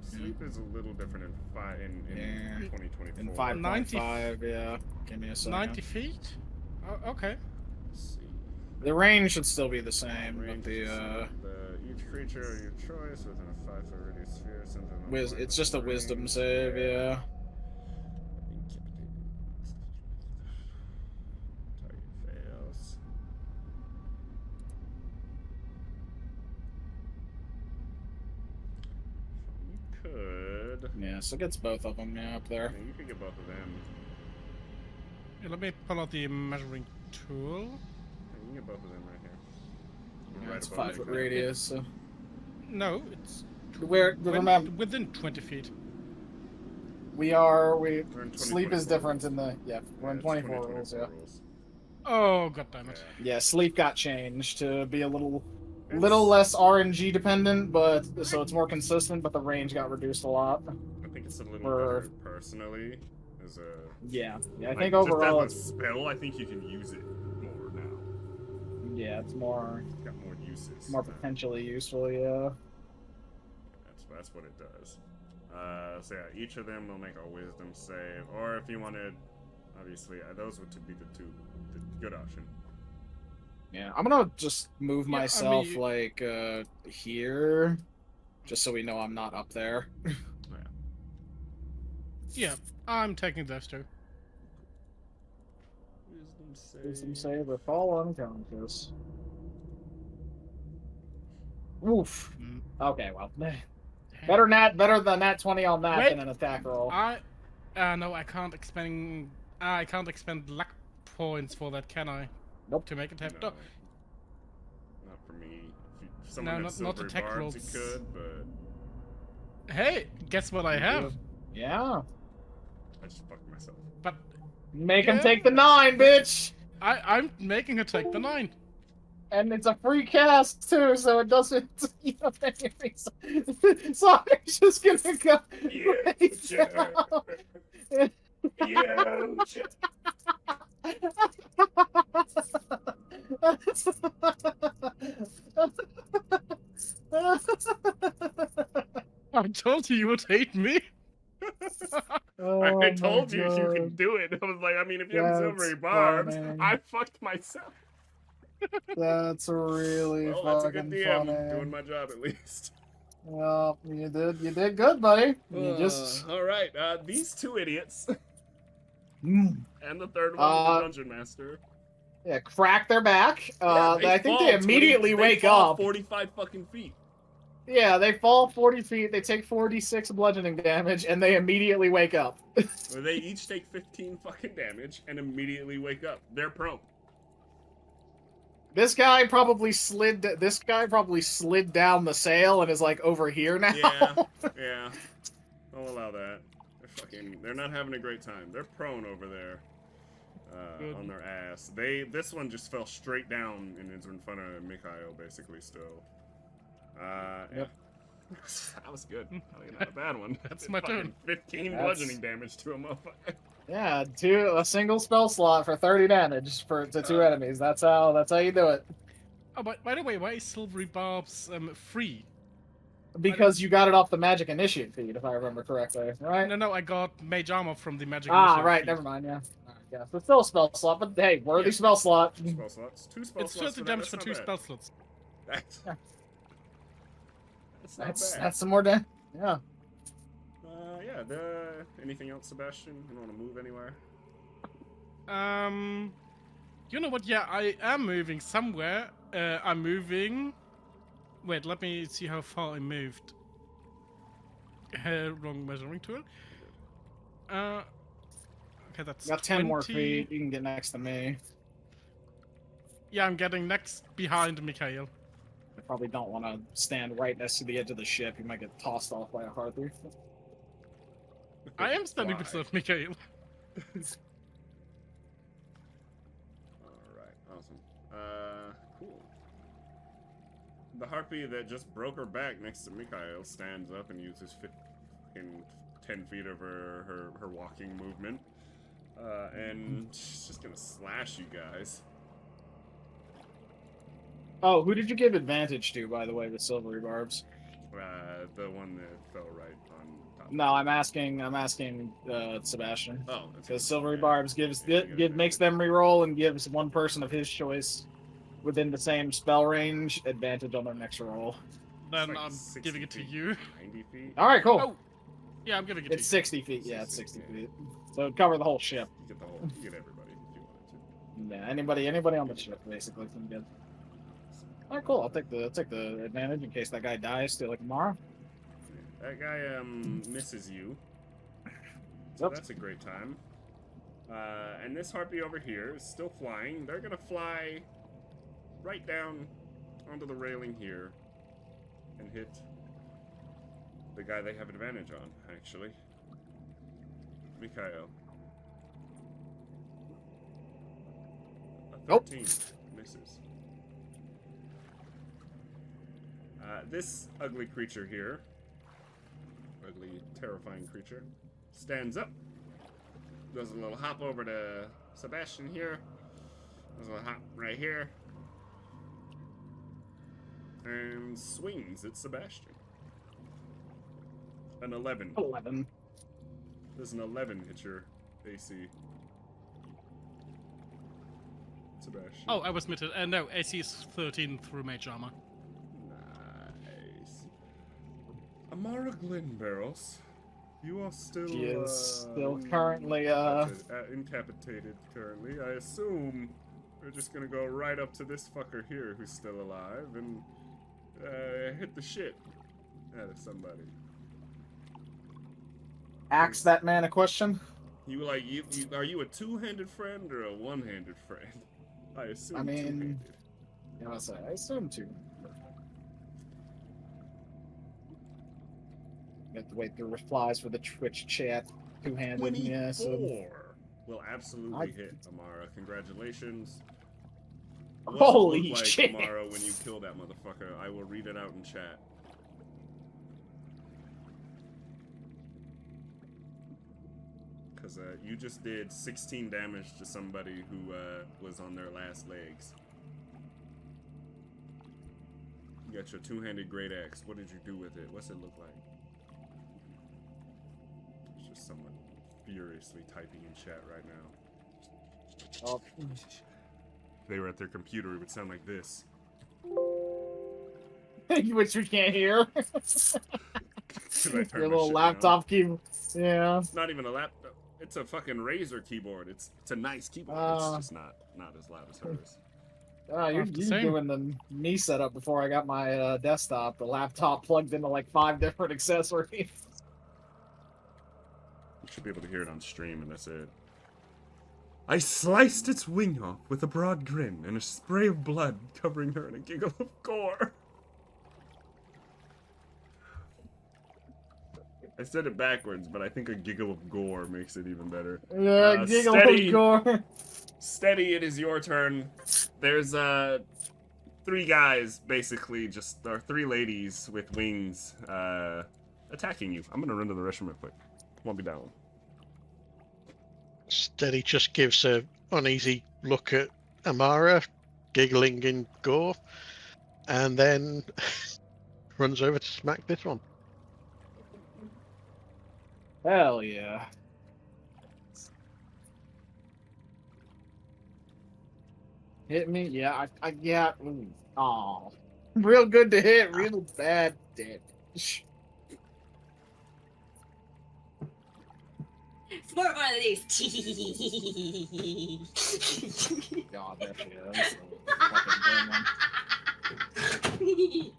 Sleep is a little different in 2024. In 5.5, yeah. Give me a second. 90 feet? Oh, okay. Let's see. The range should still be the same, but Range is each creature of your choice within a 5-foot radius sphere sends an it's just a wisdom save, yeah. Target fails. You could. Yeah, so it gets both of them, yeah, up there. Yeah, you could get both of them. Yeah, let me pull out the measuring tool. Yeah, you can get both of them right here. Yeah, Right it's above 5-foot you. radius, so. No, it's Remember, within 20 feet. We're in sleep is 2024 different in the, yeah, we're in it's 24 rules, yeah. rules. Oh, goddammit. Yeah, sleep got changed to be a little It's- less RNG dependent, but so it's more consistent, but the range got reduced a lot. I think it's a little For- better personally. As a Yeah, I like, think just overall as a it's spell, I think you can use it more now. yeah, it's more It's got more uses. potentially useful. Yeah. That's what it does. So yeah, each of them will make a wisdom save, or if you wanted, obviously those would be the good option. Yeah, I'm gonna just move Yeah, I myself mean, like here, just so we know I'm not up there. Yeah, I'm taking those two. Wisdom save or fall unconscious. Oof. Mm. Okay, well, better than that 20 on that Wait. than an attack roll. No, I can't expend. I can't expend luck points for that, can I? Nope. To make it happen. No, not for me. If someone had not silvery attack barbs, rolls. you could, but Hey, guess what I have? Yeah. I just fucked myself. But Make him Yeah. take the 9, bitch! I'm making her take the 9. And it's a free cast, too, so it doesn't, you know, so I'm just gonna go right down. I told you would hate me. Oh I my told you God. can do it. I was like, I mean, if you have That's silvery barbs, funny. I fucked myself. That's really Well, that's a fucking good DM. funny. Doing my job at least. Well, you did good, buddy. You just all right. These two idiots Mm. and the third one, the dungeon master. yeah, crack their back. Yeah, I think fall they immediately wake up. 45 fucking feet. Yeah, they fall 40 feet, they take 46 bludgeoning damage, and they immediately wake up. Where they each take 15 fucking damage and immediately wake up. They're prone. This guy probably slid down the sail and is like over here now. Yeah, yeah. I'll allow that. They're not having a great time. They're prone over there. Good. On their ass. This one just fell straight down and is in front of Mikhail, basically, still. Yep. That was good. Not a bad one. That's my turn. 15 That's- bludgeoning damage to a motherfucker. Yeah, a single spell slot for 30 damage to 2 enemies. That's how you do it. Oh, by the way, why is Silvery Barbs free? Because you got it off the Magic Initiate feed, if I remember correctly, right? No, I got Mage Armor from the Magic Ah, Initiative right, feed. never mind, yeah. Alright, yeah. So it's still a spell slot, but hey, worthy Yeah. spell slot. 2 spell slots. 2 spell It's slots. 30 damage for 2 spell slots. That's Yeah. not bad. That's some more damage. Yeah. Yeah. Anything else, Sebastian? You want to move anywhere? You know what? Yeah, I am moving somewhere. I'm moving. Wait, let me see how far I moved. Wrong measuring tool. Okay, that's You got 10 more 20. feet. You can get next to me. Yeah, I'm getting next behind Mikhail. I probably don't want to stand right next to the edge of the ship. You might get tossed off by a Harther. I am standing Fly. beside Mikhail. Alright, awesome. Cool. The harpy that just broke her back next to Mikhail stands up and uses 10 feet of her walking movement. And she's just gonna slash you guys. Oh, who did you give advantage to, by the way, with Silvery Barbs? The one that fell right on top. No, I'm asking Sebastian. Oh, that's Because good. Silvery Yeah. Barbs Yeah, you get makes them reroll and gives one person of his choice within the same spell range advantage on their next roll. Then like I'm 60 giving it to feet. you. 90 feet. All right, cool. Oh, yeah, I'm giving it to It's you. 60 feet. Yeah, it's 60 60, feet. So it'd cover the whole ship. You get you get everybody if you wanted to. Yeah, anybody on the ship basically can get. All right, cool. I'll take the advantage in case that guy dies. Still like Amara. That guy misses you. So Yep. that's a great time. And this harpy over here is still flying. They're gonna fly right down onto the railing here and hit the guy they have advantage on, actually. Mikhail. A Nope. 13 misses. This ugly creature here, ugly, terrifying creature, stands up, does a little hop over to Sebastian here, does a little hop right here, and swings at Sebastian. An 11. 11. Does an 11 hit your AC? Sebastian. Oh, I was muted. No, AC is 13 through Mage Armor. Nice. Amara Glenbarrels, you are still. She is still currently incapacitated currently. I assume we're just gonna go right up to this fucker here who's still alive and hit the shit out of somebody. Ask that man a question. You are you a two-handed friend or a one-handed friend? I assume I mean, two-handed. Yeah, I assume two. You have to wait through replies for the Twitch chat. Two-handed. 24 Yeah, so will absolutely hit, Amara. Congratulations. What's Holy it look like, shit. Amara, when you kill that motherfucker? I will read it out in chat. Because you just did 16 damage to somebody who was on their last legs. You got your two-handed great axe. What did you do with it? What's it look like? It's just someone furiously typing in chat right now. Oh. If they were at their computer, it would sound like this. Which we can't hear. 'Cause I turned Your my little shit laptop down. key. Yeah. It's not even a laptop. It's a fucking Razer keyboard. It's a nice keyboard. It's just not as loud as hers. You're the same. doing the me setup before I got my desktop. The laptop plugged into like 5 different accessories. You should be able to hear it on stream, and that's it. I sliced its wing off with a broad grin and a spray of blood covering her in a giggle of gore. I said it backwards, but I think a giggle of gore makes it even better. Giggle steady. of gore. Steady, it is your turn. There's 3 guys, basically, or 3 ladies with wings, attacking you. I'm gonna run to the restroom real quick. Won't be down. Steady just gives a uneasy look at Amara, giggling in gore, and then runs over to smack this one. Hell yeah. Hit me? Yeah, yeah. Oh. Real good to hit, real bad damage. More one of these. God, there she is. Fucking good one.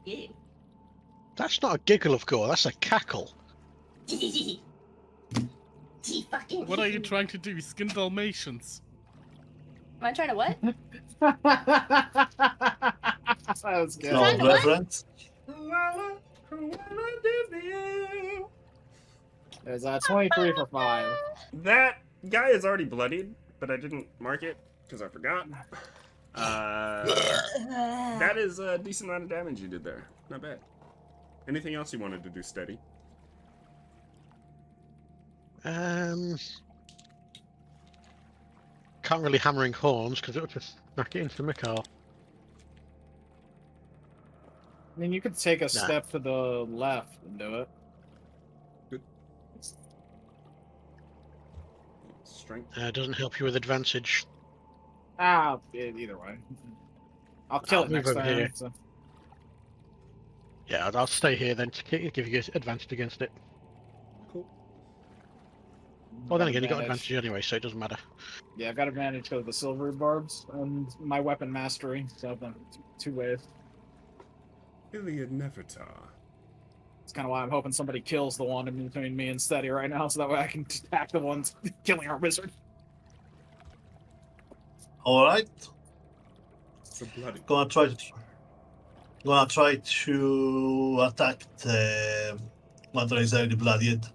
Yeah. That's not a giggle of gore, that's a cackle. What are you trying to do? Skin Dalmatians? Am I trying to what? That was good. No reference. There's 23 for 5. That guy is already bloodied, but I didn't mark it because I forgot. That is a decent amount of damage you did there. Not bad. Anything else you wanted to do, Steady? Can't really hammering horns because it would just smack it into Mikhail. I mean, you could take a step to the left and do it. Good. Strength. Doesn't help you with advantage. Either way. I'll kill it move next over time. here. So. Yeah, I'll stay here then to give you advantage against it. Cool. Well, then again, you got advantage anyway, so it doesn't matter. Yeah, I've got advantage because of the silver barbs and my weapon mastery. So I've done 2 ways. Ilia Nefertar. It's kind of why I'm hoping somebody kills the one in between me and Steady right now, so that way I can attack the ones killing our wizard. All right. It's a bloody. Gonna try to attack the one that is already bloodied.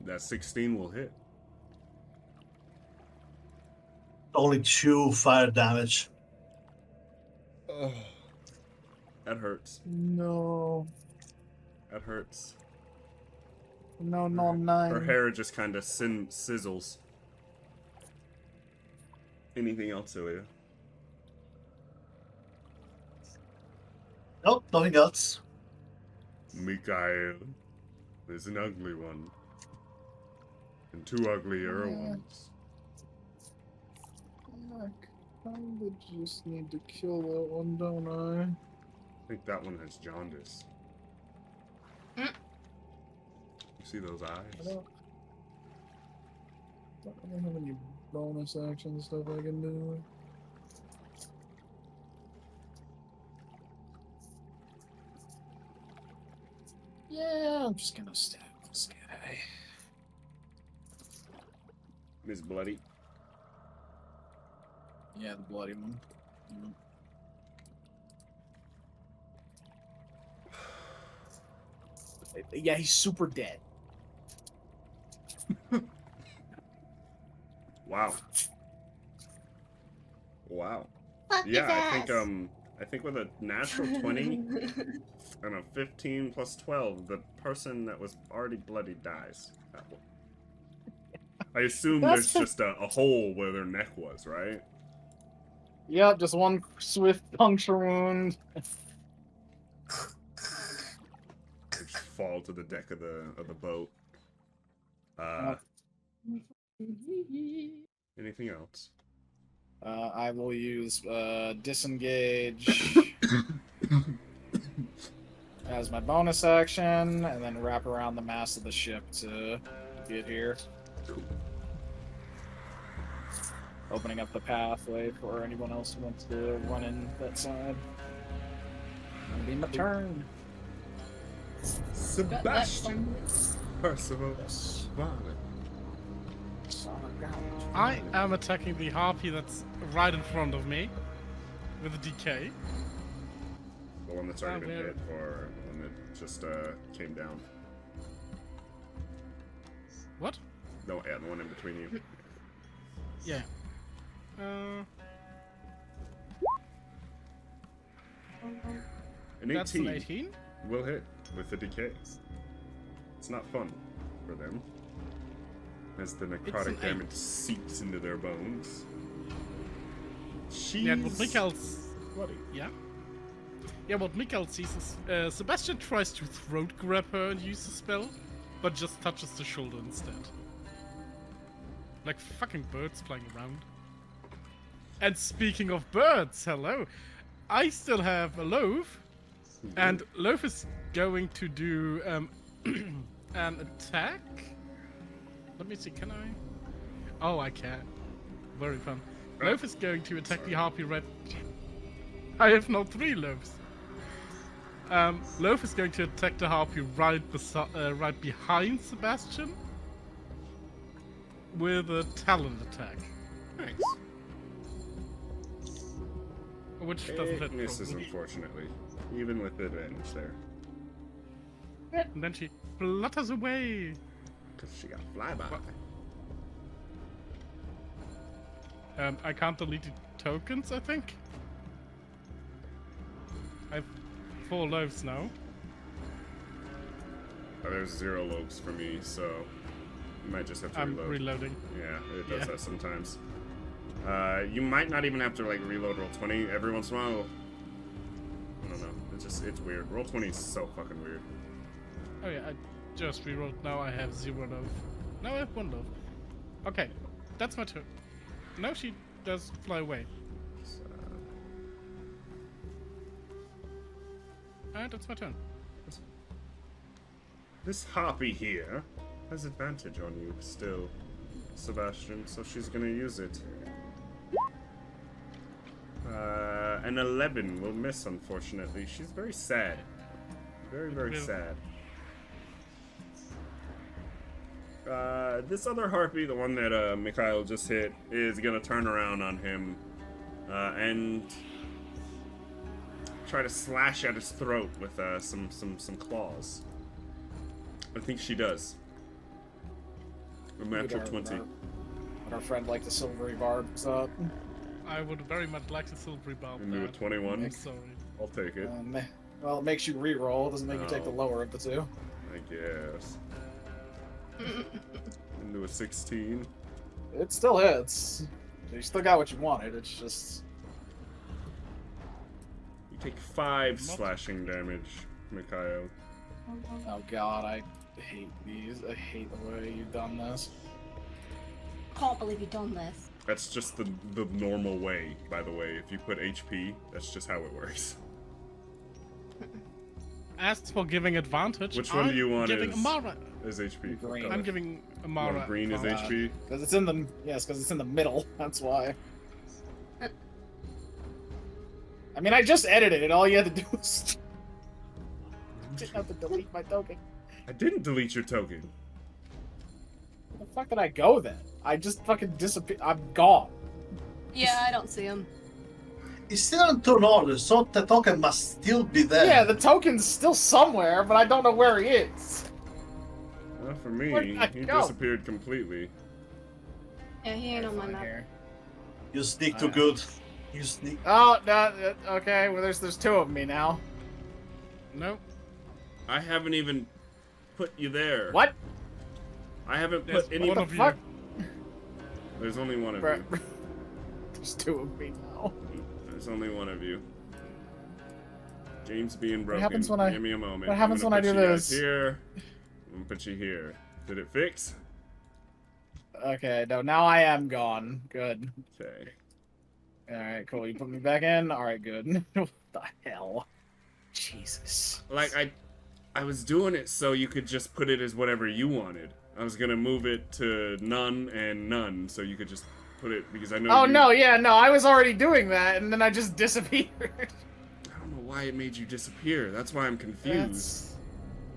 That 16 will hit. Only 2 fire damage. Oh, that hurts. No. That hurts. No, 9. Her hair just kind of sizzles. Anything else, Ilia? Nope, nothing else. Mikhail. There's an ugly one. And 2 uglier ones. I kinda just need to kill that one, don't I? I think that one has jaundice. You see those I eyes? don't have any bonus action stuff I can do. Yeah, I'm just gonna stab this guy. Miss Bloody. Yeah, the bloody one. Yeah, he's super dead. Wow. Wow. Fuck Yeah, his ass. I think with a natural 20 and a 15 plus 12, the person that was already bloody dies. That one. I assume there's just a hole where their neck was, right? Yep, just one swift puncture wound. They just fall to the deck of the boat. Anything else? I will use disengage as my bonus action, and then wrap around the mast of the ship to get here. Opening up the pathway for anyone else who wants to run in that side. It'll be my turn. Sebastian. Percival. Violet. I am attacking the harpy that's right in front of me with a DK. The one that's already been where- hit, or the one that just came down? What? No, yeah, the one in between you. Yeah. An That's 18 an 18. will hit with the decay. It's not fun for them, as the necrotic an damage seeps into their bones. She's Yeah, what Mikhail's... bloody. Yeah? Yeah, what Mikhail sees is Sebastian tries to throat grab her and use the spell, but just touches the shoulder instead. Like fucking birds flying around. And speaking of birds, hello! I still have a loaf, and Loaf is going to do an attack. Let me see, can I? Oh, I can. Very fun. Loaf is going to attack the harpy red. I have now 3 loaves. Loaf is going to attack the harpy right behind Sebastian with a talon attack, Nice. which doesn't hit. It misses, probably. unfortunately, even with the advantage there, And then she flutters away. because she got flyby. What? I can't delete the tokens, I think. I have 4 loaves now. Oh, there's 0 loaves for me, so you might just have to I'm reload. reloading. Yeah, it does Yeah. that sometimes. You might not even have to like reload roll 20 every once in a while. I don't know. It's weird. Roll 20 is so fucking weird. Oh yeah, I just rerolled. Now I have 0 loaf. Now I have 1 loaf. Okay, that's my turn. Now she does fly away. So, Alright, that's my turn. this harpy here has advantage on you still, Sebastian, so she's gonna use it. An 11 will miss, unfortunately. She's very sad. Very, very Will. sad. This other harpy, the one that Mikhail just hit, is gonna turn around on him and try to slash at his throat with some claws. I think she does. A natural 20. Our friend like the silvery barbs up. I would very much like the silvery barb. Into a that. 21. I'm sorry. I'll take it. Well, it makes you re-roll. It doesn't make you take the Oh. lower of the 2. I guess. Into a 16. It still hits. You still got what you wanted. It's just You take 5 Not- slashing damage, Mikhail. oh god, I hate these. I hate the way you've done this. Can't believe you've done this. That's just the normal way, by the way. If you put HP, that's just how it works. As for giving advantage, Which one do you want giving as- Amara. Is HP. Green. color? I'm giving You Amara. want green is advantage. HP. Because it's in the because it's in the middle. That's why. I mean, I just edited it. All you had to do was didn't have to delete my token. I didn't delete your token. Where the fuck did I go then? I just fucking disappeared. I'm gone. Yeah, I don't see him. It's still on turn order, so the token must still be there. Yeah, the token's still somewhere, but I don't know where he is. Well, for Where me, did I he go? disappeared completely. Yeah, he ain't on my map. You sneak too good. You sneak. Oh no. Okay. Well, there's 2 of me now. No, I haven't even put you there. What? I haven't there's put any. one the of you. fuck? There's only one of Bruh. you. There's 2 of me now. There's only one of you. Game's being broken. happens when I- Give me a moment. what happens I'm when gonna I put do you guys this? Here. I'm gonna put you here. Did it fix? Okay. No. Now I am gone. Good. Okay. All right. Cool. You put me back in. All right. Good. What the hell? Jesus. Like I was doing it so you could just put it as whatever you wanted. I was gonna move it to none and none, so you could just put it because I know. Oh you, no. Yeah. No. I was already doing that, and then I just disappeared. I don't know why it made you disappear. That's why I'm confused.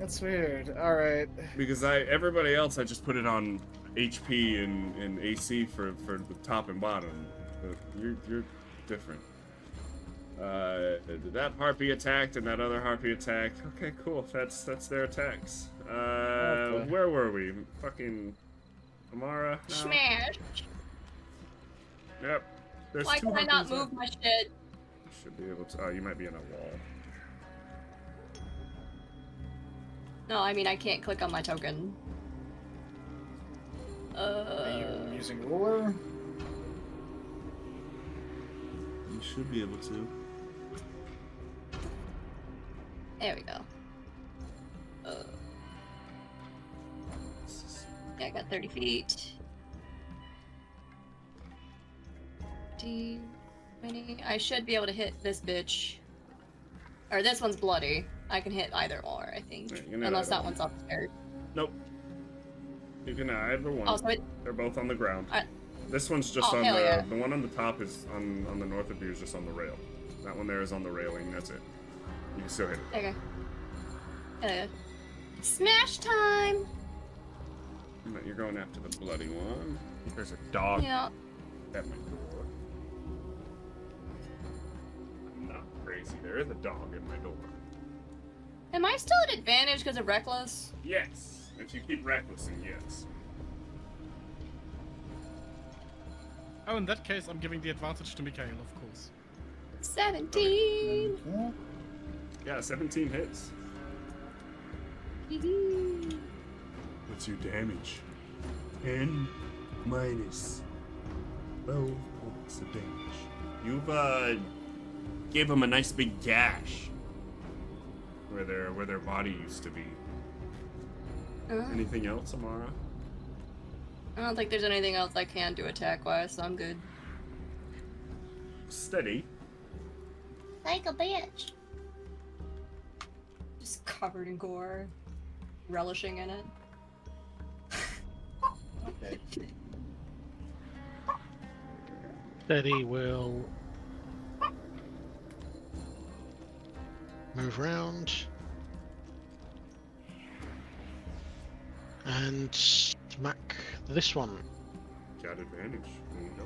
That's weird. All right. Because everybody else I just put it on HP and AC for the top and bottom. But you're different. That harpy attacked and that other harpy attacked. Okay, cool. That's their attacks. Okay. Where were we? Fucking Amara? No? Smash. Yep. There's Why two can I not harpies move my shit? Should be able to. Oh, you might be in a wall. No, I mean I can't click on my token. Are you using ruler? You should be able to. There we go. Yeah, I got 30 feet. 20. I should be able to hit this bitch. Or this one's bloody. I can hit either or, I think. Yeah, you can hit Unless either that one. one's upstairs. Nope. You can either one. Oh, so it, They're both on the ground. I- This one's just Oh, on hell the. yeah. The one on the top is on the north of you is just on the rail. That one there is on the railing. That's it. You can still hit it. okay. Smash time! But you're going after the bloody one. There's a dog Yeah. at my door. I'm not crazy. There is a dog at my door. Am I still at advantage because of reckless? Yes. If you keep recklessing, yes. Oh, in that case, I'm giving the advantage to Mikhail, of course. 17! Okay. Yeah, 17 hits. What's your damage? 10 minus 12 points of damage. You've gave them a nice big gash where their body used to be. Anything else, Amara? I don't think there's anything else I can do attack-wise, so I'm good. Steady. Like a bitch. Just covered in gore. Relishing in it. Okay. Steady will move round and smack this one. Got advantage. There you go.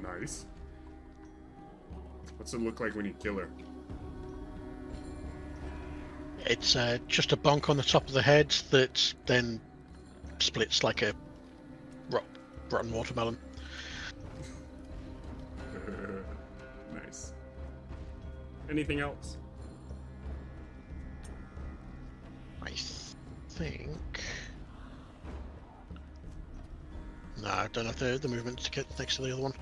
Nice. What's it look like when you kill her? It's just a bonk on the top of the head that then splits like a rotten watermelon. Nice. Anything else? I think. No, I don't have the movement to get next to the other one.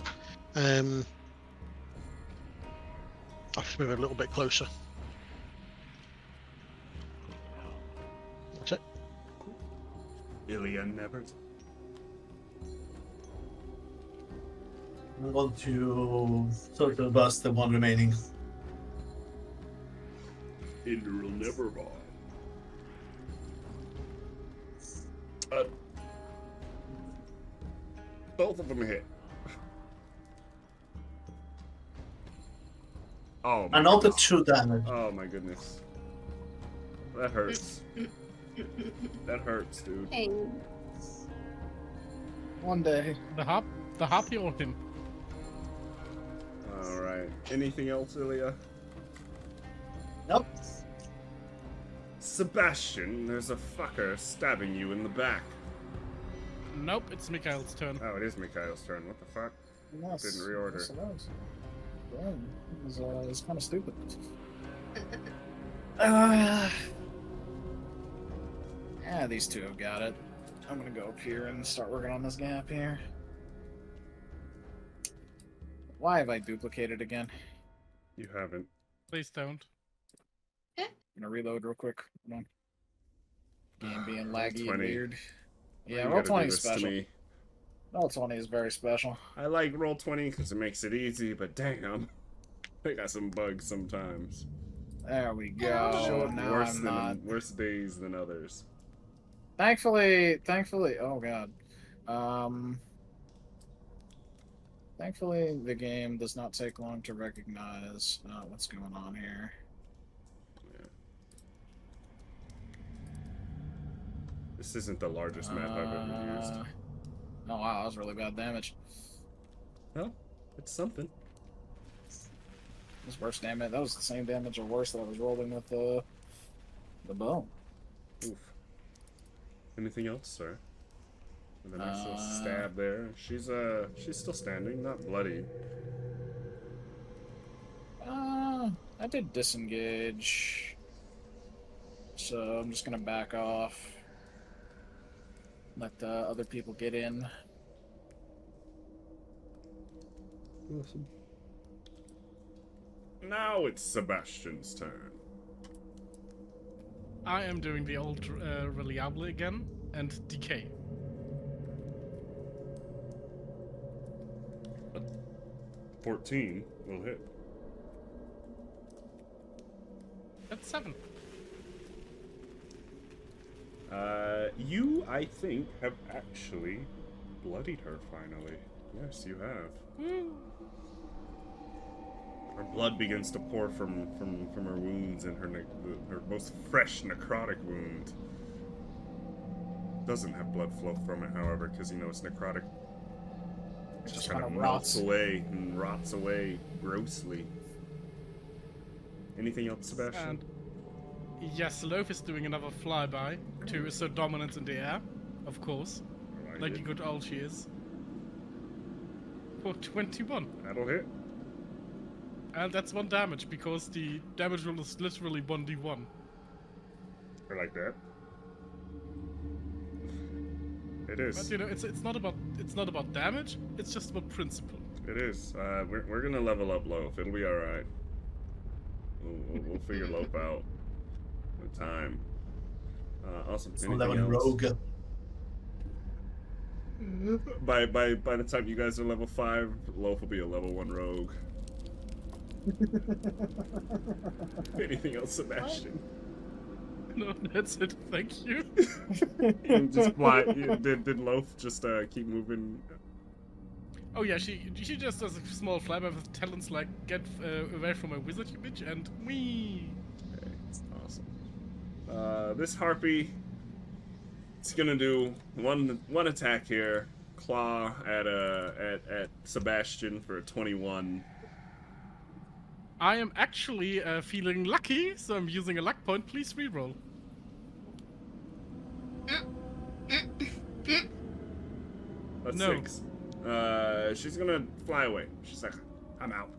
I'll just move it a little bit closer. That's it. Ilia never. I want to sort of bust the one remaining. It'll never buy. Both of them hit. Oh my Another goodness. 2 damage. Oh my goodness. That hurts. That hurts, dude. Hey. One day. The harpy or him? Alright. Anything else, Ilia? Nope. Sebastian, there's a fucker stabbing you in the back. Nope, it's Mikhail's turn. Oh, it is Mikhail's turn. What the fuck? Yes. Didn't reorder. Yes, it was. Yeah, it was kind of stupid. Yeah, these two have got it. I'm gonna go up here and start working on this gap here. Why have I duplicated again? You haven't. Please don't. I'm gonna reload real quick. Hold on. Game being laggy and 20. weird. Yeah, You roll gotta do 20 is this to special. me. Roll 20 is very special. I like roll 20 because it makes it easy, but damn, they got some bugs sometimes. There we go. Show up Now worse I'm not. worse days than others. Thankfully, oh god. Thankfully, the game does not take long to recognize what's going on here. This isn't the largest map I've ever used. Oh wow, that was really bad damage. Well, it's something. That was worse damage. That was the same damage or worse that I was rolling with the bow. Oof. Anything else, sir? With a nice little stab there. She's still standing, not bloody. I did disengage. So I'm just gonna back off. Let the other people get in. Awesome. Now it's Sebastian's turn. I am doing the old reliable again and decay. Uh, 14 will hit. That's 7. You, I think, have actually bloodied her finally. Yes, you have. Her blood begins to pour from her wounds, and her most fresh necrotic wound doesn't have blood flow from it, however, because you know it's necrotic. It just kind of melts away and rots away grossly. Anything else, Sebastian? And yes, Loaf is doing another flyby to assert dominance in the air, of course, like the good old she is. For 21. That'll hit. And that's 1 damage, because the damage roll is literally 1d1. Or like that. It is. But you know, it's not about damage. It's just about principle. It is. We're gonna level up Loaf. It'll be all right. We'll figure Loaf out with time. Awesome. Anything else? Rogue. By the time you guys are level 5, Loaf will be a level 1 rogue. Anything else, Sebastian? No, that's it. Thank you. Just fly. Did Loaf just keep moving? Oh yeah, she just does a small flyby with talents like get away from a wizard image and wee. Okay, awesome. This harpy, it's gonna do one attack here. Claw at Sebastian for a 21. I am actually feeling lucky, so I'm using a luck point. Please reroll. That's No. 6. She's gonna fly away. She's like, I'm out.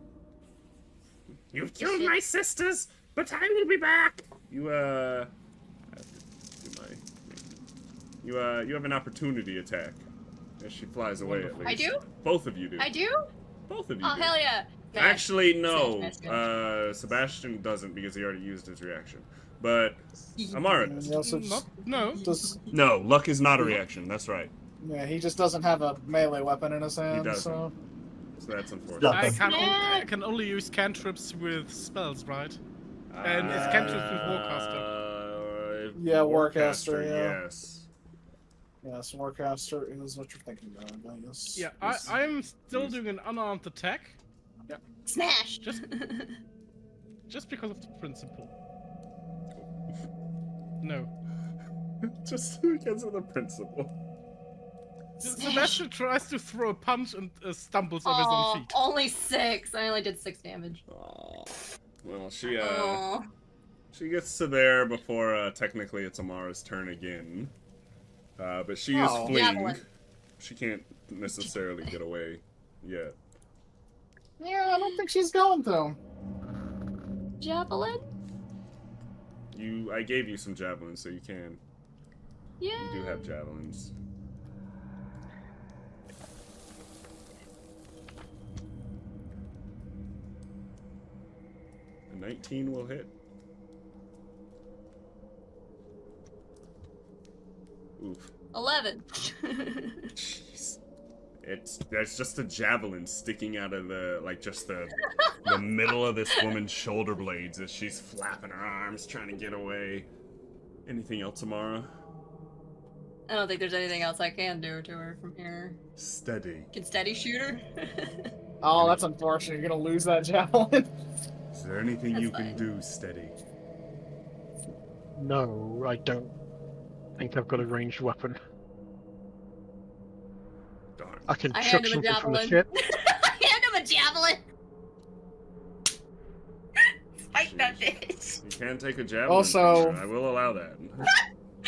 You've killed my sisters, but I will be back. You I have to do you have an opportunity attack as she flies away. At least I do? Both of you do. I do? Both of you. Oh, do. hell yeah. Smash. Actually, no. Smash, smash. Sebastian doesn't because he already used his reaction. But Amara does. No. No, luck is not a reaction. That's right. Yeah, he just doesn't have a melee weapon in his hand. He doesn't. So So that's unfortunate. I can only use cantrips with spells, right? And it's cantrips with Warcaster. Yeah, Warcaster, yeah. Yes. yes, Warcaster is what you're thinking about, I guess. Yeah, I'm still doing an unarmed attack. Yeah. Smash! Just because of the principle. No. Just because of the principle. Sebastian tries to throw a punch and stumbles over his own feet. Only 6. I only did 6 damage. Aw. Well, she gets to there before technically it's Amara's turn again. But she is fleeing. Javelin. She can't necessarily get away yet. Yeah, I don't think she's going to. Javelin? I gave you some javelins, so you can. Yeah. You do have javelins. A 19 will hit. Oof. 11. Jeez. There's just a javelin sticking out of the middle of this woman's shoulder blades as she's flapping her arms trying to get away. Anything else, Amara? I don't think there's anything else I can do to her from here. Steady. Can steady shoot her? Oh, that's unfortunate. You're gonna lose that javelin. Is there anything That's you can fine. do, Steady? No, I don't think I've got a ranged weapon. Darn. I can I chuck hand him a something from the javelin. ship. I hand him a javelin. Fight that bitch. You can take a javelin. Also- Finger. I will allow that.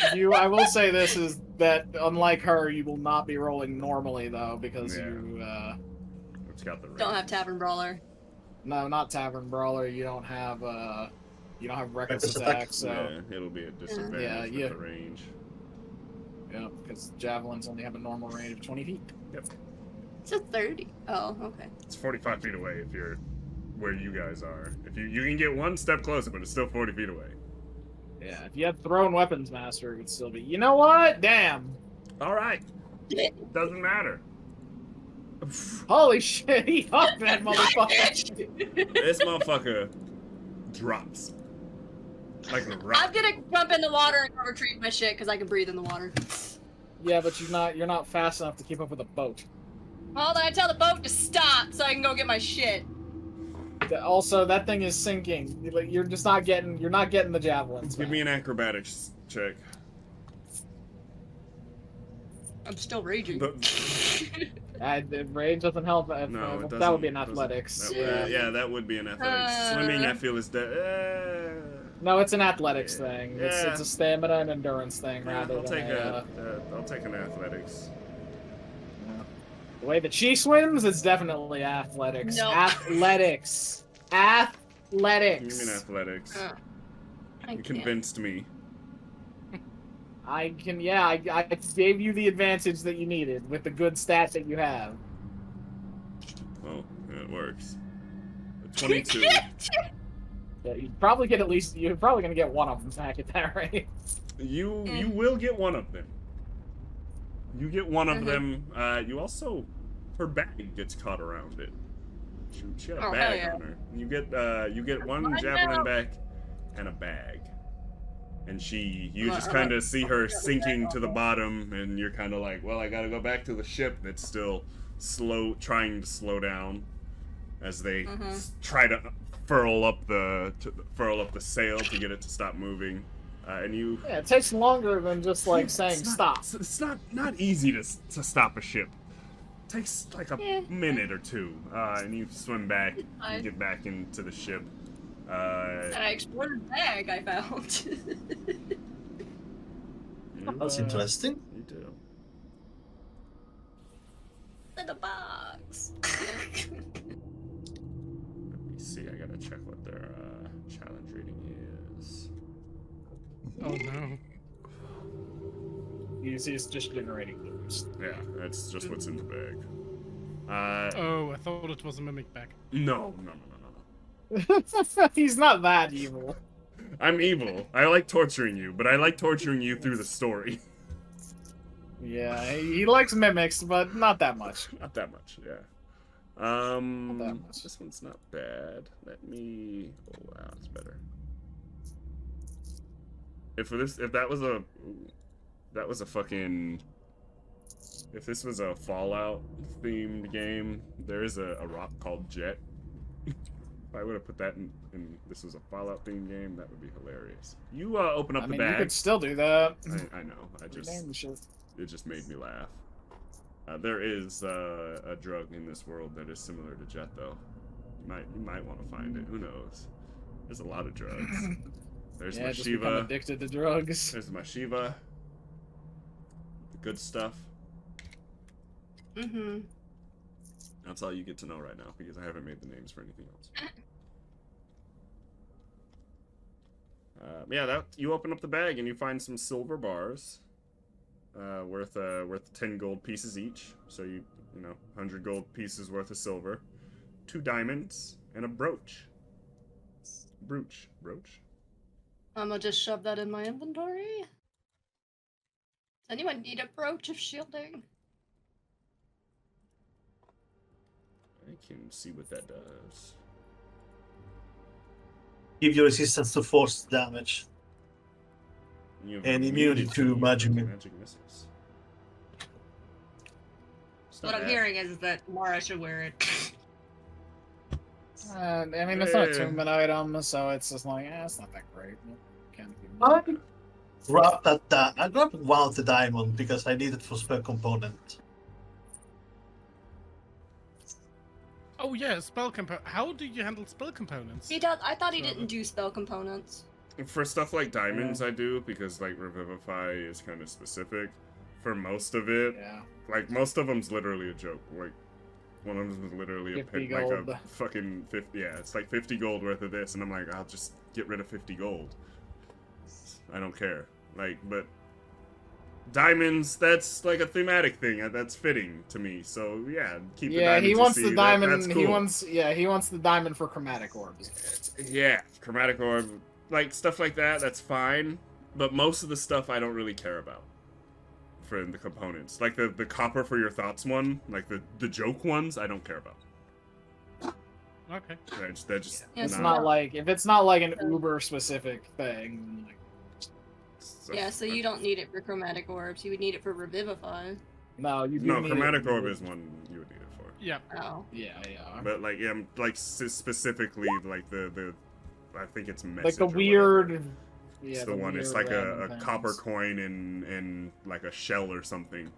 I will say this is that unlike her, you will not be rolling normally though, because Yeah. It's got the range. Don't have Tavern Brawler. no, not Tavern Brawler. You don't have reckless Reckless attack, attack. so Yeah, it'll be a disadvantage Yeah, with yeah. the range. yeah, because javelins only have a normal range of 20 feet. It's a 30. Oh, okay. It's 45 feet away if you're where you guys are. If you can get one step closer, but it's still 40 feet away. Yeah, if you had thrown weapons master, it would still be. You know what? Damn. All right. Doesn't matter. Holy shit! He up that motherfucker. This motherfucker drops like a rock. I'm gonna jump in the water and go retrieve my shit because I can breathe in the water. Yeah, but you're not fast enough to keep up with a boat. Well, then I tell the boat to stop so I can go get my shit. Also, that thing is sinking. You're just not getting. You're not getting the javelins. Give me an acrobatics check. I'm still raging. The range doesn't help. No, it doesn't. That would be an doesn't. athletics. Yeah, that would be an athletics. Swimming, I feel, is No, it's an athletics Yeah. thing. Yeah. It's a stamina and endurance thing rather I'll than take a, I'll take an athletics. the way that she swims. It's definitely athletics. No. Athletics. You mean Athletics. athletics? I You can't. convinced me. I can. Yeah, I gave you the advantage that you needed with the good stat that you have. Well, yeah, it works. 22. Yeah, you'd probably get at least. You're probably gonna get one of them back at that rate. You will get one of them. You get one of them. You also, her bag gets caught around it. She had a Oh, bag hell yeah. on her. You get one Mine javelin now. back and a bag. And you Well, just I kind like- of see her sinking to the bottom, and you're kind of like, well, I gotta go back to the ship that's still trying to slow down as they try to furl up the sail to get it to stop moving. And you. Yeah, it takes longer than just like saying stop. It's not easy to stop a ship. It takes like a Yeah. minute or two, and you swim back. You Fine. get back into the ship. And I explored the bag I found. That's interesting. You do. In the box. Let me see. I gotta check what their challenge rating is. Oh no. You see, it's just generating loops. Yeah, that's just what's in the bag. Oh, I thought it was a mimic bag. No. He's not that evil. I'm evil. I like torturing you, but I like torturing you through the story. Yeah, he likes mimics, but not that much. Not that much, yeah. that much. This one's not bad. Let me. Oh wow, it's better. If that was a fucking. If this was a Fallout themed game, there is a rock called Jet. If I would have put that in this was a Fallout themed game, that would be hilarious. You open up I the mean, you bag. could still do that. I know. Rename the shit. It just made me laugh. There is a drug in this world that is similar to Jet, though. You might want to find it. Who knows? There's a lot of drugs. There's Yeah, my just become Shiva. addicted to drugs. There's my Shiva. The good stuff. Mm-hmm. That's all you get to know right now because I haven't made the names for anything else. Yeah, you open up the bag and you find some silver bars, worth 10 gold pieces each. So you know 100 gold pieces worth of silver, 2 diamonds, and a brooch. Brooch. I'm gonna just shove that in my inventory. Does anyone need a brooch of shielding? I can see what that does. Give you resistance to force damage. You have And immunity to magic missiles. It's not What I'm bad. hearing is that Mara should wear it. I mean, it's not a attunement item, so it's just like, it's not that great. Can't be- grab that. I grabbed one of the diamond because I need it for spell component. Oh yeah, spell component. How do you handle spell components? He does. I thought he Suaveh. didn't do spell components. For stuff like diamonds, I do, because, like, Revivify is kind of specific. For most of it, Yeah. like, most of them's literally a joke. Like, one of them is literally a 50 like gold. a fucking 50, yeah, it's like 50 gold worth of this, and I'm like, I'll just get rid of 50 gold. I don't care. Like, but diamonds, that's like a thematic thing. That's fitting to me. So, yeah, keep the Yeah, diamonds. he you wants see. the diamond. That's cool. He wants the diamond for chromatic orbs. Yeah, chromatic orb, like stuff like that, that's fine. But most of the stuff I don't really care about for the components. Like the copper for your thoughts one, like the joke ones, I don't care about. Okay. They're just Yeah, It's not. not like if it's not like an uber specific thing. Like, Yeah, so you don't need it for chromatic orbs. You would need it for revivify. no, you do No, need chromatic it. orb is one you would need it for. Yeah. Oh. Yeah. But like, yeah, like specifically like the I think it's message Like the or whatever. weird. It's Yeah, the one. It's weird like a random things. copper coin in like a shell or something.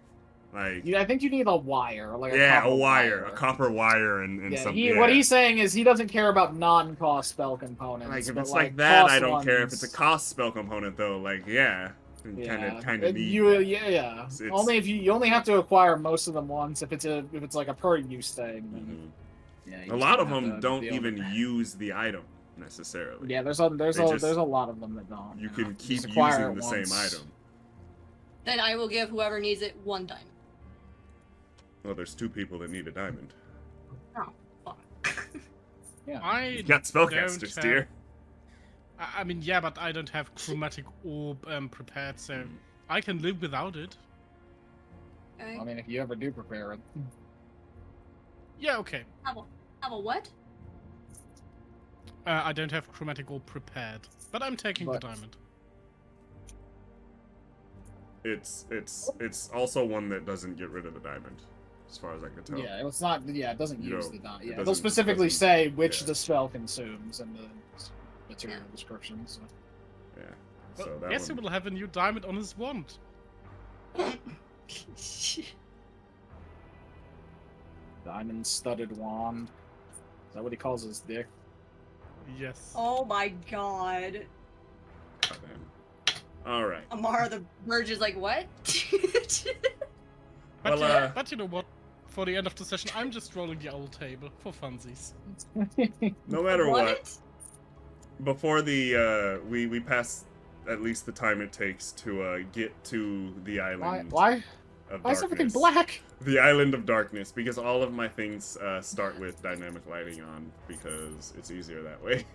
Like I think you need a wire, like yeah, copper a wire, a copper wire, and Yeah, something. what he's saying is he doesn't care about non-cost spell components. Like if but it's like that, cost I don't care. If it's a ones- cost spell component though, like yeah, kind of need. Yeah. It's- Only if you only have to acquire most of them once. If it's like a per use thing. Then, Mhm. yeah, you A just lot of have them to don't deal with even it. use the item necessarily. Yeah, there's They a lot of them that don't. You know. can keep Just acquire using it the same once. item. Then I will give whoever needs it one diamond. Well, there's two people that need a diamond. Oh, fuck. I You got spellcasters, don't have- dear. I mean, yeah, but I don't have chromatic orb prepared, so I can live without it. Okay. I mean, if you ever do prepare it. Yeah, okay. Have a what? I don't have chromatic orb prepared, but I'm taking But- the diamond. It's also one that doesn't get rid of the diamond, as far as I can tell. Yeah, it's not. Yeah, it doesn't You use know, the dot. it Yeah, they'll doesn't- specifically doesn't- say which yeah. the spell consumes in the material description. So. Yeah. Well, So that guess he one. will have a new diamond on his wand. Diamond studded wand. Is that what he calls his dick? Yes. Oh my god. All right. Amara the Verge is like, what? But, Well, but you know what? For the end of the session, I'm just rolling the old table for funsies. No matter what, before the we pass at least the time it takes to get to the island. Why Of is everything darkness. black? The island of darkness, because all of my things start with dynamic lighting on, because it's easier that way.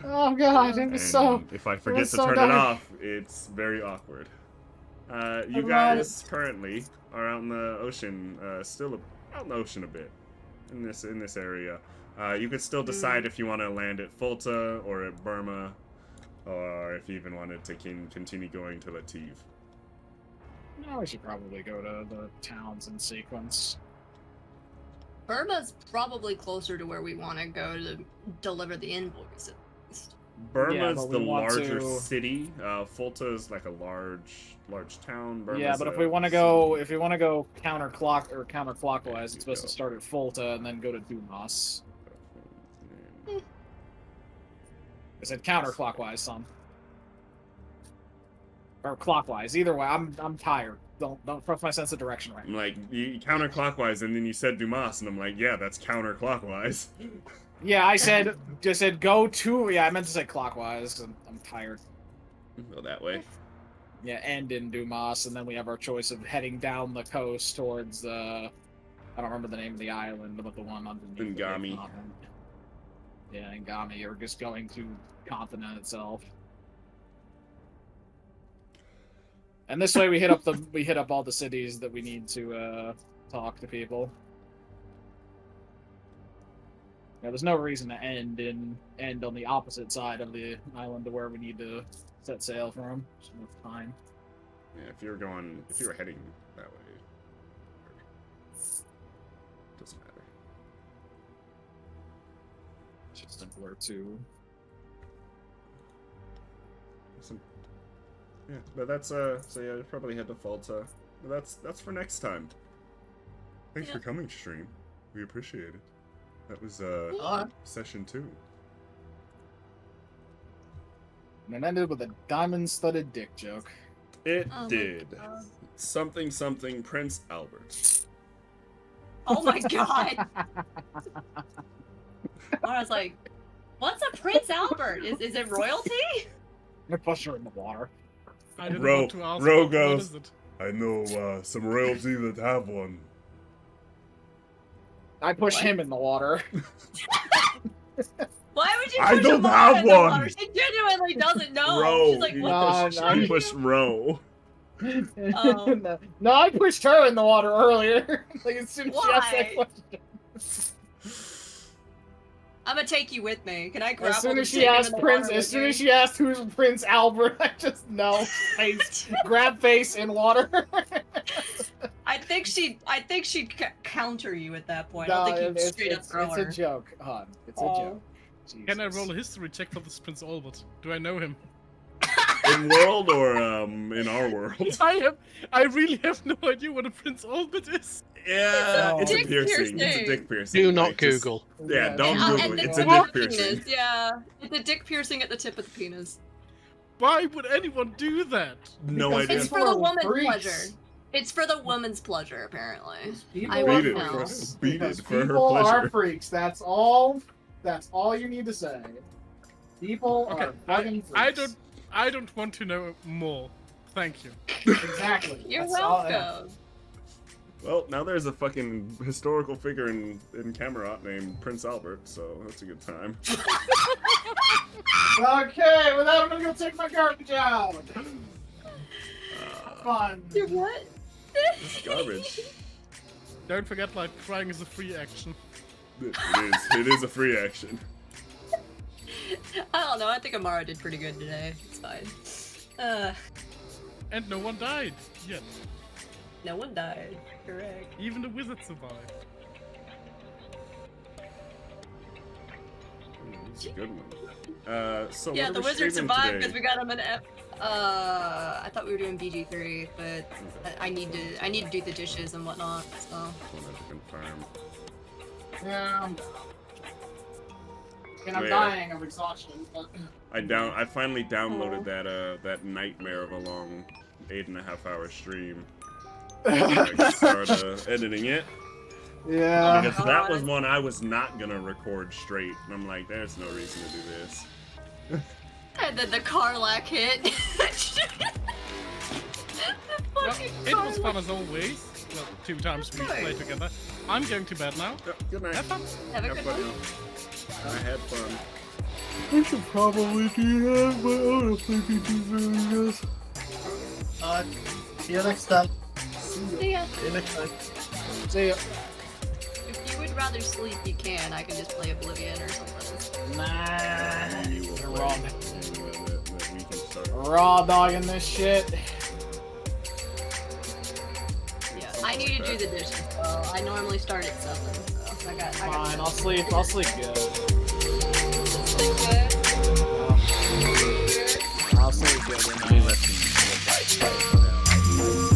Oh god, it And was so. if I forget was to so turn dark. it off, it's very awkward. You love guys currently are out in the ocean, still out in the ocean a bit, in this area. You could still decide if you want to land at Fulta or at Burma, or if you even wanted to continue going to Lativ. No, we should probably go to the towns in sequence. Burma's probably closer to where we want to go to deliver the invoice. At least. Burma's but the we want larger to- city. Fulta is like a large town. Burma's Yeah, but if a we want to go, counterclockwise, it's supposed go. to start at Fulta and then go to Dumas. I said counterclockwise, son. Or clockwise. Either way, I'm tired. Don't trust my sense of direction right I'm now. like, you counterclockwise, and then you said Dumas, and I'm like, yeah, that's counterclockwise. Yeah, I said go to. Yeah, I meant to say clockwise. 'Cause I'm tired. Go that way. Yeah, end in Dumas, and then we have our choice of heading down the coast towards I don't remember the name of the island, but the one underneath. the big Ngami. continent. Yeah, Ngami, or just going to continent itself. And this way we hit up all the cities that we need to talk to people. Yeah, there's no reason to end on the opposite side of the island to where we need to set sail from. There's no time. Yeah, if you were heading that way, doesn't matter. It's just simpler to. Listen, Yeah, but that's so yeah, probably head to Falta. But that's for next time. Thanks for coming, stream. We appreciate it. That was session 2. And it ended with a diamond-studded dick joke. It Oh my did. God. Something Prince Albert. Oh my god. I was like, what's a Prince Albert? Is it royalty? I push her in the water. I didn't Ro- want to ask. Ro what goes, is it? I know some royalty that have one. I push What? him in the water. Why would you I push don't Amara have in the one. water? She genuinely doesn't know. Ro, She's like, you what No, the no, you shit? pushed Ro. Oh. No, I pushed her in the water earlier. Like as soon as she asked that Why? question. I'm gonna take you with me. Can I grab As soon him as and she take him asked in the Prince, water as with soon me? as she asked who's Prince Albert, I just know face, grab face in water. I think she'd counter you at that point. I No, don't think you'd straight up it's throw her. a joke, hon. It's Oh. a joke. Can I Jesus. roll a history check for this Prince Albert? Do I know him? In world or in our world? I really have no idea what a Prince Albert is. Yeah, a it's a dick piercing. It's a piercing. dick piercing. Do not like, just- Google. Yeah, don't And Google the it. It's a tip of dick the piercing. penis, yeah. It's a dick piercing at the tip of the penis. Why would anyone do that? No Because idea. It's for the People are woman's freaks. pleasure. It's for the woman's pleasure, apparently. People I are won't Beat it, know. freaks. beat Because it for her people are pleasure. freaks. That's all. That's all you need to say. People Okay, are fucking freaks. I don't want to know more. Thank you. Exactly. You're That's all- welcome. Well, now there's a fucking historical figure in Camelot named Prince Albert, so that's a good time. Okay, well, now I'm gonna go take my garbage out. Fun. You're what? It's garbage. Don't forget, like, crying is a free action. It is a free action. I don't know. I think Amara did pretty good today. It's fine. And no one died yet. No one died. Correct. Even the wizard survived. It's a good one. So Yeah, what the are we wizard streaming survived today? because we got him an F. I thought we were doing BG3, but I need to do the dishes and whatnot. So. Wanted to confirm. Yeah. And I'm Yeah. dying of exhaustion. But... I finally downloaded that nightmare of a long 8.5 hour stream. I can start editing it. Yeah. Because that was one I was not gonna record straight. And I'm like, there's no reason to do this. And then the Carlac hit. Well, it was fun as always. Well, 2 times we Good. played together. I'm going to bed now. Good night. Have fun. Have a Have good fun one. now. I had fun. I should probably do that, but I don't think we do very good. See you next time. See ya. See you next time. See ya. If you would rather sleep, you can. I can just play Oblivion or something. Nah. You will You're play wrong. and that we can start. Raw dogging this shit. Yeah, I need to do the dishes. So I normally start at 7. So I got. Fine, I'll sleep. I'll sleep good. Sleep good. I'll sleep good. Let me let you know.